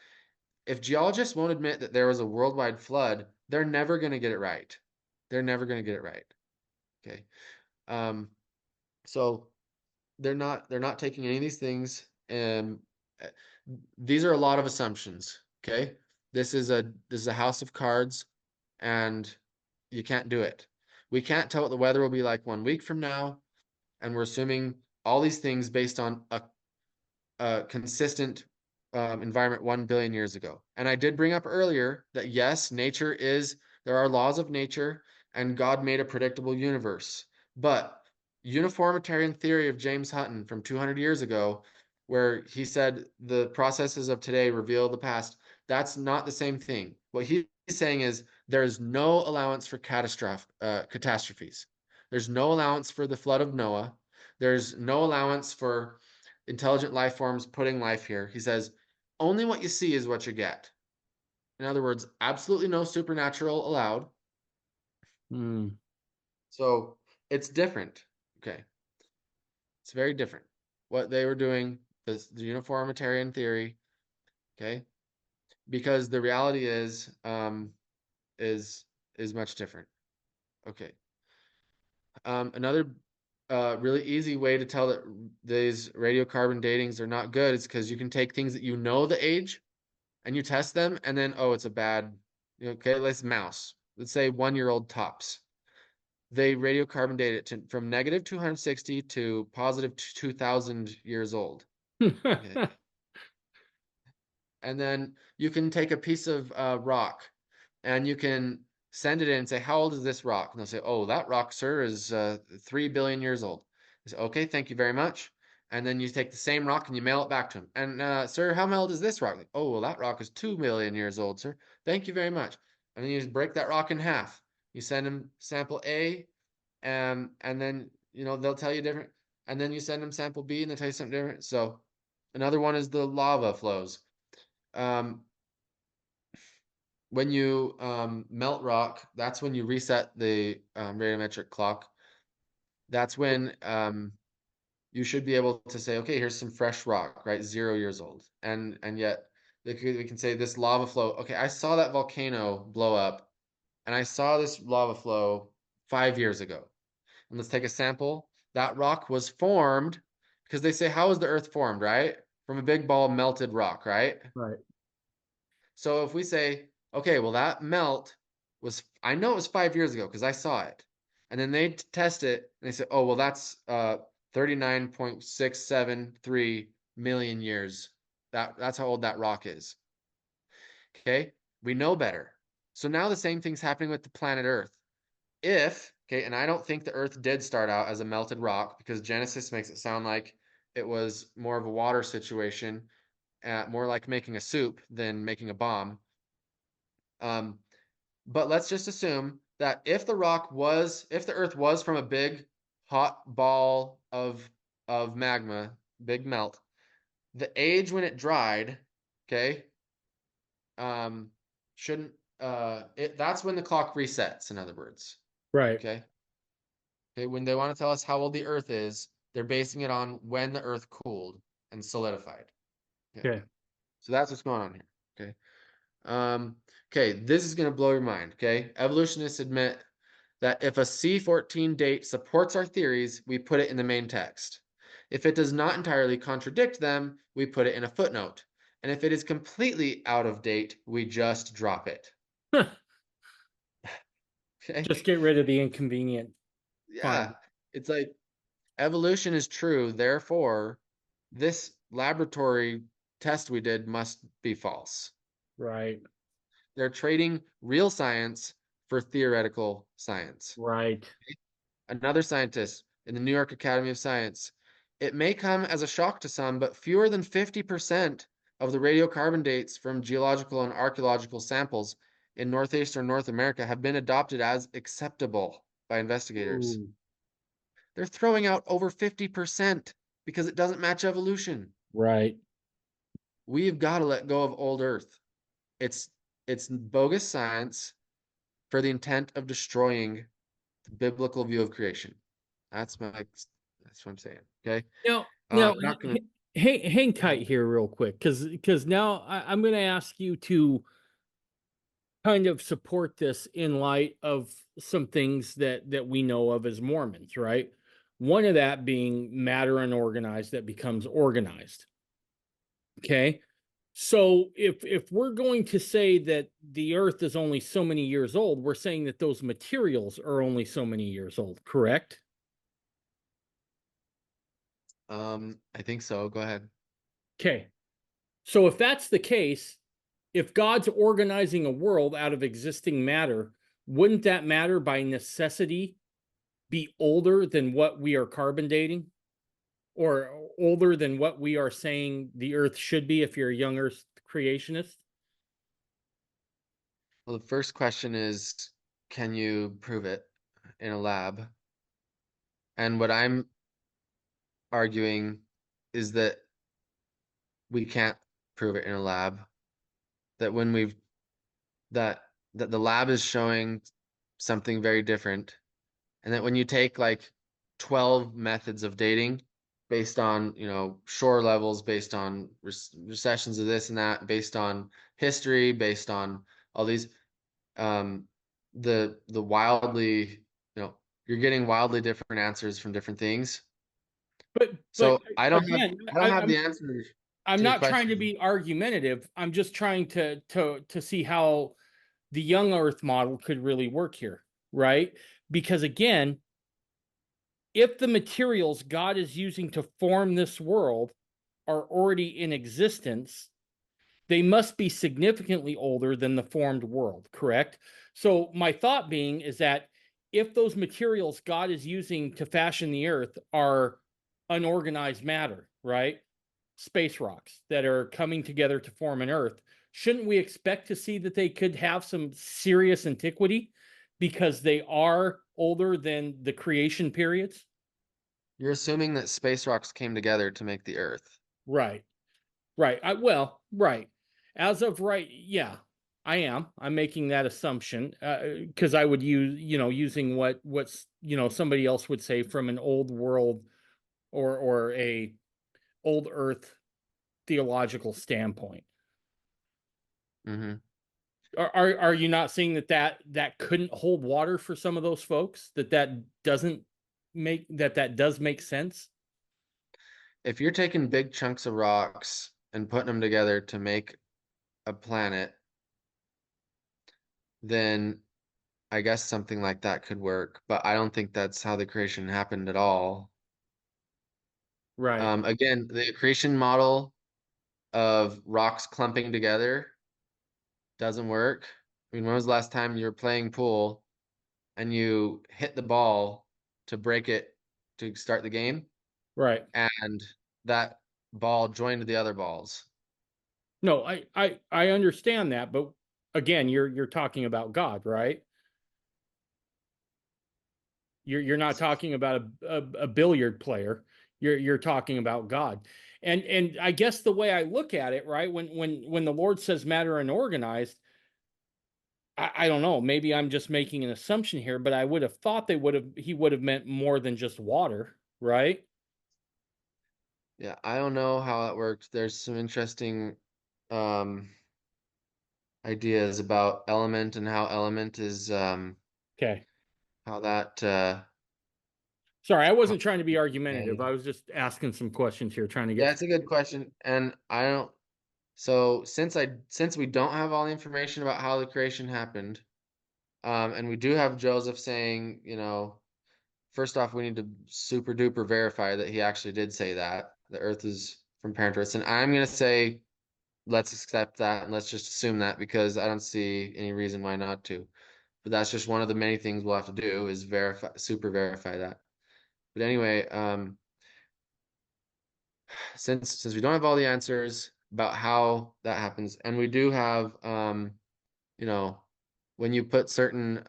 If geologists won't admit that there was a worldwide flood, they're never going to get it right. They're never going to get it right. Okay. Um, so they're not taking any of these things um, uh, these are a lot of assumptions. Okay, this is a house of cards, and you can't do it. We can't tell what the weather will be like 1 week from now, and we're assuming all these things based on a consistent environment 1 billion years ago. And I did bring up earlier that yes, there are laws of nature, and God made a predictable universe. But uniformitarian theory of James Hutton from 200 years ago, where he said the processes of today reveal the past, that's not the same thing. What he's saying is there's no allowance for catastrophes. There's no allowance for the flood of Noah. There's no allowance for intelligent life forms putting life here. He says, only what you see is what you get. In other words, absolutely no supernatural allowed. Mm. So it's different. Okay. It's very different. What they were doing, the uniformitarian theory, okay? Because the reality is much different. Okay. Another really easy way to tell that these radiocarbon datings are not good is because you can take things that you know the age and you test them, and then, oh, it's a bad, okay, let's mouse. Let's say 1-year-old tops. They radiocarbon date it from negative 260 to positive 2000 years old. Okay. And then you can take a piece of rock and you can send it in and say, how old is this rock? And they'll say, oh, that rock, sir, is 3 billion years old. I say, okay, thank you very much. And then you take the same rock and you mail it back to him. And sir, how old is this rock? Like, oh, well, that rock is 2 million years old, sir. Thank you very much. And then you just break that rock in half. You send them sample A, and then they'll tell you different. And then you send them sample B, and they tell you something different. So another one is the lava flows. Um, when you melt rock, that's when you reset the radiometric clock. That's when you should be able to say, okay, here's some fresh rock, right? 0 years old. And yet we can say this lava flow. Okay, I saw that volcano blow up, and I saw this lava flow 5 years ago. And let's take a sample. That rock was formed because they say, how was the earth formed, right? From a big ball of melted rock, right? Right. So if we say, okay, well, that melt I know it was 5 years ago because I saw it. And then they test it and they say, oh, well, that's 39.673 million years. That's how old that rock is. Okay, we know better. So now the same thing's happening with the planet Earth. Okay, and I don't think the Earth did start out as a melted rock because Genesis makes it sound like it was more of a water situation, more like making a soup than making a bomb. But let's just assume that if the Earth was from a big hot ball of magma, big melt, the age when it dried, okay, shouldn't that's when the clock resets, in other words. Right. Okay. Okay, when they want to tell us how old the Earth is, they're basing it on when the Earth cooled and solidified. Okay. Okay. So that's what's going on here. Okay. Okay, this is going to blow your mind. Okay. Evolutionists admit that if a C14 date supports our theories, we put it in the main text. If it does not entirely contradict them, we put it in a footnote. And if it is completely out of date, we just drop it. Okay. Just get rid of the inconvenient. Yeah. Fine. It's like evolution is true, therefore, this laboratory test we did must be false. Right. They're trading real science for theoretical science. Right. Another scientist in the New York Academy of Science, it may come as a shock to some, but fewer than 50% of the radiocarbon dates from geological and archaeological samples in northeastern North America have been adopted as acceptable by investigators. Ooh. They're throwing out over 50% because it doesn't match evolution. Right. We've got to let go of old Earth. It's bogus science for the intent of destroying the biblical view of creation. That's what I'm saying. Okay. Now, Not gonna. hang tight here real quick, because now I'm going to ask you to kind of support this in light of some things that we know of as Mormons, right? One of that being matter unorganized that becomes organized. Okay. So if we're going to say that the earth is only so many years old, we're saying that those materials are only so many years old, correct? I think so. Go ahead. Okay. So if that's the case, if God's organizing a world out of existing matter, wouldn't that matter by necessity be older than what we are carbon dating, or older than what we are saying the earth should be if you're a young earth creationist? Well, the first question is, can you prove it in a lab? And what I'm arguing is that we can't prove it in a lab. That when we've that that the lab is showing something very different, and that when you take like 12 methods of dating based on, shore levels, based on recessions of this and that, based on history, based on all these, um, the wildly, you're getting wildly different answers from different things. But So I don't have again, I don't have the answers I'm to your not trying to question. be argumentative. I'm just trying to see how the young earth model could really work here, right? Because again, if the materials God is using to form this world are already in existence, they must be significantly older than the formed world, correct? So my thought being is that if those materials God is using to fashion the earth are unorganized matter, right? Space rocks that are coming together to form an earth, shouldn't we expect to see that they could have some serious antiquity because they are older than the creation periods? You're assuming that space rocks came together to make the Earth. Right. Right. Right. As of right, yeah, I am. I'm making that assumption because I would use, using what's, somebody else would say from an old world or a old earth theological standpoint. Hmm. Are you not seeing that couldn't hold water for some of those folks? That doesn't that does make sense? If you're taking big chunks of rocks and putting them together to make a planet, then I guess something like that could work, but I don't think that's how the creation happened at all. Right. Again, the creation model of rocks clumping together doesn't work. I mean, when was the last time you were playing pool and you hit the ball to break it to start the game, Right. and that ball joined the other balls? No, I understand that, but again, you're talking about God, right? You're not talking about a billiard player. You're talking about God. And I guess the way I look at it, right, when the Lord says matter unorganized, I don't know, maybe I'm just making an assumption here, but I would have thought he would have meant more than just water, right? Yeah, I don't know how that worked. There's some interesting um ideas about element and how element is Okay. how that Sorry, I how wasn't trying to be argumentative. made. I was just asking some questions here, trying to Yeah, get. it's a good question. And I don't so since we don't have all the information about how the creation happened, and we do have Joseph saying, first off, we need to super duper verify that he actually did say that the earth is from parent earths. And I'm gonna say let's accept that and let's just assume that because I don't see any reason why not to. But that's just one of the many things we'll have to do is super verify that. But anyway, since we don't have all the answers about how that happens, and we do have, you know, when you put certain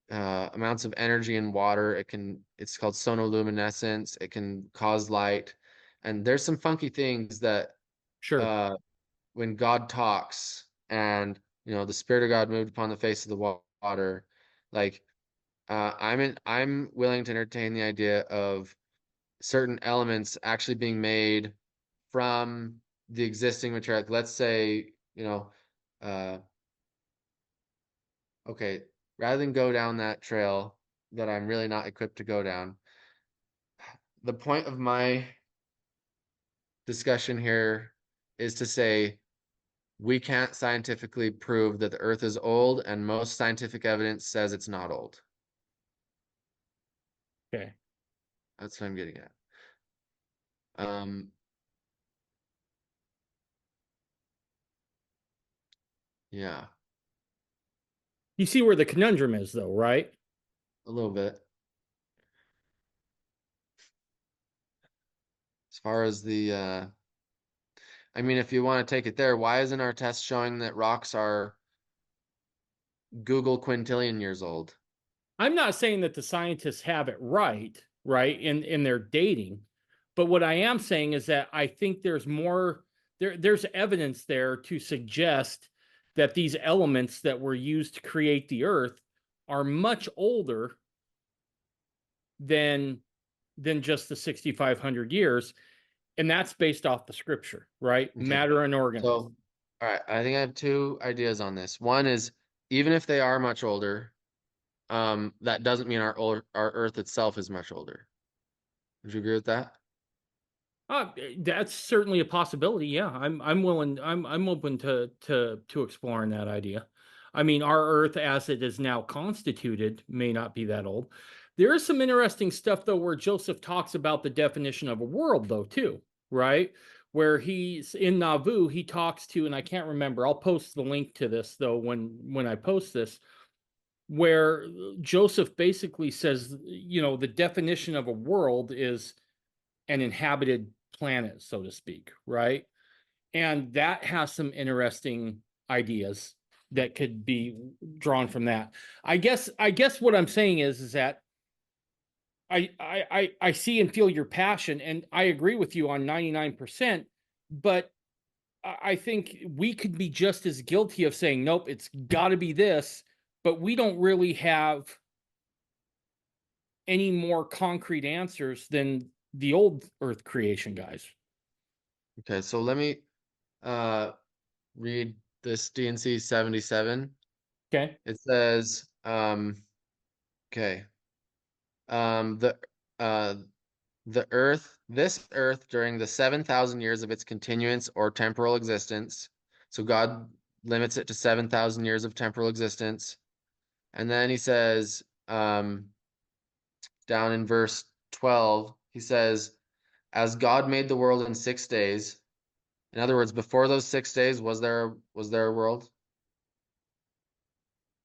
amounts of energy in water, it's called sonoluminescence. It can cause light, and there's some funky things that Sure. uh, when God talks and the Spirit of God moved upon the face of the water, like I'm willing to entertain the idea of certain elements actually being made from the existing material. Like, let's say, uh, okay, rather than go down that trail that I'm really not equipped to go down, the point of my discussion here is to say we can't scientifically prove that the Earth is old, and most scientific evidence says it's not old. Okay. That's what I'm getting at. Um, yeah, You see where the conundrum is, though, right? a little bit. As far as the, I mean, if you want to take it there, why isn't our test showing that rocks are Google quintillion years old? I'm not saying that the scientists have it right, in their dating, but what I am saying is that I think there's more there's evidence there to suggest that these elements that were used to create the earth are much older than just the 6500 years, and that's based off the scripture, right? Okay. Matter and organisms. So, all right, I think I have two ideas on this. One is even if they are much older, that doesn't mean our Earth itself is much older. Would you agree with that? That's certainly a possibility. Yeah, I'm willing. I'm open to exploring that idea. I mean, our Earth, as it is now constituted, may not be that old. There is some interesting stuff though, where Joseph talks about the definition of a world, though, too, right? Where he's in Nauvoo, he talks to, and I can't remember. I'll post the link to this though when I post this, where Joseph basically says, the definition of a world is an inhabited planet, so to speak, right? And that has some interesting ideas that could be drawn from that. I guess what I'm saying is that I see and feel your passion, and I agree with you on 99%, but I think we could be just as guilty of saying, nope, it's got to be this, but we don't really have any more concrete answers than the old Earth creation guys. Okay, so let me uh read this DNC 77. Okay. It says, okay, the uh this earth during the 7,000 years of its continuance or temporal existence. So God limits it to 7,000 years of temporal existence. And then he says, down in verse 12, he says, as God made the world in 6 days. In other words, before those 6 days, was there a world?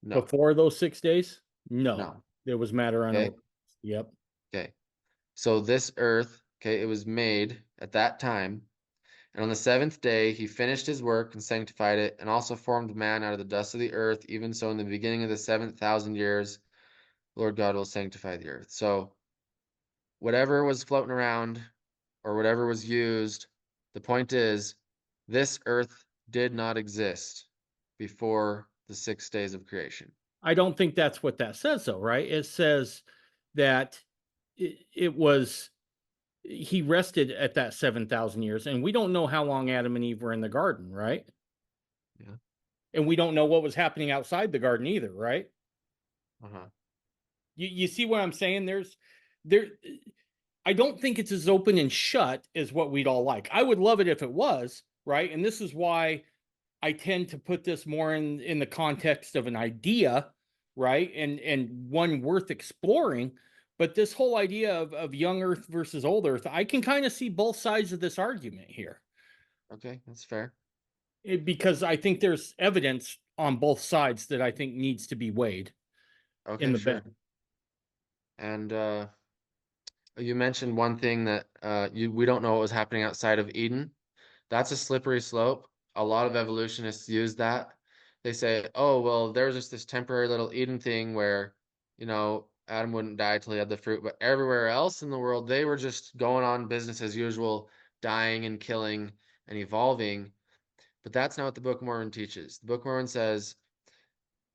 No, Before those 6 days? No, no. it was matter Okay, unorganized. Yep. okay. So this earth, okay, it was made at that time. And on the seventh day, he finished his work and sanctified it, and also formed man out of the dust of the earth. Even so, in the beginning of the 7,000 years, Lord God will sanctify the earth. So whatever was floating around or whatever was used, the point is, this earth did not exist before the 6 days of creation. I don't think that's what that says, though, right? It says that it was, he rested at that 7,000 years, and we don't know how long Adam and Eve were in the garden, right? Yeah. And we don't know what was happening outside the garden either, right? Uh-huh. You see what I'm saying? There, I don't think it's as open and shut as what we'd all like. I would love it if it was, right? And this is why I tend to put this more in the context of an idea, right? And one worth exploring. But this whole idea of young Earth versus old Earth, I can kind of see both sides of this argument here. Okay, that's fair. Because I think there's evidence on both sides that I think needs to be weighed in Okay, the sure. bed. And you mentioned one thing that we don't know what was happening outside of Eden. That's a slippery slope. A lot of evolutionists use that. They say, oh, well, there's just this temporary little Eden thing where, Adam wouldn't die till he had the fruit, but everywhere else in the world, they were just going on business as usual, dying and killing and evolving. But that's not what the Book of Mormon teaches. The Book of Mormon says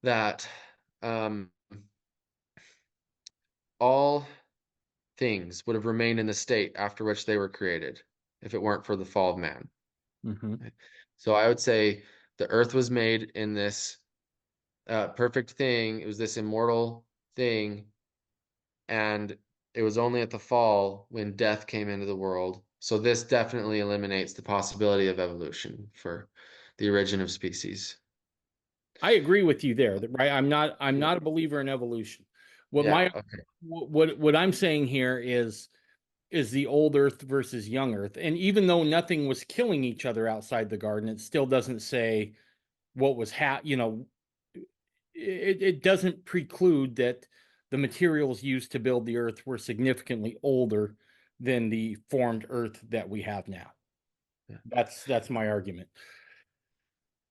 that um, all things would have remained in the state after which they were created if it weren't for the fall of man. Mm-hmm. So I would say the earth was made in this perfect thing. It was this immortal thing. And it was only at the fall when death came into the world So this definitely eliminates the possibility of evolution for the origin of species. I agree with you there, right? I'm not a believer in evolution. What Yeah, my okay. what I'm saying here is the old earth versus young earth. And even though nothing was killing each other outside the garden, it still doesn't say what was it doesn't preclude that the materials used to build the earth were significantly older than the formed earth that we have now. Yeah. That's my argument.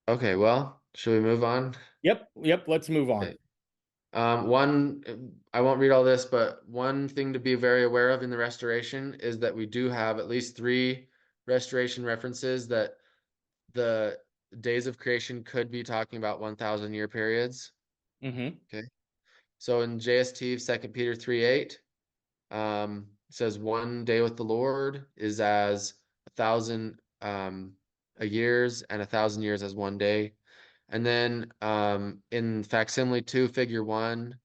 Okay, well, should we move on? Yep, let's move on. Okay. I won't read all this, but one thing to be very aware of in the restoration is that we do have at least three restoration references that the days of creation could be talking about 1,000 year periods. Hmm. Okay. So in JST, 2 Peter 3:8, it says 1 day with the Lord is as 1,000 a years, and 1,000 years as 1 day. And then in facsimile 2, figure 1, it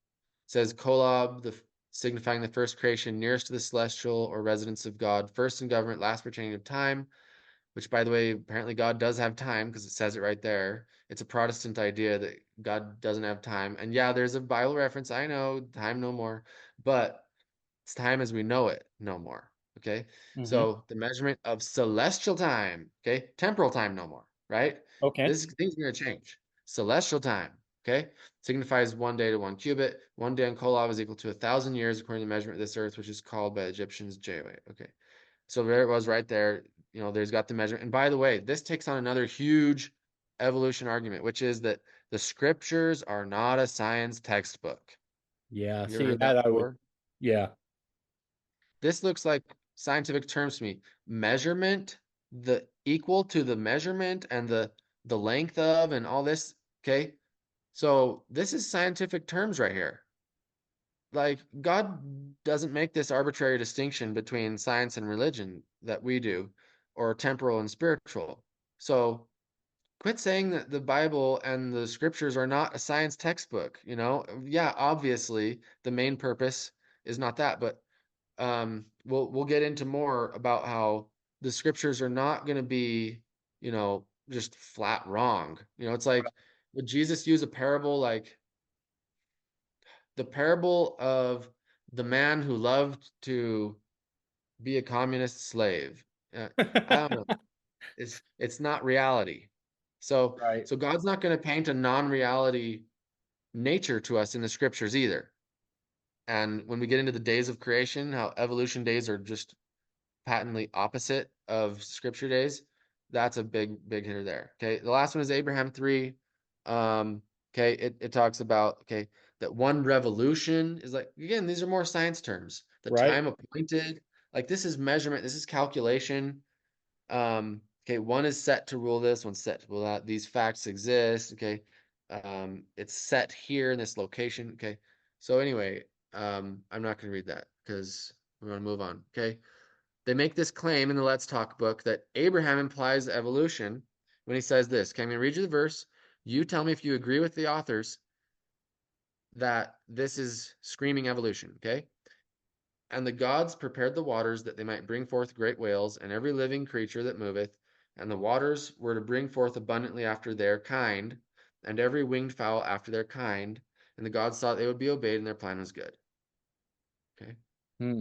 says Kolob, signifying the first creation nearest to the celestial or residence of God, first in government, last pertaining of time, which, by the way, apparently God does have time because it says it right there. It's a Protestant idea that God doesn't have time. And yeah, there's a Bible reference. I know, time no more, but it's time as we know it no more. Okay. Hmm. So the measurement of celestial time, okay, temporal time no more, right? Okay. This thing's going to change. Celestial time, okay, signifies 1 day to 1 cubit. 1 day on Kolob is equal to 1,000 years according to the measurement of this earth, which is called by the Egyptians Jewe. Okay. So there it was right there. There's got the measurement. And by the way, this takes on another huge evolution argument, which is that the scriptures are not a science textbook. Yeah, Have you ever see heard that that I would, before? yeah. This looks like scientific terms to me. Measurement, the equal to the measurement and the length of and all this. Okay. So this is scientific terms right here. Like God doesn't make this arbitrary distinction between science and religion that we do, or temporal and spiritual. So quit saying that the Bible and the scriptures are not a science textbook. Yeah, obviously the main purpose is not that, but we'll get into more about how the scriptures are not going to be, just flat wrong. It's like, would Jesus use a parable like the parable of the man who loved to be a communist slave? Uh, I don't know. It's not reality. So Right. so God's not going to paint a non-reality nature to us in the scriptures either. And when we get into the days of creation, how evolution days are just patently opposite of scripture days, that's a big hitter there. Okay. The last one is Abraham 3. Okay, it talks about, okay, that one revolution is like, again, these are more science terms. The Right. time appointed, like this is measurement, this is calculation. Okay, one is set to rule this, one's set to rule that. These facts exist. Okay. It's set here in this location. Okay. So anyway, I'm not gonna read that because we're gonna move on. Okay. They make this claim in the Let's Talk book that Abraham implies evolution when he says this. Okay, I'm going to read you the verse. You tell me if you agree with the authors that this is screaming evolution. Okay. And the gods prepared the waters that they might bring forth great whales and every living creature that moveth. And the waters were to bring forth abundantly after their kind, and every winged fowl after their kind. And the gods thought they would be obeyed, and their plan was good. Okay. Hmm.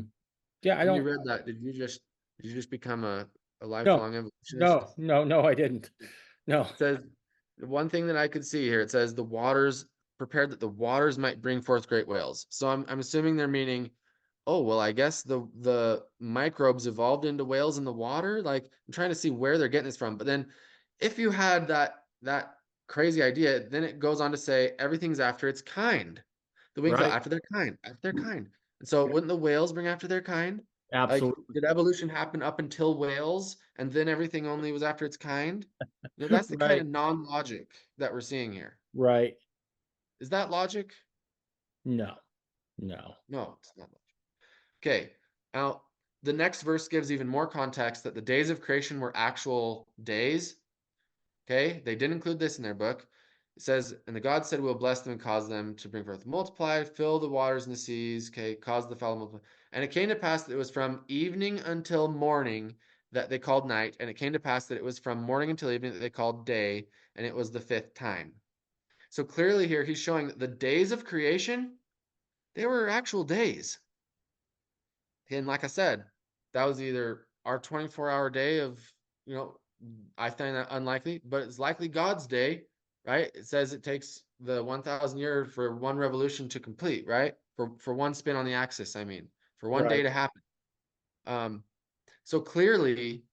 Yeah, I When you don't. read that, did you just become a No, lifelong evolutionist? no, I didn't. No. Says the one thing that I could see here, it says the waters prepared that the waters might bring forth great whales. So I'm assuming they're meaning, oh well, I guess the microbes evolved into whales in the water. Like I'm trying to see where they're getting this from. But then if you had that crazy idea, then it goes on to say everything's after its kind. The wings are Right. after their kind, after their kind. And so wouldn't the whales bring after their kind? Like, Absolutely. did evolution happen up until whales and then everything only was after its kind? That's the kind Right. of non-logic that we're seeing here. Right. Is that logic? No. No. No, it's not logic. Okay. Now, the next verse gives even more context that the days of creation were actual days. Okay. They didn't include this in their book. It says, and the God said, we'll bless them and cause them to bring forth multiply, fill the waters and the seas. Okay. Cause the fowl multiply. And it came to pass that it was from evening until morning, that they called night, and it came to pass that it was from morning until evening that they called day, and it was the fifth time. So clearly here he's showing that the days of creation, they were actual days. And like I said, that was either our 24-hour day of, I find that unlikely, but it's likely God's day, right? It says it takes the 1,000 years for one revolution to complete, right? For one spin on the axis, I mean, for one day Right. to happen. So clearly,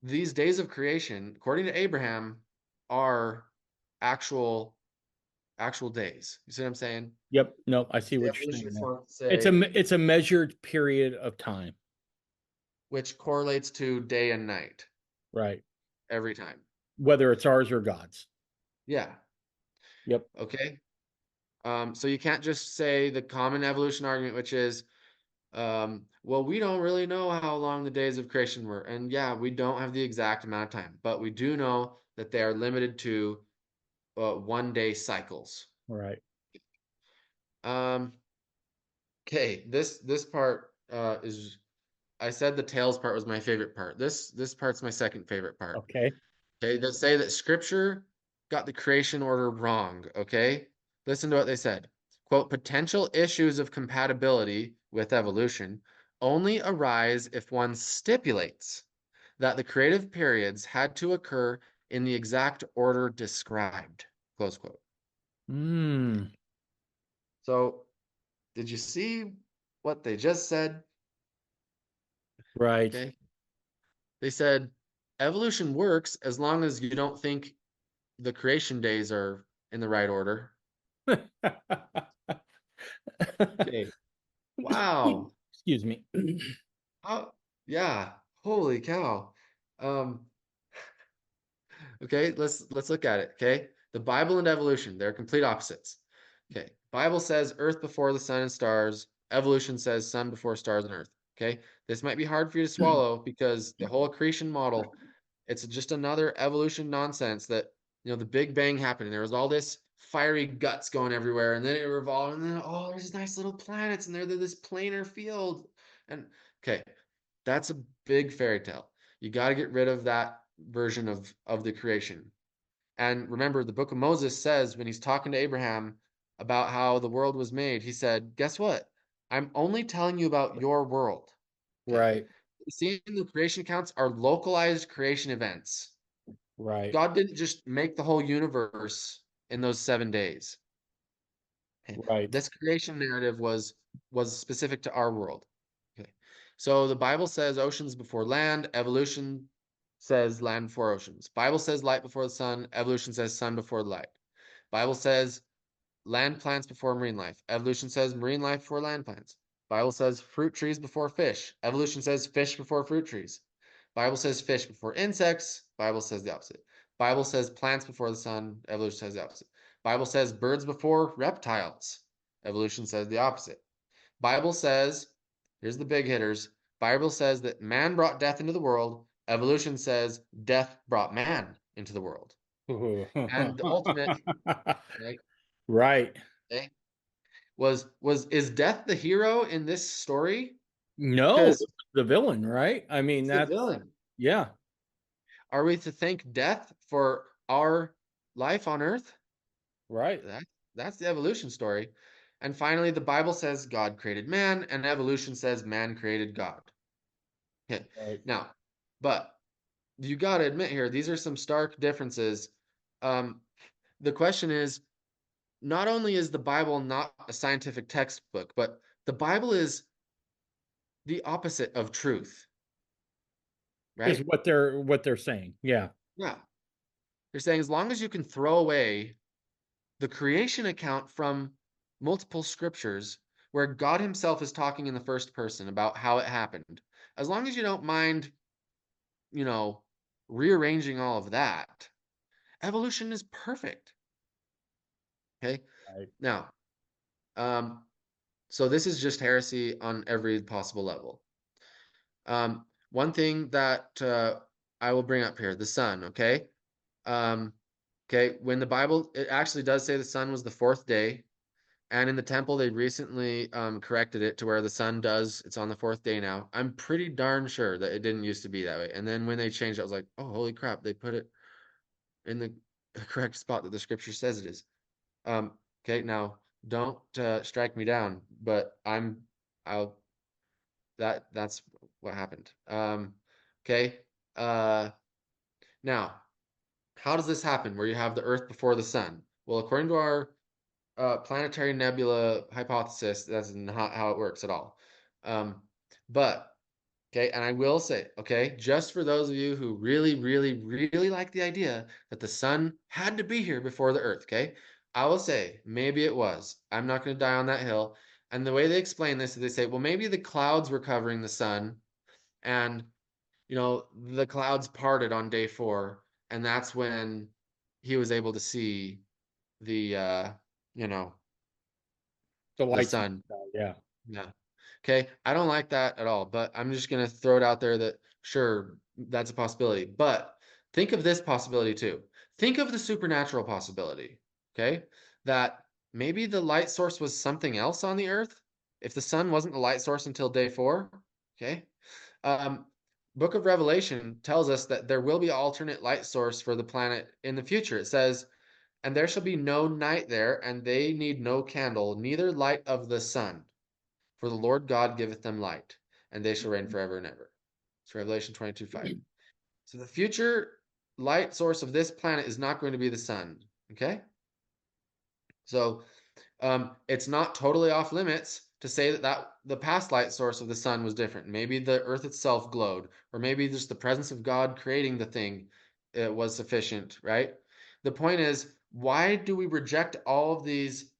these days of creation, according to Abraham, are actual days. You see what I'm saying? Yep. No, I see The what you're saying evolutionists there. want to say, It's a measured period of time. which correlates to day and night Right. every time. Whether it's ours or God's. Yeah. Yep. Okay. So you can't just say the common evolution argument, which is, well, we don't really know how long the days of creation were. And yeah, we don't have the exact amount of time, but we do know that they are limited to 1 day cycles. Right. Um, okay, this part is, I said the tails part was my favorite part. This part's my second favorite part. Okay. Okay, they say that scripture got the creation order wrong. Okay, listen to what they said. Quote, potential issues of compatibility with evolution only arise if one stipulates that the creative periods had to occur in the exact order described. Close quote. Mm, So, did you see what they just said? right. Okay. They said evolution works as long as you don't think the creation days are in the right order. Okay. Wow. Excuse me. How, yeah. Holy cow. Um, okay, let's look at it. Okay. The Bible and evolution, they're complete opposites. Okay. Bible says earth before the sun and stars. Evolution says sun before stars and earth. Okay. This might be hard for you to swallow because the whole accretion model, it's just another evolution nonsense that, the Big Bang happened and there was all this fiery guts going everywhere, and then it revolved, and then there's these nice little planets, and they're this planar field. And okay, that's a big fairy tale. You got to get rid of that version of the creation. And remember, the book of Moses says when he's talking to Abraham about how the world was made, he said, guess what? I'm only telling you about your world. Okay. Right. Seeing the creation accounts are localized creation events. Right. God didn't just make the whole universe in those 7 days. Okay. Right. This creation narrative was specific to our world. Okay. So the Bible says oceans before land, evolution says land before oceans. Bible says light before the sun, evolution says sun before the light. Bible says land plants before marine life. Evolution says marine life before land plants. Bible says fruit trees before fish. Evolution says fish before fruit trees. Bible says fish before insects. Bible says the opposite. Bible says plants before the sun. Evolution says the opposite. Bible says birds before reptiles. Evolution says the opposite. Bible says, here's the big hitters. Bible says that man brought death into the world. Evolution says death brought man into the world. And the ultimate, right? Right. Okay, is death the hero in this story? No, Because the villain, right? I mean, it's the that's, villain. yeah, Are we to thank death for our life on earth? right. That's the evolution story. And finally, the Bible says God created man, and evolution says man created God. Okay. Right. Now, but you got to admit here, these are some stark differences. Um, the question is, not only is the Bible not a scientific textbook, but the Bible is the opposite of truth, Is right? what they're saying. Yeah. Yeah. They're saying as long as you can throw away the creation account from multiple scriptures where God himself is talking in the first person about how it happened, as long as you don't mind, you know, rearranging all of that, evolution is perfect. Okay. Right. Now, um, so this is just heresy on every possible level. One thing that I will bring up here, the sun, okay? Um, okay, when the Bible, it actually does say the sun was the fourth day, And in the temple, they recently corrected it to where the sun does, it's on the fourth day now. I'm pretty darn sure that it didn't used to be that way. And then when they changed it, I was like, oh, holy crap, they put it in the correct spot that the scripture says it is. Okay, now don't strike me down, but I'll that's what happened. Okay. Uh, now, how does this happen where you have the Earth before the sun? Well, according to our planetary nebula hypothesis, that's not how it works at all. Um, but okay, and I will say, okay, just for those of you who really, really, really like the idea that the sun had to be here before the Earth, okay, I will say maybe it was. I'm not going to die on that hill. And the way they explain this is they say, well, maybe the clouds were covering the sun, and the clouds parted on day 4, and that's when he was able to see the you know The the lights. sun. Yeah. Yeah. Okay. I don't like that at all, but I'm just gonna throw it out there that sure, that's a possibility. But think of this possibility too. Think of the supernatural possibility. Okay. That maybe the light source was something else on the earth. If the sun wasn't the light source until day 4. Okay. Um, Book of Revelation tells us that there will be an alternate light source for the planet in the future. It says, and there shall be no night there, and they need no candle, neither light of the sun. For the Lord God giveth them light, and they shall reign forever and ever. It's Revelation 22:5. So the future light source of this planet is not going to be the sun. Okay? So it's not totally off limits to say that the past light source of the sun was different. Maybe the earth itself glowed, or maybe just the presence of God creating the thing was sufficient, right? The point is, why do we reject all of these?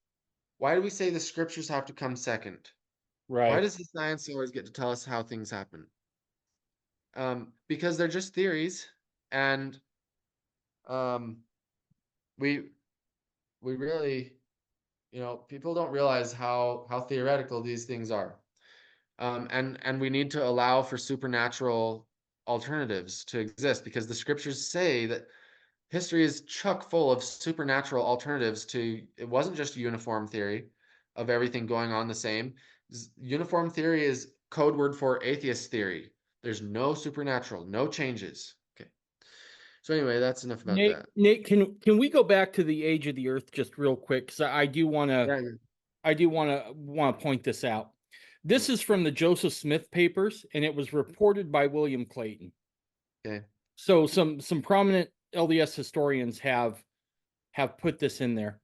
Why do we say the scriptures have to come second? Why Right. does the science always get to tell us how things happen? Because they're just theories, and um, we we really, people don't realize how theoretical these things are. And we need to allow for supernatural alternatives to exist because the scriptures say that history is chock full of supernatural alternatives to it wasn't just uniform theory of everything going on the same. Uniform theory is code word for atheist theory. There's no supernatural, no changes. Okay. So anyway, that's enough about that. Nate, can we go back to the age of the Earth just real quick? Because I do want to Yeah. point this out. This is from the Joseph Smith papers, and it was reported by William Clayton. Okay. So some prominent LDS historians have put this in there.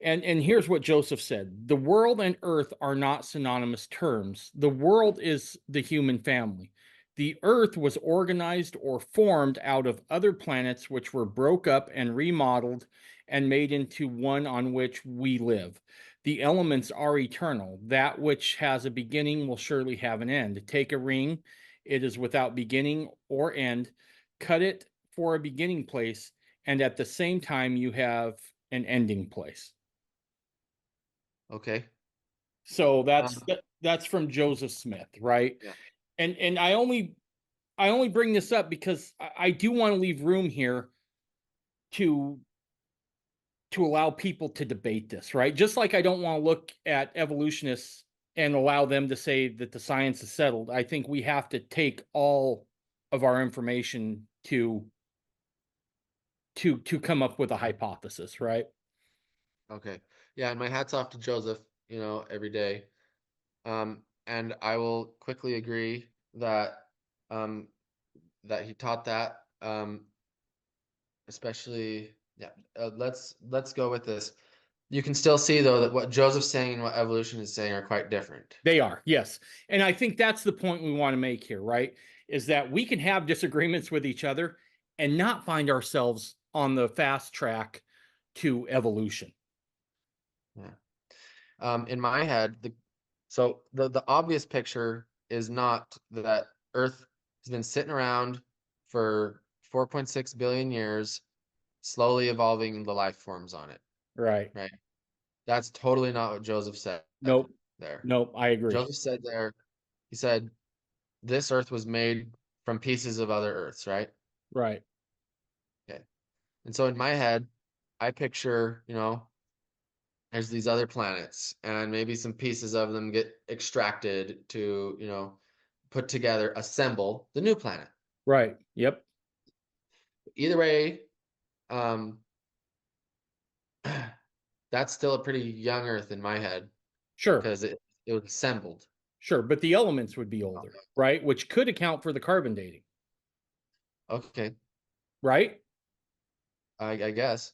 And here's what Joseph said. The world and earth are not synonymous terms. The world is the human family. The earth was organized or formed out of other planets which were broke up and remodeled and made into one on which we live. The elements are eternal. That which has a beginning will surely have an end. Take a ring, it is without beginning or end. Cut it for a beginning place, and at the same time you have an ending place. Okay. So Uh, that's from Joseph Smith, right? yeah. And I only bring this up because I do want to leave room here to allow people to debate this, right? Just like I don't want to look at evolutionists and allow them to say that the science is settled. I think we have to take all of our information to come up with a hypothesis, right? Okay. Yeah, and my hat's off to Joseph, every day. And I will quickly agree um, that he taught that. Especially, yeah. Let's go with this. You can still see though that what Joseph's saying and what evolution is saying are quite different. They are, yes. And I think that's the point we want to make here, right? Is that we can have disagreements with each other and not find ourselves on the fast track to evolution. Yeah. In my head, the obvious picture is not that Earth has been sitting around for 4.6 billion years, slowly evolving the life forms on it, Right. right? That's totally not what Joseph said Nope. there. Nope. I agree. Joseph said there, he said, this Earth was made from pieces of other Earths, right? Right. Okay. And so in my head, I picture, there's these other planets, and maybe some pieces of them get extracted to, put together, assemble the new planet. Right. Yep. Either way, um, that's still a pretty young Earth in my head Sure. because it was assembled. Sure. But the elements would be older, right? Which could account for the carbon dating, Okay, right? I guess.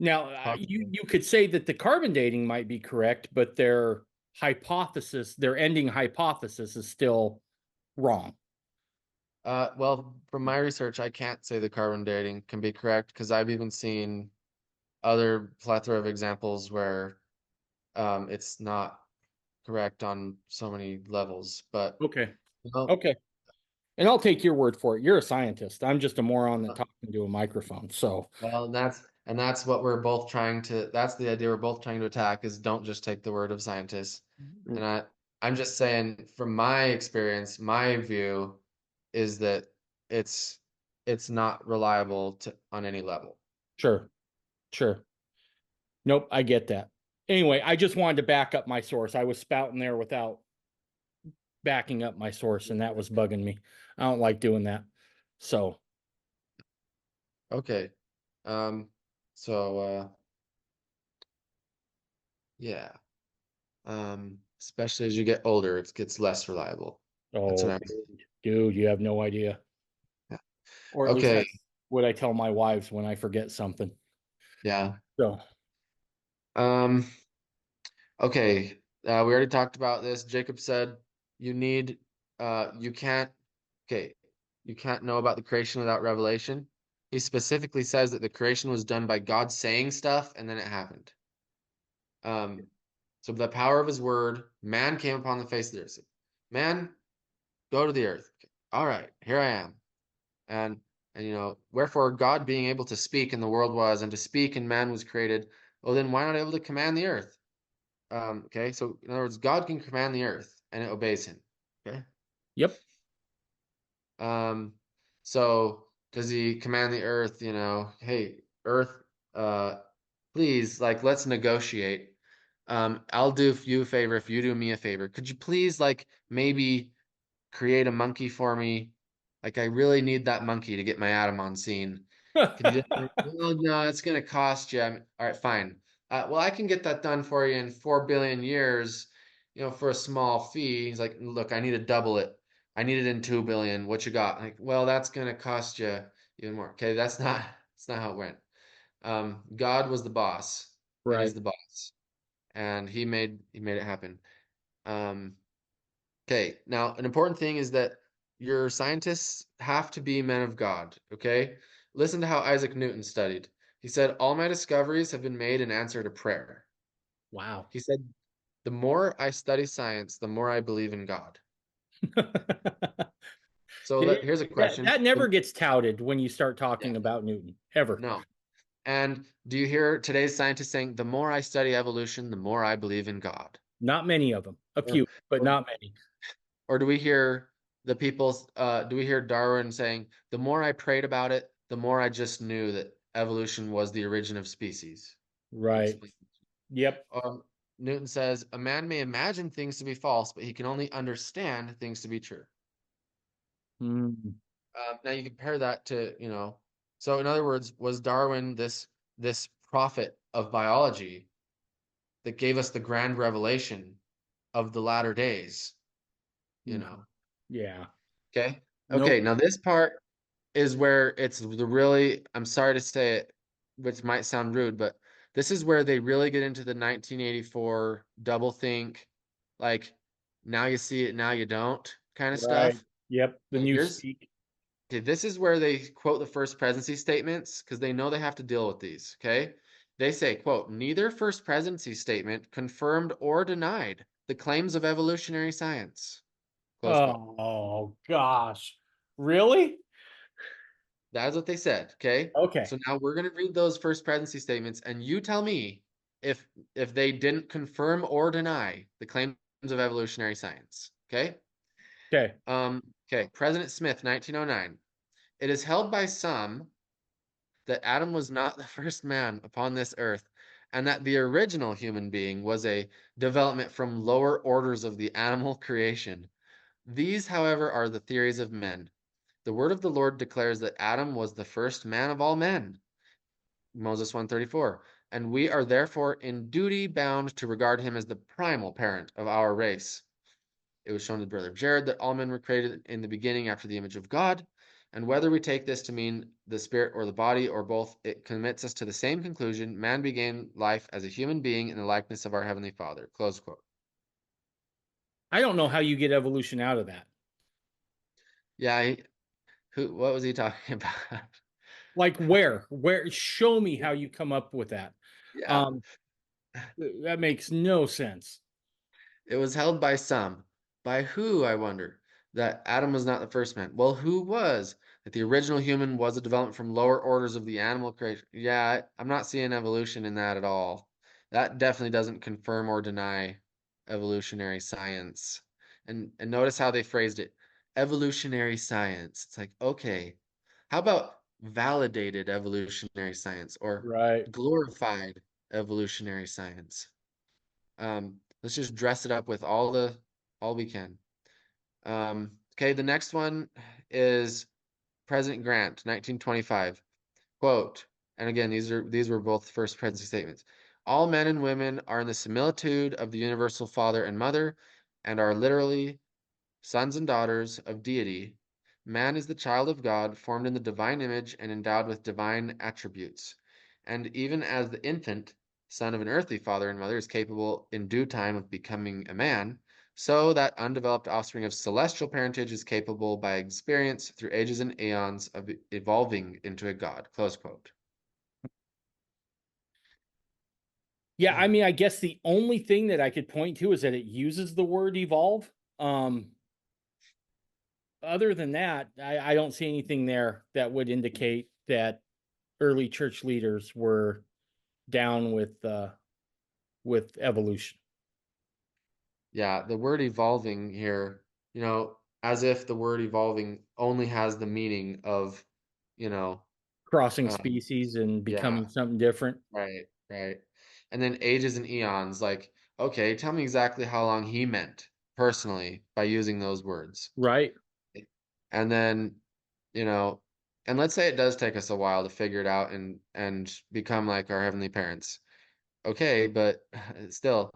Now, Possibly. you could say that the carbon dating might be correct, but their ending hypothesis is still wrong. Well, from my research, I can't say the carbon dating can be correct because I've even seen other plethora of examples where it's not correct on so many levels. But Okay. well, Okay. And I'll take your word for it. You're a scientist. I'm just a moron that talks into a microphone. So, well, and that's what we're both trying to. That's the idea we're both trying to attack is don't just take the word of scientists. And I'm just saying from my experience, my view is that it's it's not reliable on any level. sure. Sure. Nope. I get that. Anyway, I just wanted to back up my source. I was spouting there without backing up my source, and that was bugging me. I don't like doing that. So, Okay. Um, so yeah. Especially as you get older, it gets less reliable. That's oh, what I'm saying. dude, you have no idea. Yeah. Or at least Okay. that's what I tell my wives when I forget something. Yeah. So, Um, okay. We already talked about this. Jacob said you need you can't okay, you can't know about the creation without revelation. He specifically says that the creation was done by God saying stuff and then it happened. Um, so the power of his word, man came upon the face of the earth. Man, go to the earth. Okay. All right, here I am. And wherefore God being able to speak and the world was, and to speak and man was created. Well, then why not able to command the earth? Okay, so in other words, God can command the earth and it obeys him. Okay. yep. Um, so does he command the earth, hey, earth, please, like, let's negotiate. I'll do you a favor if you do me a favor. Could you please, like, maybe create a monkey for me? Like, I really need that monkey to get my atom on scene. Could you just, well, no, it's going to cost you. All right, fine. Well, I can get that done for you in 4 billion years, for a small fee. He's like, look, I need to double it. I need it in 2 billion. What you got? Like, well, that's going to cost you even more. Okay, that's not how it went. God was the boss and Right. is the boss, and he made it happen. Um, Okay, now an important thing is that your scientists have to be men of God, okay? Listen to how Isaac Newton studied. He said, all my discoveries have been made in answer to prayer. Wow. He said, the more I study science, the more I believe in God. So here's a question. That never gets touted when you start Yeah, talking about Newton, ever. no. And do you hear today's scientists saying, the more I study evolution, the more I believe in God? Not many of them. A Or, few, but or not many. Or do we hear do we hear Darwin saying, the more I prayed about it, the more I just knew that evolution was the origin of species? He Right. explained. Yep. Newton says, a man may imagine things to be false, but he can only understand things to be true. Mm. Now you compare that to, so in other words, was Darwin this prophet of biology that gave us the grand revelation of the latter days, you No. know? Yeah. Okay. Nope. Okay. Now this part is where it's the really, I'm sorry to say it, which might sound rude, but this is where they really get into the 1984 double think, like now you see it, now you don't kind of Right. stuff. Yep. The Okay, new speak. okay, this is where they quote the first presidency statements because they know they have to deal with these. Okay. They say, quote, neither first presidency statement confirmed or denied the claims of evolutionary science. Close quote. Oh gosh. Really? That's what they said. Okay. Okay. So now we're going to read those first presidency statements, and you tell me if they didn't confirm or deny the claims of evolutionary science. Okay. Okay. Okay. President Smith, 1909. It is held by some that Adam was not the first man upon this earth, and that the original human being was a development from lower orders of the animal creation. These, however, are the theories of men. The word of the Lord declares that Adam was the first man of all men. Moses 134. And we are therefore in duty bound to regard him as the primal parent of our race. It was shown to the brother of Jared that all men were created in the beginning after the image of God. And whether we take this to mean the spirit or the body or both, it commits us to the same conclusion. Man began life as a human being in the likeness of our Heavenly Father. Close quote. I don't know how you get evolution out of that. Yeah, what was he talking about? Like where show me how you come up with that. Yeah, Um, that makes no sense. it was held by some. By who, I wonder? That Adam was not the first man. Well, who was? That the original human was a development from lower orders of the animal creation. Yeah, I'm not seeing evolution in that at all. That definitely doesn't confirm or deny evolutionary science. And notice how they phrased it. Evolutionary science. It's like, okay, how about validated evolutionary science or Right. glorified evolutionary science? Let's just dress it up with all we can. Okay, the next one is President Grant, 1925. Quote, and again, these were both first presidency statements. All men and women are in the similitude of the universal father and mother, and are literally sons and daughters of deity. Man is the child of God, formed in the divine image and endowed with divine attributes. And even as the infant, son of an earthly father and mother, is capable in due time of becoming a man, so that undeveloped offspring of celestial parentage is capable by experience through ages and aeons of evolving into a god. Close quote. Yeah, I mean, I guess the only thing that I could point to is that it uses the word evolve. Um, Other than that, I don't see anything there that would indicate that early church leaders were down with evolution. Yeah, the word evolving here, as if the word evolving only has the meaning of, you know, Crossing um, species and yeah, becoming something different. right, right. And then ages and eons, like, okay, tell me exactly how long he meant personally by using those words. Right. And then, you know, and let's say it does take us a while to figure it out and become like our heavenly parents. Okay, but still.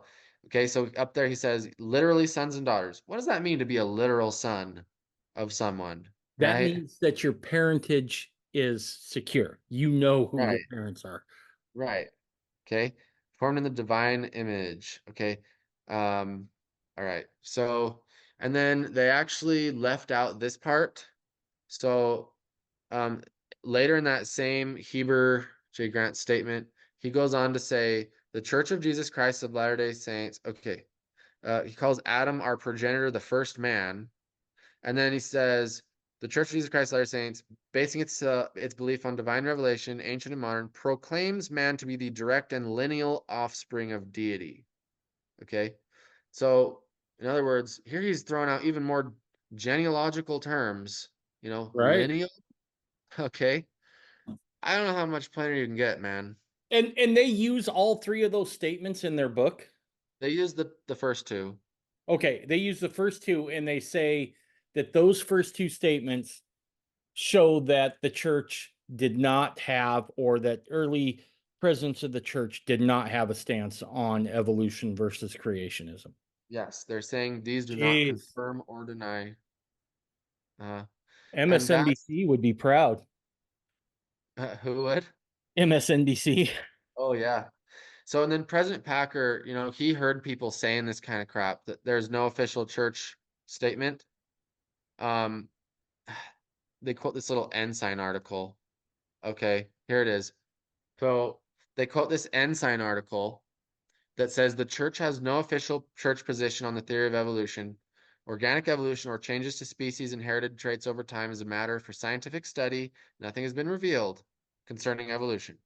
Okay, so up there he says literally sons and daughters. What does that mean to be a literal son of someone, That right? means that your parentage is secure. You know who your Right, parents are. right. Okay. Formed in the divine image. Okay. Um, all right. So, and then they actually left out this part. So, um, later in that same Heber J. Grant statement, he goes on to say, the Church of Jesus Christ of Latter-day Saints. Okay. He calls Adam our progenitor, the first man. And then he says, the Church of Jesus Christ of Latter-day Saints, basing its belief on divine revelation, ancient and modern, proclaims man to be the direct and lineal offspring of deity. Okay, so in other words, here he's throwing out even more genealogical terms. Right. Lineal. Okay, I don't know how much plainer you can get, man. And they use all three of those statements in their book. They use the first two. Okay, they use the first two and they say that those first two statements show that the church did not have, or that early presidents of the church did not have a stance on evolution versus creationism. Yes, they're saying these do not Jeez. confirm or deny. Uh, and that's MSNBC would be proud. who would? MSNBC. Oh yeah. So and then President Packer, he heard people saying this kind of crap that there's no official church statement. Um, they quote this little Ensign article. Okay, here it is. So they quote this Ensign article that says the church has no official church position on the theory of evolution. Organic evolution or changes to species inherited traits over time is a matter for scientific study. Nothing has been revealed concerning evolution.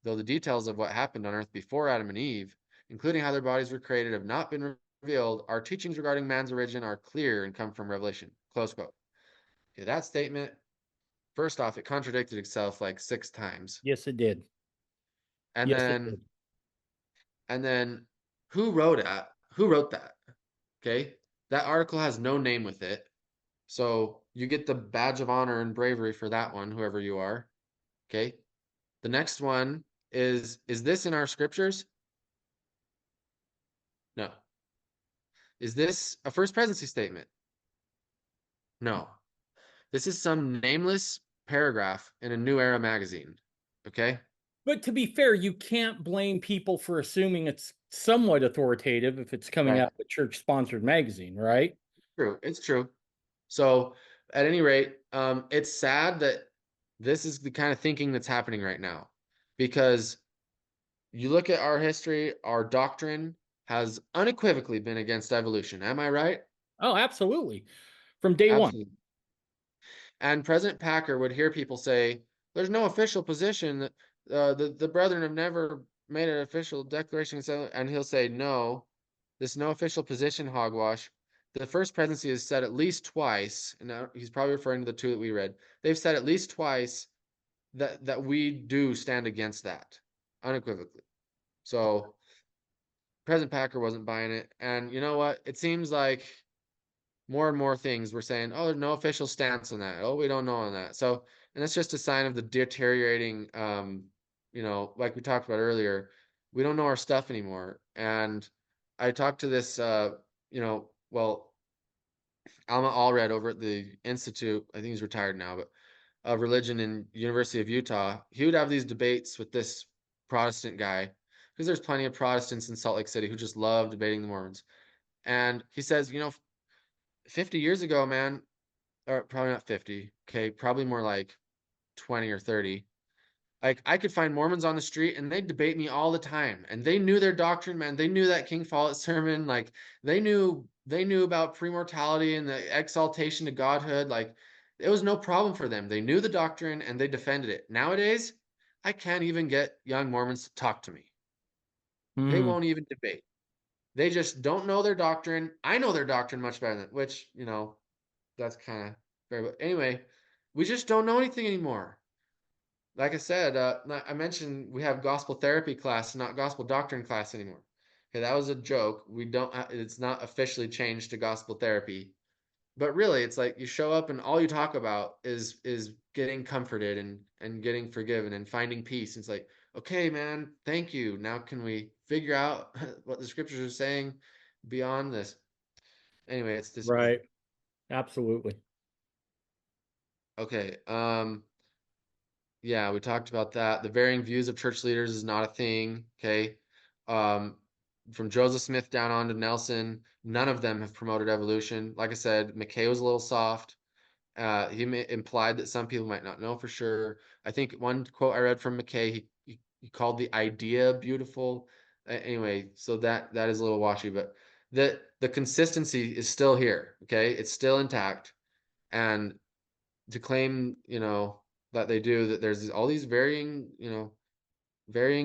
Though the details of what happened on Earth before Adam and Eve, including how their bodies were created, have not been revealed, our teachings regarding man's origin are clear and come from Revelation. Close quote. Okay, that statement, first off, it contradicted itself like 6 times. Yes, it did. And Yes, it then did. And then who wrote it? Who wrote that? Okay. That article has no name with it. So you get the badge of honor and bravery for that one, whoever you are. Okay. The next one is this in our scriptures? No. Is this a first presidency statement? No. This is some nameless paragraph in a New Era magazine. Okay. But to be fair, you can't blame people for assuming it's somewhat authoritative if it's coming Right. out of a church sponsored magazine, right? True. It's true. So at any rate, it's sad that this is the kind of thinking that's happening right now, because you look at our history, our doctrine has unequivocally been against evolution. Am I right? Oh, absolutely. From day one. Absolutely. And President Packer would hear people say, "There's no official position that the brethren have never made an official declaration," and he'll say, "No, this no official position hogwash. The first presidency has said at least twice, and now he's probably referring to the two that we read. They've said at least twice that we do stand against that unequivocally." So President Packer wasn't buying it, and you know what? It seems like more and more things we're saying, oh, there's no official stance on that. Oh, we don't know on that. So, and that's just a sign of the deteriorating, like we talked about earlier, we don't know our stuff anymore. And I talked to this, well, Alma Allred over at the Institute, I think he's retired now, but of religion in University of Utah. He would have these debates with this Protestant guy, because there's plenty of Protestants in Salt Lake City who just love debating the Mormons. And he says, 50 years ago, man, or probably not 50, okay, probably more like 20 or 30. Like I could find Mormons on the street and they'd debate me all the time. And they knew their doctrine, man. They knew that King Follett sermon. Like they knew about premortality and the exaltation to godhood. Like it was no problem for them. They knew the doctrine and they defended it. Nowadays, I can't even get young Mormons to talk to me. They Hmm. won't even debate. They just don't know their doctrine. I know their doctrine much better than which, that's kind of fair. But anyway, we just don't know anything anymore. Like I said, I mentioned we have gospel therapy class, not gospel doctrine class anymore. Okay, that was a joke. We don't. It's not officially changed to gospel therapy, but really, it's like you show up and all you talk about is getting comforted and getting forgiven and finding peace. It's like, okay, man, thank you. Now can we figure out what the scriptures are saying beyond this? Anyway, it's disappointing. Right. Absolutely. Okay. Yeah, we talked about that. The varying views of church leaders is not a thing. Okay. Um, from Joseph Smith down on to Nelson, none of them have promoted evolution. Like I said, McKay was a little soft. He implied that some people might not know for sure. I think one quote I read from McKay, he called the idea beautiful. Anyway, so that is a little washy, but the consistency is still here. Okay, it's still intact, and to claim, that they do that there's all these varying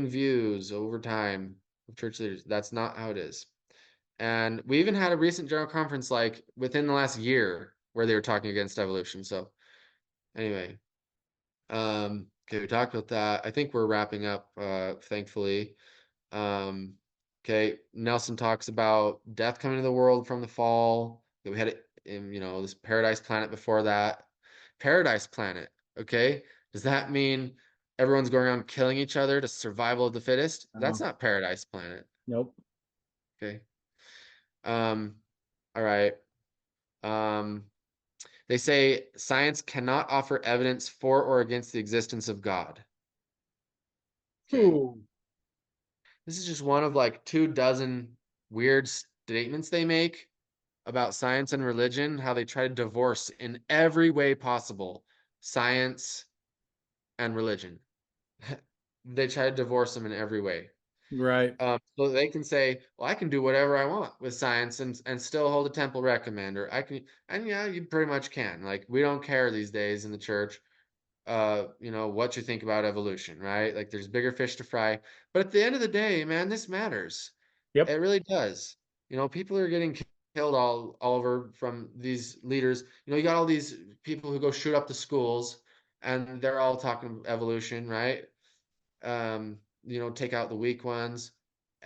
views over time of church leaders. That's not how it is. And we even had a recent general conference like within the last year where they were talking against evolution. So anyway, okay, we talked about that. I think we're wrapping up, thankfully. Um, okay, Nelson talks about death coming to the world from the fall. That we had it in, this paradise planet before that. Paradise planet, okay? Does that mean everyone's going around killing each other to survival of the fittest? That's not paradise planet. Nope. Okay. Um, all right. Um, they say science cannot offer evidence for or against the existence of God. Okay. Ooh. This is just one of like 24 weird statements they make about science and religion, how they try to divorce in every way possible science and religion. They try to divorce them in every way. Right. So they can say, well, I can do whatever I want with science and still hold a temple recommend, or I can, and yeah, you pretty much can. Like, we don't care these days in the church, what you think about evolution, right? Like, there's bigger fish to fry. But at the end of the day, man, this matters. It Yep. really does. People are getting killed all over from these leaders. You got all these people who go shoot up the schools, and they're all talking evolution, right? Take out the weak ones.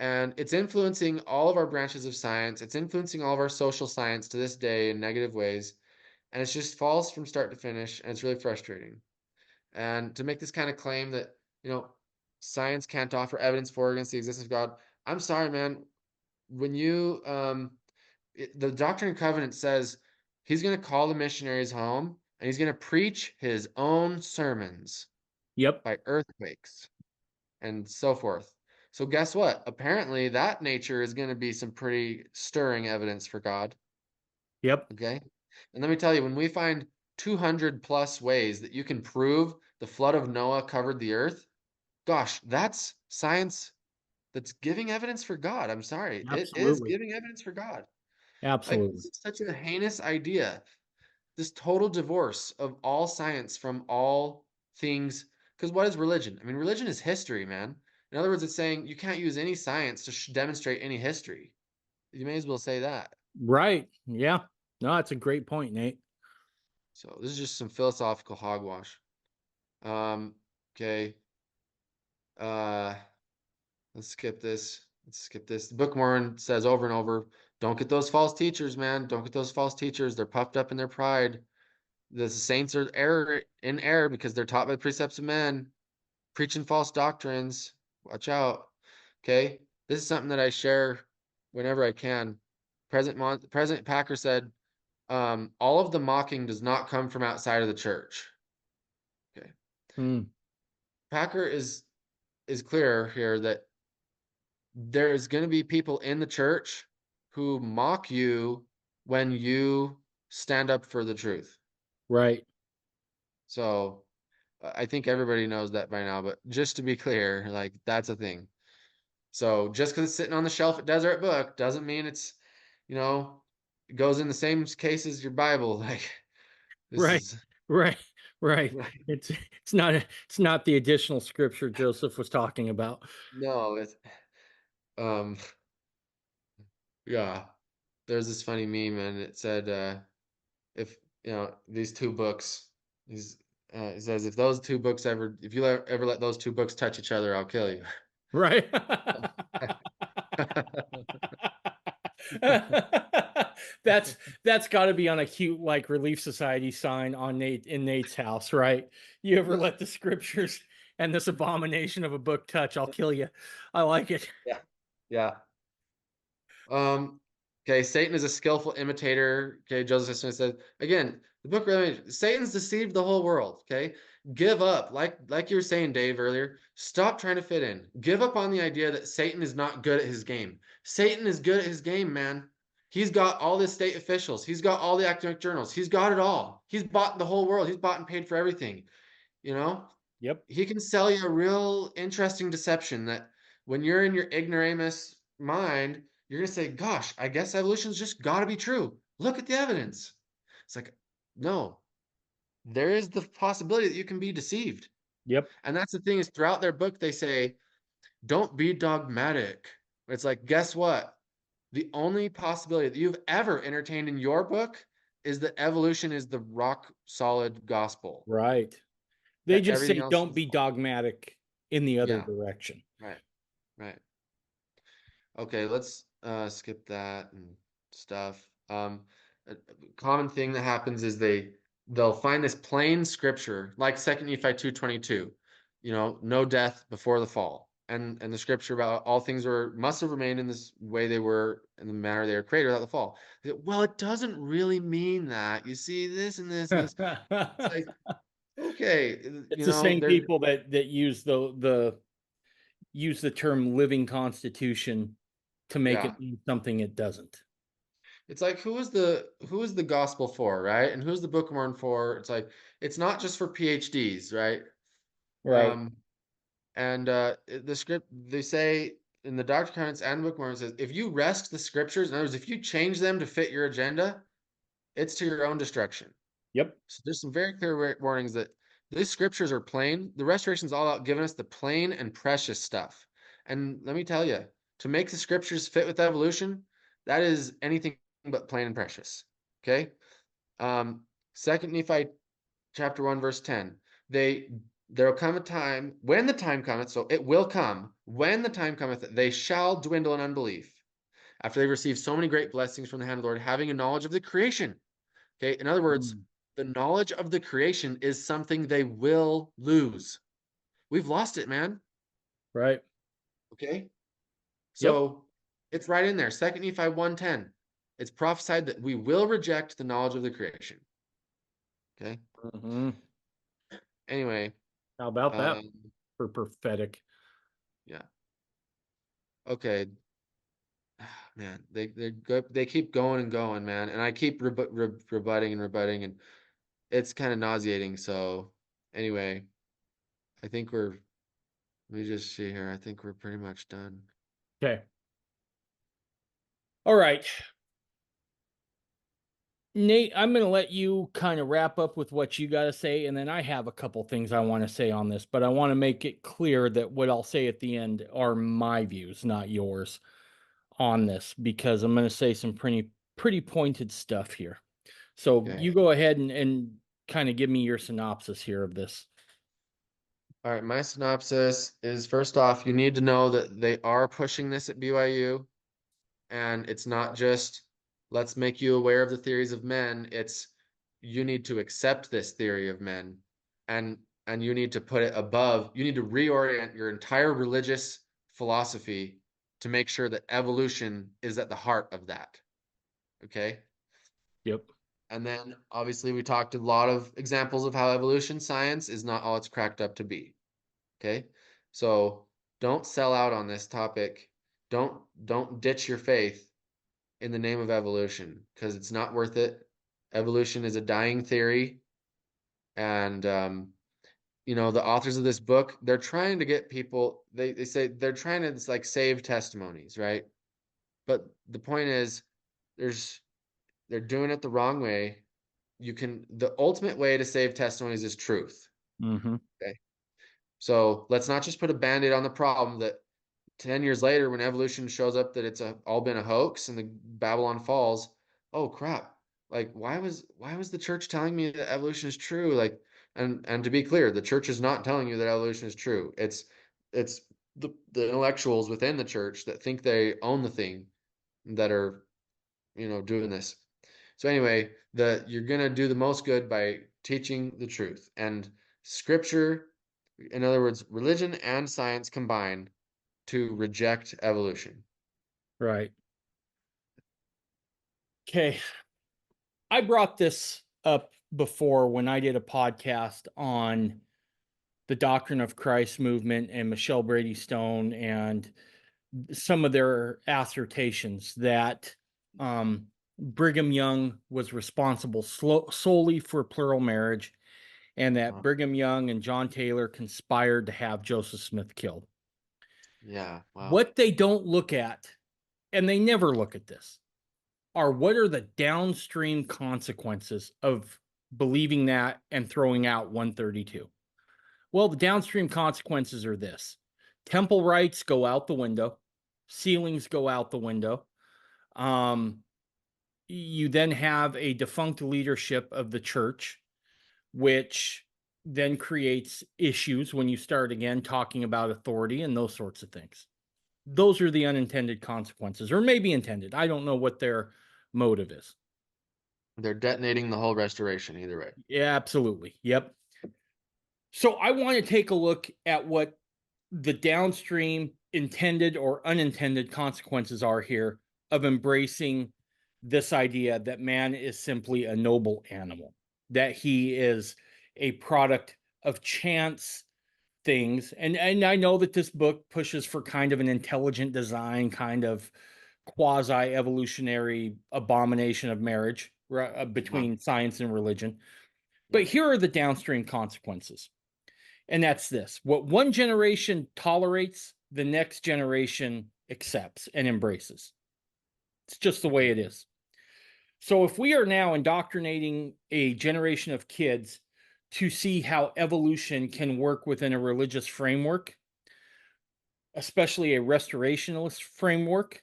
And it's influencing all of our branches of science. It's influencing all of our social science to this day in negative ways. And it's just false from start to finish. And it's really frustrating. And to make this kind of claim that, science can't offer evidence for or against the existence of God, I'm sorry, man. When you, the Doctrine and Covenant says he's going to call the missionaries home and he's going to preach his own sermons Yep. by earthquakes and so forth. So guess what? Apparently that nature is going to be some pretty stirring evidence for God. Yep. Okay. And let me tell you, when we find 200 plus ways that you can prove the flood of Noah covered the earth, gosh, that's science that's giving evidence for God. I'm sorry. It is Absolutely. giving evidence for God. Like, Absolutely. this is such a heinous idea. This total divorce of all science from all things. Because what is religion? I mean, religion is history, man. In other words, it's saying you can't use any science to demonstrate any history. You may as well say that. Right. Yeah. No, that's a great point, Nate. So this is just some philosophical hogwash. Okay. Uh, let's skip this. Let's skip this. The Book of Mormon says over and over, don't get those false teachers, man. Don't get those false teachers. They're puffed up in their pride. The saints are in error because they're taught by the precepts of men, preaching false doctrines. Watch out. Okay. This is something that I share whenever I can. President Packer said, all of the mocking does not come from outside of the church. Okay. Mm, Packer is clear here that there's going to be people in the church who mock you when you stand up for the truth. right. So I think everybody knows that by now, but just to be clear, like, that's a thing. So just because it's sitting on the shelf at Deseret Book doesn't mean it's, it goes in the same case as your Bible. Like, this Right. is Right. Right. right. It's not the additional scripture Joseph was talking about. No, it's um yeah. There's this funny meme and it said if these two books, these it says if those two books if you ever let those two books touch each other, I'll kill you. Right. That's got to be on a cute like Relief Society sign on Nate's house, right? You ever let the scriptures and this abomination of a book touch, I'll kill you. I like it. Yeah. Yeah. Okay, Satan is a skillful imitator. Okay, Joseph Smith says again, the book really Satan's deceived the whole world. Okay, give up, like you were saying, Dave, earlier. Stop trying to fit in. Give up on the idea that Satan is not good at his game. Satan is good at his game, man. He's got all the state officials. He's got all the academic journals. He's got it all. He's bought the whole world. He's bought and paid for everything. You know, Yep. he can sell you a real interesting deception that when you're in your ignoramus mind, you're going to say, gosh, I guess evolution's just got to be true. Look at the evidence. It's like, no, there is the possibility that you can be deceived. Yep. And that's the thing is throughout their book, they say, don't be dogmatic. It's like, guess what? The only possibility that you've ever entertained in your book is that evolution is the rock solid gospel, Right. They that just everything say else don't is be false. dogmatic in the other Yeah, direction. right, right. Okay, let's skip that and stuff. A common thing that happens is they'll find this plain scripture, like Second Nephi 2:22, no death before the fall, and the scripture about all things must have remained in this way they were in the manner they were created without the fall. Well, it doesn't really mean that. You see this and this and this. It's like, okay, It's the same there's people that use the term living constitution to make yeah. it mean something it doesn't. It's like who is the gospel for, right? And who's the Book of Mormon for? It's like it's not just for PhDs, right? Right. Um, and the script they say in the Doctrine and Covenants and the Book of Mormon says if you wrest the scriptures, in other words, if you change them to fit your agenda, it's to your own destruction. Yep. So there's some very clear warnings that these scriptures are plain. The restoration is all about giving us the plain and precious stuff. And let me tell you, to make the scriptures fit with evolution, that is anything but plain and precious. Okay. Second Nephi chapter 1, verse 10. They there'll come a time, when the time cometh, so it will come, when the time cometh, they shall dwindle in unbelief, after they receive so many great blessings from the hand of the Lord, having a knowledge of the creation. Okay, in other words, the knowledge of the creation is something they will lose. We've lost it, man. Right. Okay, Yep. so it's right in there. 2 Nephi 1:10. It's prophesied that we will reject the knowledge of the creation. Okay. Mm-hmm. Anyway, How about that um, for prophetic? yeah. Okay, man, they keep going and going, man, and I keep rebutting and rebutting, and it's kind of nauseating. So anyway, I think we're. Let me just see here. I think we're pretty much done. Okay. All right. Nate, I'm going to let you kind of wrap up with what you got to say, and then I have a couple things I want to say on this, but I want to make it clear that what I'll say at the end are my views, not yours, on this, because I'm going to say some pretty pointed stuff here. So Okay. you go ahead and kind of give me your synopsis here of this. All right. My synopsis is, first off, you need to know that they are pushing this at BYU, and it's not just let's make you aware of the theories of men. It's you need to accept this theory of men, and you need to put it above. You need to reorient your entire religious philosophy to make sure that evolution is at the heart of that. Okay. Yep. And then obviously we talked a lot of examples of how evolution science is not all it's cracked up to be. Okay. So don't sell out on this topic. Don't ditch your faith in the name of evolution, because it's not worth it. Evolution is a dying theory. And the authors of this book, they're trying to get people, they say they're trying to like save testimonies, right? But the point is there's they're doing it the wrong way. The ultimate way to save testimonies is truth. Mm-hmm. Okay. So let's not just put a band-aid on the problem that 10 years later, when evolution shows up that it's all been a hoax and the Babylon falls, oh crap. Like why was the church telling me that evolution is true? Like, and to be clear, the church is not telling you that evolution is true. It's the intellectuals within the church that think they own the thing that are, doing this. So anyway, you're gonna do the most good by teaching the truth. And scripture, in other words, religion and science combine to reject evolution. Right. Okay. I brought this up before when I did a podcast on the Doctrine of Christ movement and Michelle Brady Stone and some of their assertions that Brigham Young was responsible solely for plural marriage, and that Brigham Young and John Taylor conspired to have Joseph Smith killed. Yeah, wow. What they don't look at, and they never look at this, are what are the downstream consequences of believing that and throwing out 132. Well, the downstream consequences are this: temple rights go out the window, ceilings go out the window. You then have a defunct leadership of the church, which then creates issues when you start again talking about authority and those sorts of things. Those are the unintended consequences, or maybe intended. I don't know what their motive is. They're detonating the whole restoration either way. Yeah, absolutely. Yep. So I want to take a look at what the downstream intended or unintended consequences are here of embracing this idea that man is simply a noble animal, that he is a product of chance things. And I know that this book pushes for kind of an intelligent design, kind of quasi evolutionary abomination of marriage between science and religion. But here are the downstream consequences. And that's this: what one generation tolerates, the next generation accepts and embraces. It's just the way it is. So if we are now indoctrinating a generation of kids to see how evolution can work within a religious framework, especially a restorationist framework,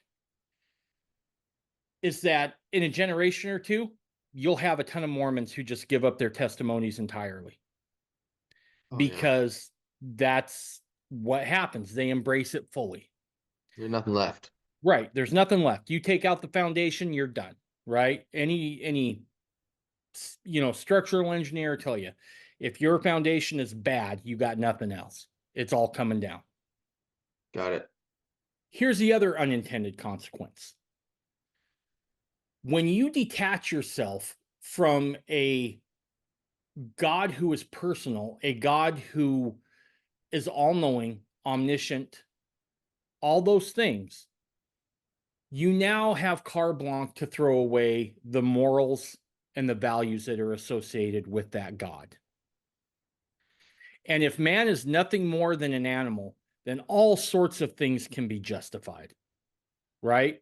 is that in a generation or two, you'll have a ton of Mormons who just give up their testimonies entirely. Oh, yeah. because that's what happens. They embrace it fully. There's nothing left. Right. There's nothing left. You take out the foundation, you're done. Right. Any structural engineer tell you, if your foundation is bad, you got nothing else. It's all coming down. Got it. Here's the other unintended consequence. When you detach yourself from a God who is personal, a God who is all-knowing, omniscient, all those things, you now have carte blanche to throw away the morals and the values that are associated with that God. And if man is nothing more than an animal, then all sorts of things can be justified, right?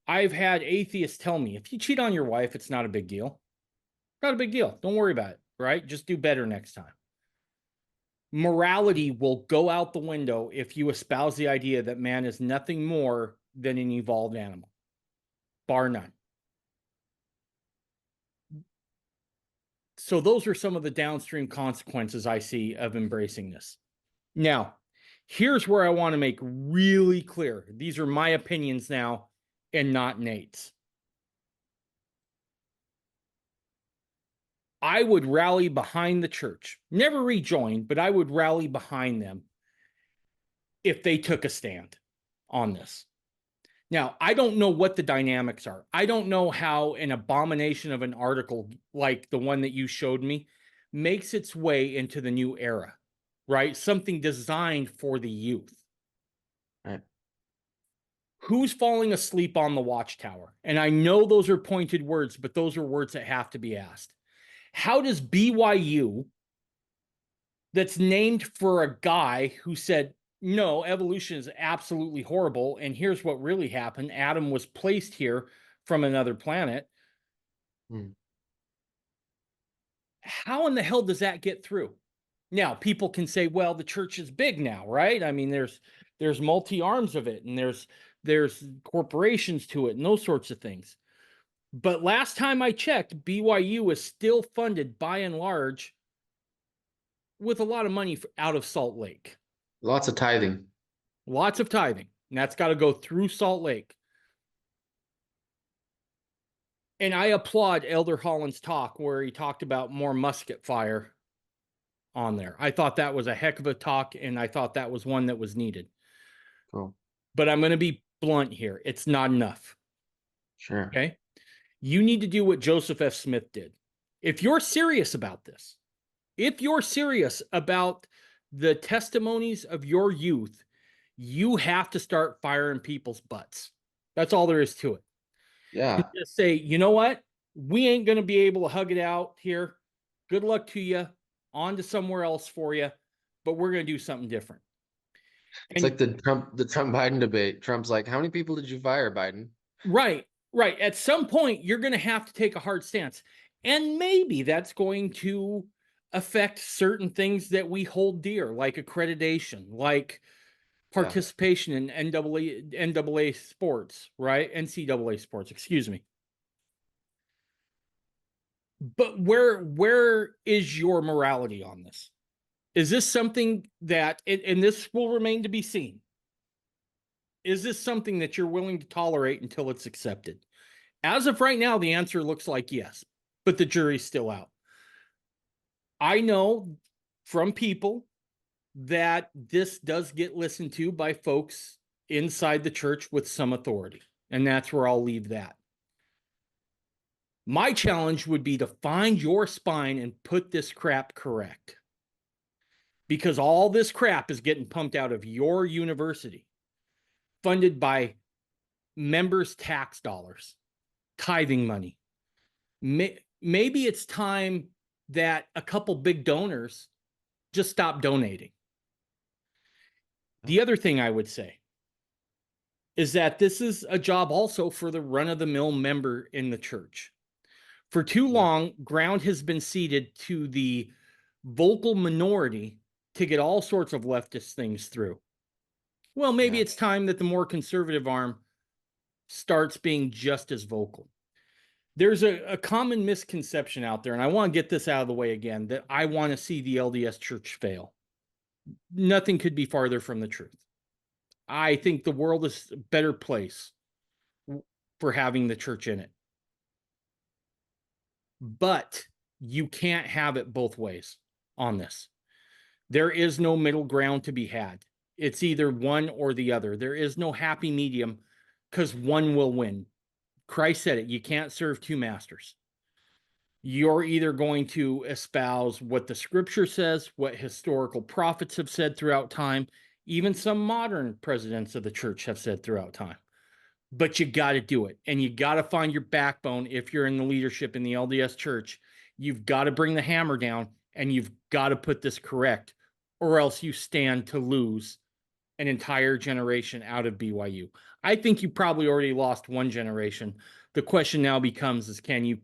I've had atheists tell me, if you cheat on your wife, it's not a big deal. Not a big deal. Don't worry about it, right? Just do better next time. Morality will go out the window if you espouse the idea that man is nothing more than an evolved animal, bar none. So those are some of the downstream consequences I see of embracing this. Now, here's where I want to make really clear. These are my opinions now and not Nate's. I would rally behind the church, never rejoin, but I would rally behind them if they took a stand on this. Now, I don't know what the dynamics are. I don't know how an abomination of an article like the one that you showed me makes its way into the new era, right? Something designed for the youth. Right. Who's falling asleep on the watchtower? And I know those are pointed words, but those are words that have to be asked. How does BYU, that's named for a guy who said, no, evolution is absolutely horrible, and here's what really happened. Adam was placed here from another planet. How in the hell does that get through? Now, people can say, well, the church is big now, right? I mean, there's multi-arms of it, and there's corporations to it, and those sorts of things. But last time I checked, BYU is still funded by and large with a lot of money out of Salt Lake. Lots of tithing. Lots of tithing. And that's got to go through Salt Lake. And I applaud Elder Holland's talk where he talked about more musket fire on there. I thought that was a heck of a talk, and I thought that was one that was needed. Cool. But I'm going to be blunt here. It's not enough. Sure. Okay? You need to do what Joseph F. Smith did. If you're serious about this, if you're serious about the testimonies of your youth, you have to start firing people's butts. That's all there is to it. Yeah. Just say, you know what? We ain't going to be able to hug it out here. Good luck to you. On to somewhere else for you. But we're going to do something different. It's like the Trump Biden debate. Trump's like, how many people did you fire, Biden? Right. At some point, you're going to have to take a hard stance. And maybe that's going to affect certain things that we hold dear, like accreditation, like participation in NCAA sports, right? NCAA sports, excuse me. But where is your morality on this? Is this something that, and this will remain to be seen, is this something that you're willing to tolerate until it's accepted? As of right now, the answer looks like yes, but the jury's still out. I know from people that this does get listened to by folks inside the church with some authority, and that's where I'll leave that. My challenge would be to find your spine and put this crap correct. Because all this crap is getting pumped out of your university, funded by members' tax dollars, tithing money. Maybe it's time that a couple big donors just stop donating. The other thing I would say is that this is a job also for the run-of-the-mill member in the church. For too long, ground has been ceded to the vocal minority to get all sorts of leftist things through. Well, maybe it's time that the more conservative arm starts being just as vocal. There's a common misconception out there, and I want to get this out of the way again, that I want to see the LDS Church fail. Nothing could be farther from the truth. I think the world is a better place for having the church in it. But you can't have it both ways on this. There is no middle ground to be had. It's either one or the other. There is no happy medium because one will win. Christ said it, you can't serve two masters. You're either going to espouse what the scripture says, what historical prophets have said throughout time, even some modern presidents of the church have said throughout time. But you got to do it. And you got to find your backbone if you're in the leadership in the LDS Church. You've got to bring the hammer down and you've got to put this correct, or else you stand to lose an entire generation out of BYU. I think you probably already lost one generation. The question now becomes is, can you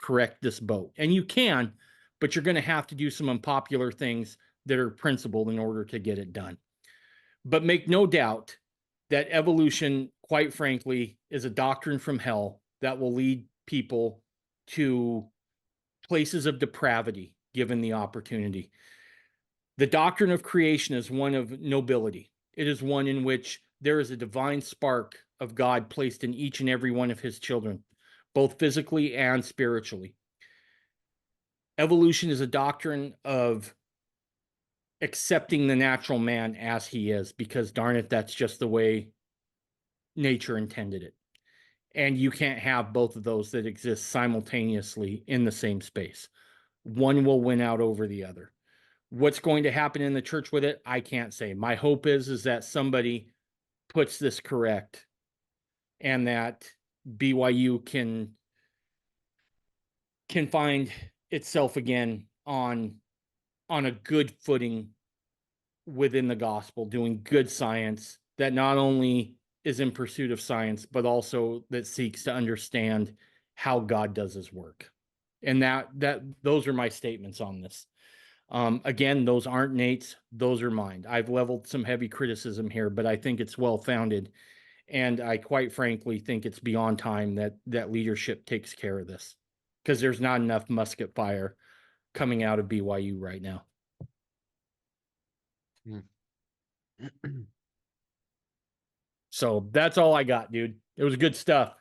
correct this boat? And you can, but you're going to have to do some unpopular things that are principled in order to get it done. But make no doubt that evolution, quite frankly, is a doctrine from hell that will lead people to places of depravity given the opportunity. The doctrine of creation is one of nobility. It is one in which there is a divine spark of God placed in each and every one of his children, both physically and spiritually. Evolution is a doctrine of accepting the natural man as he is, because darn it, that's just the way nature intended it. And you can't have both of those that exist simultaneously in the same space. One will win out over the other. What's going to happen in the church with it, I can't say. My hope is that somebody puts this correct and that BYU can find itself again on a good footing within the gospel, doing good science that not only is in pursuit of science, but also that seeks to understand how God does his work. And that those are my statements on this. Again, those aren't Nate's, those are mine. I've leveled some heavy criticism here, but I think it's well-founded. And I quite frankly think it's beyond time that leadership takes care of this, because there's not enough musket fire coming out of BYU right now. So that's all I got, dude. It was good stuff.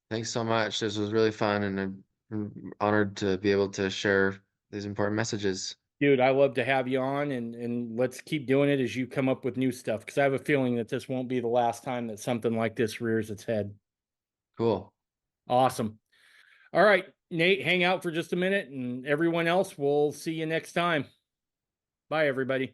Thanks so much. This was really fun, and I'm honored to be able to share these important messages. Dude, I love to have you on, and let's keep doing it as you come up with new stuff, because I have a feeling that this won't be the last time that something like this rears its head. Cool. Awesome. All right, Nate, hang out for just a minute, and everyone else, we'll see you next time. Bye, everybody.